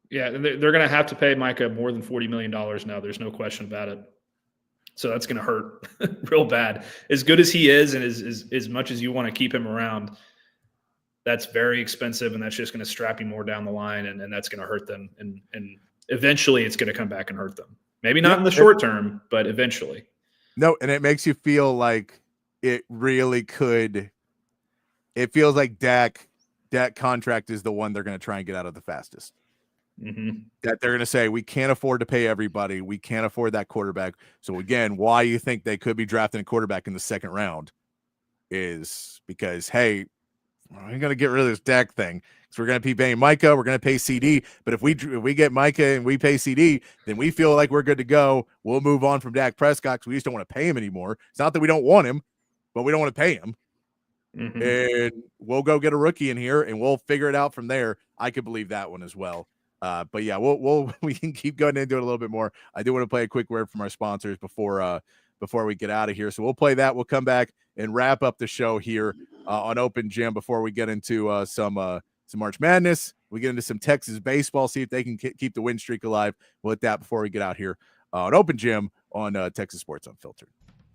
Yeah, they're going to have to pay Micah more than $40 million now. There's no question about it. So that's going to hurt real bad. As good as he is, and as much as you want to keep him around, that's very expensive, and that's just going to strap you more down the line, and that's going to hurt them. And eventually it's going to come back and hurt them. Maybe not in the short term, but eventually. No, and it makes you feel like it really could. It feels like Dak contract is the one they're going to try and get out of the fastest. Mm-hmm. That they're going to say, we can't afford to pay everybody. We can't afford that quarterback. So again, why you think they could be drafting a quarterback in the second round is because, hey, we're going to get rid of this Dak thing. So we're going to be paying Micah. We're going to pay CD. But if we get Micah and we pay CD, then we feel like we're good to go. We'll move on from Dak Prescott because we just don't want to pay him anymore. It's not that we don't want him, but we don't want to pay him. Mm-hmm. And we'll go get a rookie in here, and we'll figure it out from there. I could believe that one as well. But yeah, we can keep going into it a little bit more. I do want to play a quick word from our sponsors before before we get out of here. So we'll play that. We'll come back and wrap up the show here on Open Gym before we get into some March Madness. We get into some Texas baseball, see if they can keep the win streak alive. We'll hit that before we get out here on Open Gym on Texas Sports Unfiltered.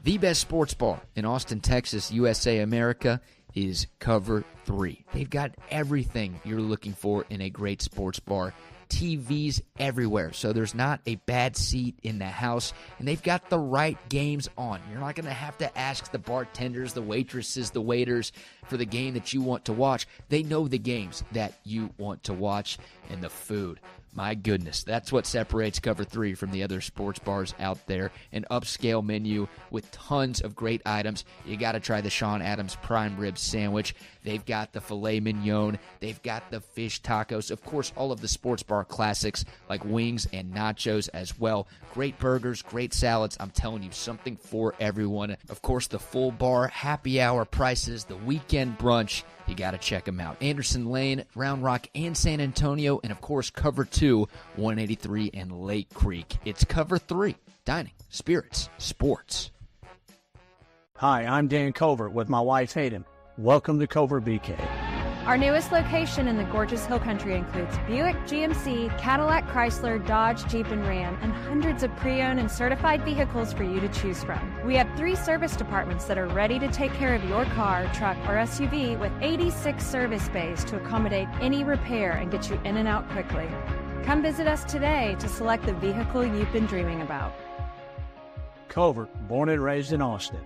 The best sports bar in Austin, Texas, USA, America is Cover 3. They've got everything you're looking for in a great sports bar. TVs everywhere, so there's not a bad seat in the house, and they've got the right games on. You're not going to have to ask the bartenders, the waitresses, the waiters for the game that you want to watch. They know the games that you want to watch, and the food. My goodness, that's what separates Cover 3 from the other sports bars out there. An upscale menu with tons of great items. You got to try the Sean Adams prime rib sandwich. They've got the filet mignon. They've got the fish tacos. Of course, all of the sports bar classics like wings and nachos as well. Great burgers, great salads. I'm telling you, something for everyone. Of course, the full bar, happy hour prices, the weekend brunch. You got to check them out. Anderson Lane, Round Rock, and San Antonio. And, of course, Cover 2, 183 and Lake Creek. It's Cover 3, dining, spirits, sports. Hi, I'm Dan Covert with my wife Hayden. Welcome to Covert BK. Our newest location in the gorgeous Hill Country includes Buick, GMC, Cadillac, Chrysler, Dodge, Jeep, and Ram, and hundreds of pre-owned and certified vehicles for you to choose from. We have 3 service departments that are ready to take care of your car, truck, or SUV with 86 service bays to accommodate any repair and get you in and out quickly. Come visit us today to select the vehicle you've been dreaming about. Covert, born and raised in Austin.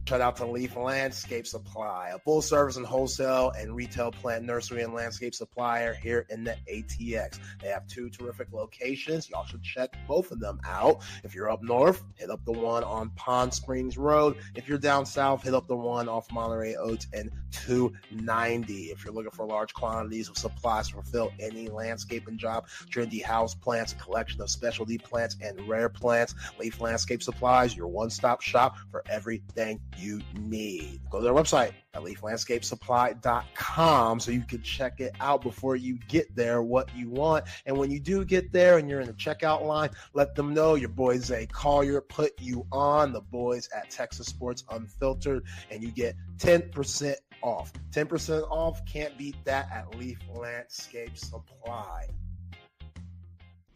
Shout out to Leaf Landscape Supply, a full service and wholesale and retail plant nursery and landscape supplier here in the ATX. They have 2 terrific locations. Y'all should check both of them out. If you're up north, hit up the one on Pond Springs Road. If you're down south, hit up the one off Monterey Oaks and 290. If you're looking for large quantities of supplies to fulfill any landscaping job, trendy house plants, a collection of specialty plants and rare plants, Leaf Landscape Supplies, your one-stop shop for everything you need. Go to their website at leaflandscapesupply.com so you can check it out before you get there, what you want. And when you do get there and you're in the checkout line, let them know your boy Zay Collier put you on, the boys at Texas Sports Unfiltered, and you get 10% off. 10% off, can't beat that at Leaf Landscape Supply.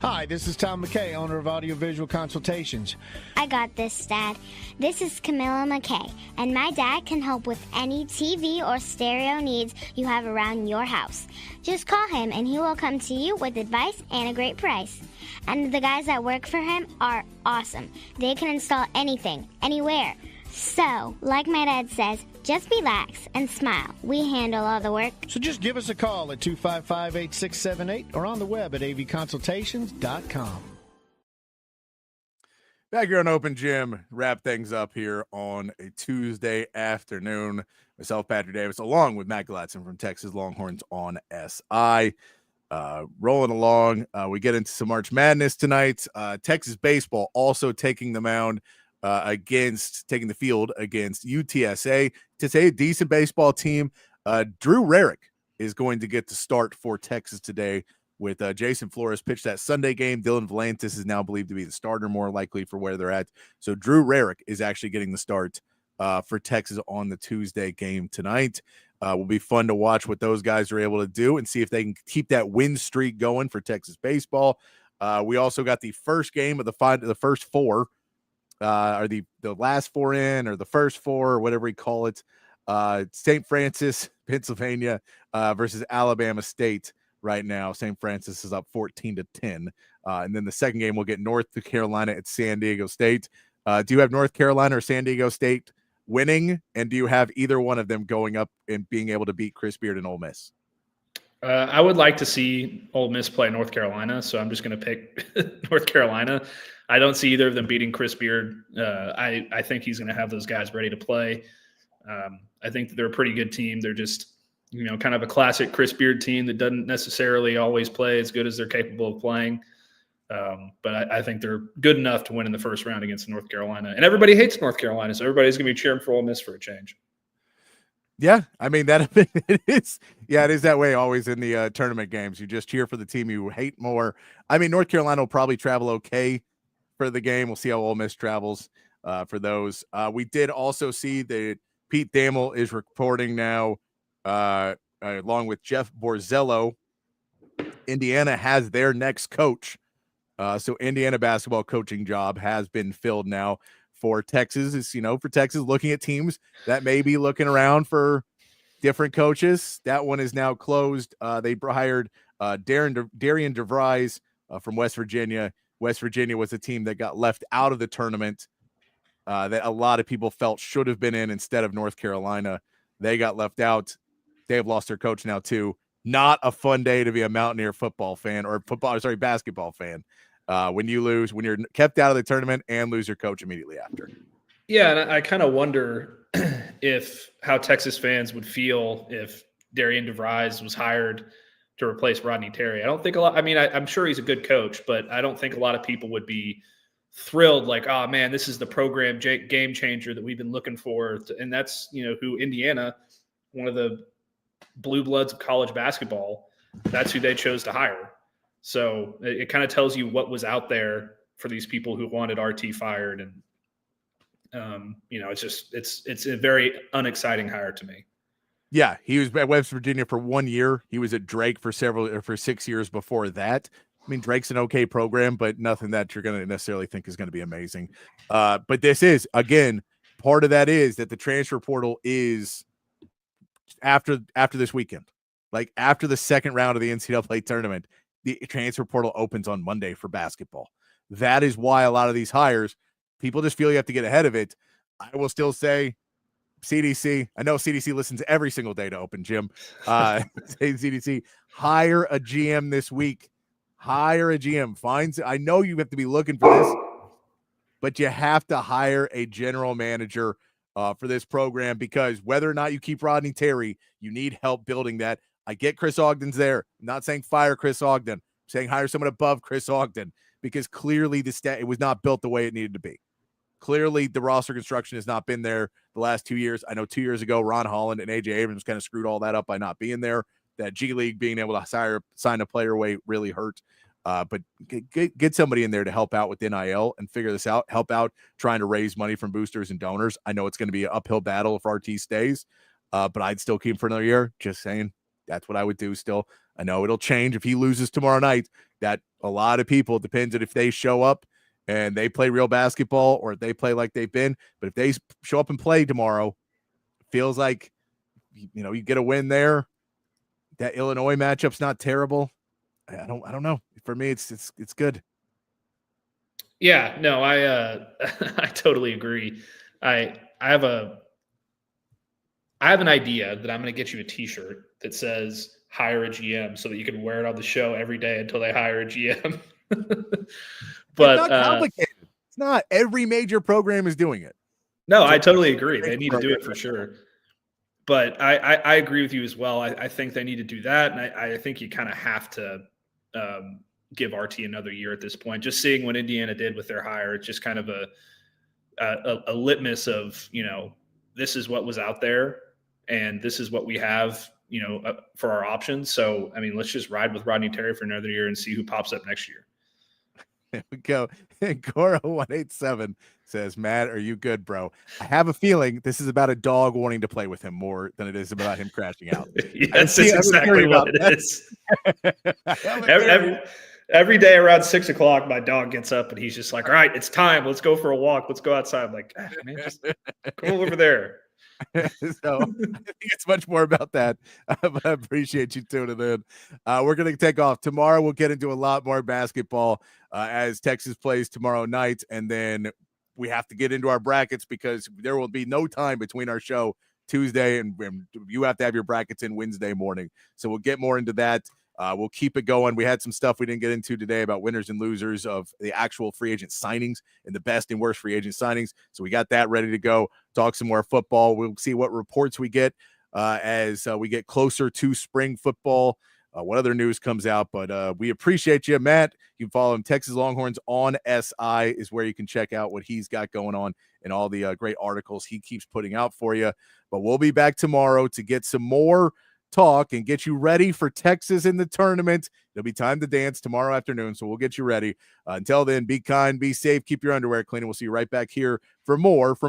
Hi, this is Tom McKay, owner of Audiovisual Consultations. I got this, Dad. This is Camilla McKay, and my dad can help with any TV or stereo needs you have around your house. Just call him, and he will come to you with advice and a great price. And the guys that work for him are awesome. They can install anything, anywhere. So, like my dad says, just relax and smile. We handle all the work. So just give us a call at 255-8678 or on the web at avconsultations.com. Back here on Open Gym, wrap things up here on a Tuesday afternoon. Myself, Patrick Davis, along with Matt Galatzan from Texas Longhorns on SI. Rolling along, we get into some March Madness tonight. Texas baseball also taking the mound taking the field against UTSA. To say a decent baseball team. Drew Rarick is going to get the start for Texas today with Jason Flores pitched that Sunday game. Dylan Valantis is now believed to be the starter, more likely for where they're at. So Drew Rarick is actually getting the start for Texas on the Tuesday game tonight. Will be fun to watch what those guys are able to do and see if they can keep that win streak going for Texas baseball. We also got the first game of the first 4. Are the last 4 in, or the first 4, or whatever we call it. St. Francis, Pennsylvania versus Alabama State right now. St. Francis is up 14-10. And then the second game, we'll get North Carolina at San Diego State. Do you have North Carolina or San Diego State winning? And do you have either one of them going up and being able to beat Chris Beard and Ole Miss? I would like to see Ole Miss play North Carolina, so I'm just going to pick North Carolina. I don't see either of them beating Chris Beard. I think he's going to have those guys ready to play. I think that they're a pretty good team. They're just, kind of a classic Chris Beard team that doesn't necessarily always play as good as they're capable of playing. But I think they're good enough to win in the first round against North Carolina. And everybody hates North Carolina, so everybody's going to be cheering for Ole Miss for a change. Yeah, I mean, it is. Yeah, it is that way always in the tournament games. You just cheer for the team you hate more. I mean, North Carolina will probably travel okay for the game. We'll see how Ole Miss travels. for those. We did also see that Pete Thamel is reporting now, along with Jeff Borzello. Indiana has their next coach. So Indiana basketball coaching job has been filled now for Texas. Is, for Texas looking at teams that may be looking around for different coaches. That one is now closed. They hired Darian DeVries from West Virginia. West Virginia was a team that got left out of the tournament that a lot of people felt should have been in instead of North Carolina. They got left out. They have lost their coach now too. Not a fun day to be a Mountaineer football fan or basketball fan. When you lose, when you're kept out of the tournament and lose your coach immediately after. Yeah, and I kind of wonder how Texas fans would feel if Darian DeVries was hired to replace Rodney Terry. I don't think a lot. I mean, I'm sure he's a good coach, but I don't think a lot of people would be thrilled. Like, oh man, this is the program game changer that we've been looking for. And that's who Indiana, one of the blue bloods of college basketball, that's who they chose to hire. So it kind of tells you what was out there for these people who wanted RT fired. And, it's a very unexciting hire to me. Yeah. He was at West Virginia for 1 year. He was at Drake for 6 years before that. I mean, Drake's an okay program, but nothing that you're going to necessarily think is going to be amazing. But this is, again, part of that is that the transfer portal is after this weekend, like after the second round of the NCAA tournament, the transfer portal opens on Monday for basketball. That is why a lot of these hires, people just feel you have to get ahead of it. I will still say CDC. I know CDC listens every single day to Open Gym. Say CDC, hire a GM this week. Hire a GM. I know you have to be looking for this, but you have to hire a general manager for this program, because whether or not you keep Rodney Terry, you need help building that. I get Chris Ogden's there. I'm not saying fire Chris Ogden. I'm saying hire someone above Chris Ogden, because clearly it was not built the way it needed to be. Clearly the roster construction has not been there the last 2 years. I know 2 years ago, Ron Holland and AJ Abrams kind of screwed all that up by not being there. That G League being able to sign a player away really hurt. But get somebody in there to help out with NIL and figure this out, help out trying to raise money from boosters and donors. I know it's going to be an uphill battle if RT stays, but I'd still keep him for another year. Just saying, that's what I would do still. I know it'll change if he loses tomorrow night. That a lot of people, depends on if they show up and they play real basketball or if they play like they've been. But if they show up and play tomorrow, feels like, you get a win there. That Illinois matchup's not terrible. I don't know. For me, it's good. Yeah, no, I I totally agree. I have an idea that I'm going to get you a T-shirt that says "Hire a GM" so that you can wear it on the show every day until they hire a GM. But it's not complicated. It's not. Every major program is doing it. No, I totally agree. They need to do it for sure. But I agree with you as well. I think they need to do that, and I think you kind of have to give RT another year at this point. Just seeing what Indiana did with their hire, it's just kind of a litmus of, this is what was out there and this is what we have, for our options. So, I mean, let's just ride with Rodney Terry for another year and see who pops up next year. There we go. Goro187 says, Matt, are you good, bro? I have a feeling this is about a dog wanting to play with him more than it is about him crashing out. Yes, that's exactly what it is. Every day around 6 o'clock, my dog gets up and he's just like, all right, it's time. Let's go for a walk. Let's go outside. I'm like, man, just go over there. So I think it's much more about that. But I appreciate you tuning in. We're going to take off. Tomorrow we'll get into a lot more basketball as Texas plays tomorrow night. And then we have to get into our brackets because there will be no time between our show Tuesday and you have to have your brackets in Wednesday morning. So we'll get more into that. We'll keep it going. We had some stuff we didn't get into today about winners and losers of the actual free agent signings and the best and worst free agent signings. So we got that ready to go. Talk some more football. We'll see what reports we get as we get closer to spring football. What other news comes out, but we appreciate you, Matt. You can follow him. Texas Longhorns on SI is where you can check out what he's got going on and all the great articles he keeps putting out for you. But we'll be back tomorrow to get some more talk and get you ready for Texas in the tournament. It'll be time to dance tomorrow afternoon, so we'll get you ready. Until then, be kind, be safe, keep your underwear clean, and we'll see you right back here for more from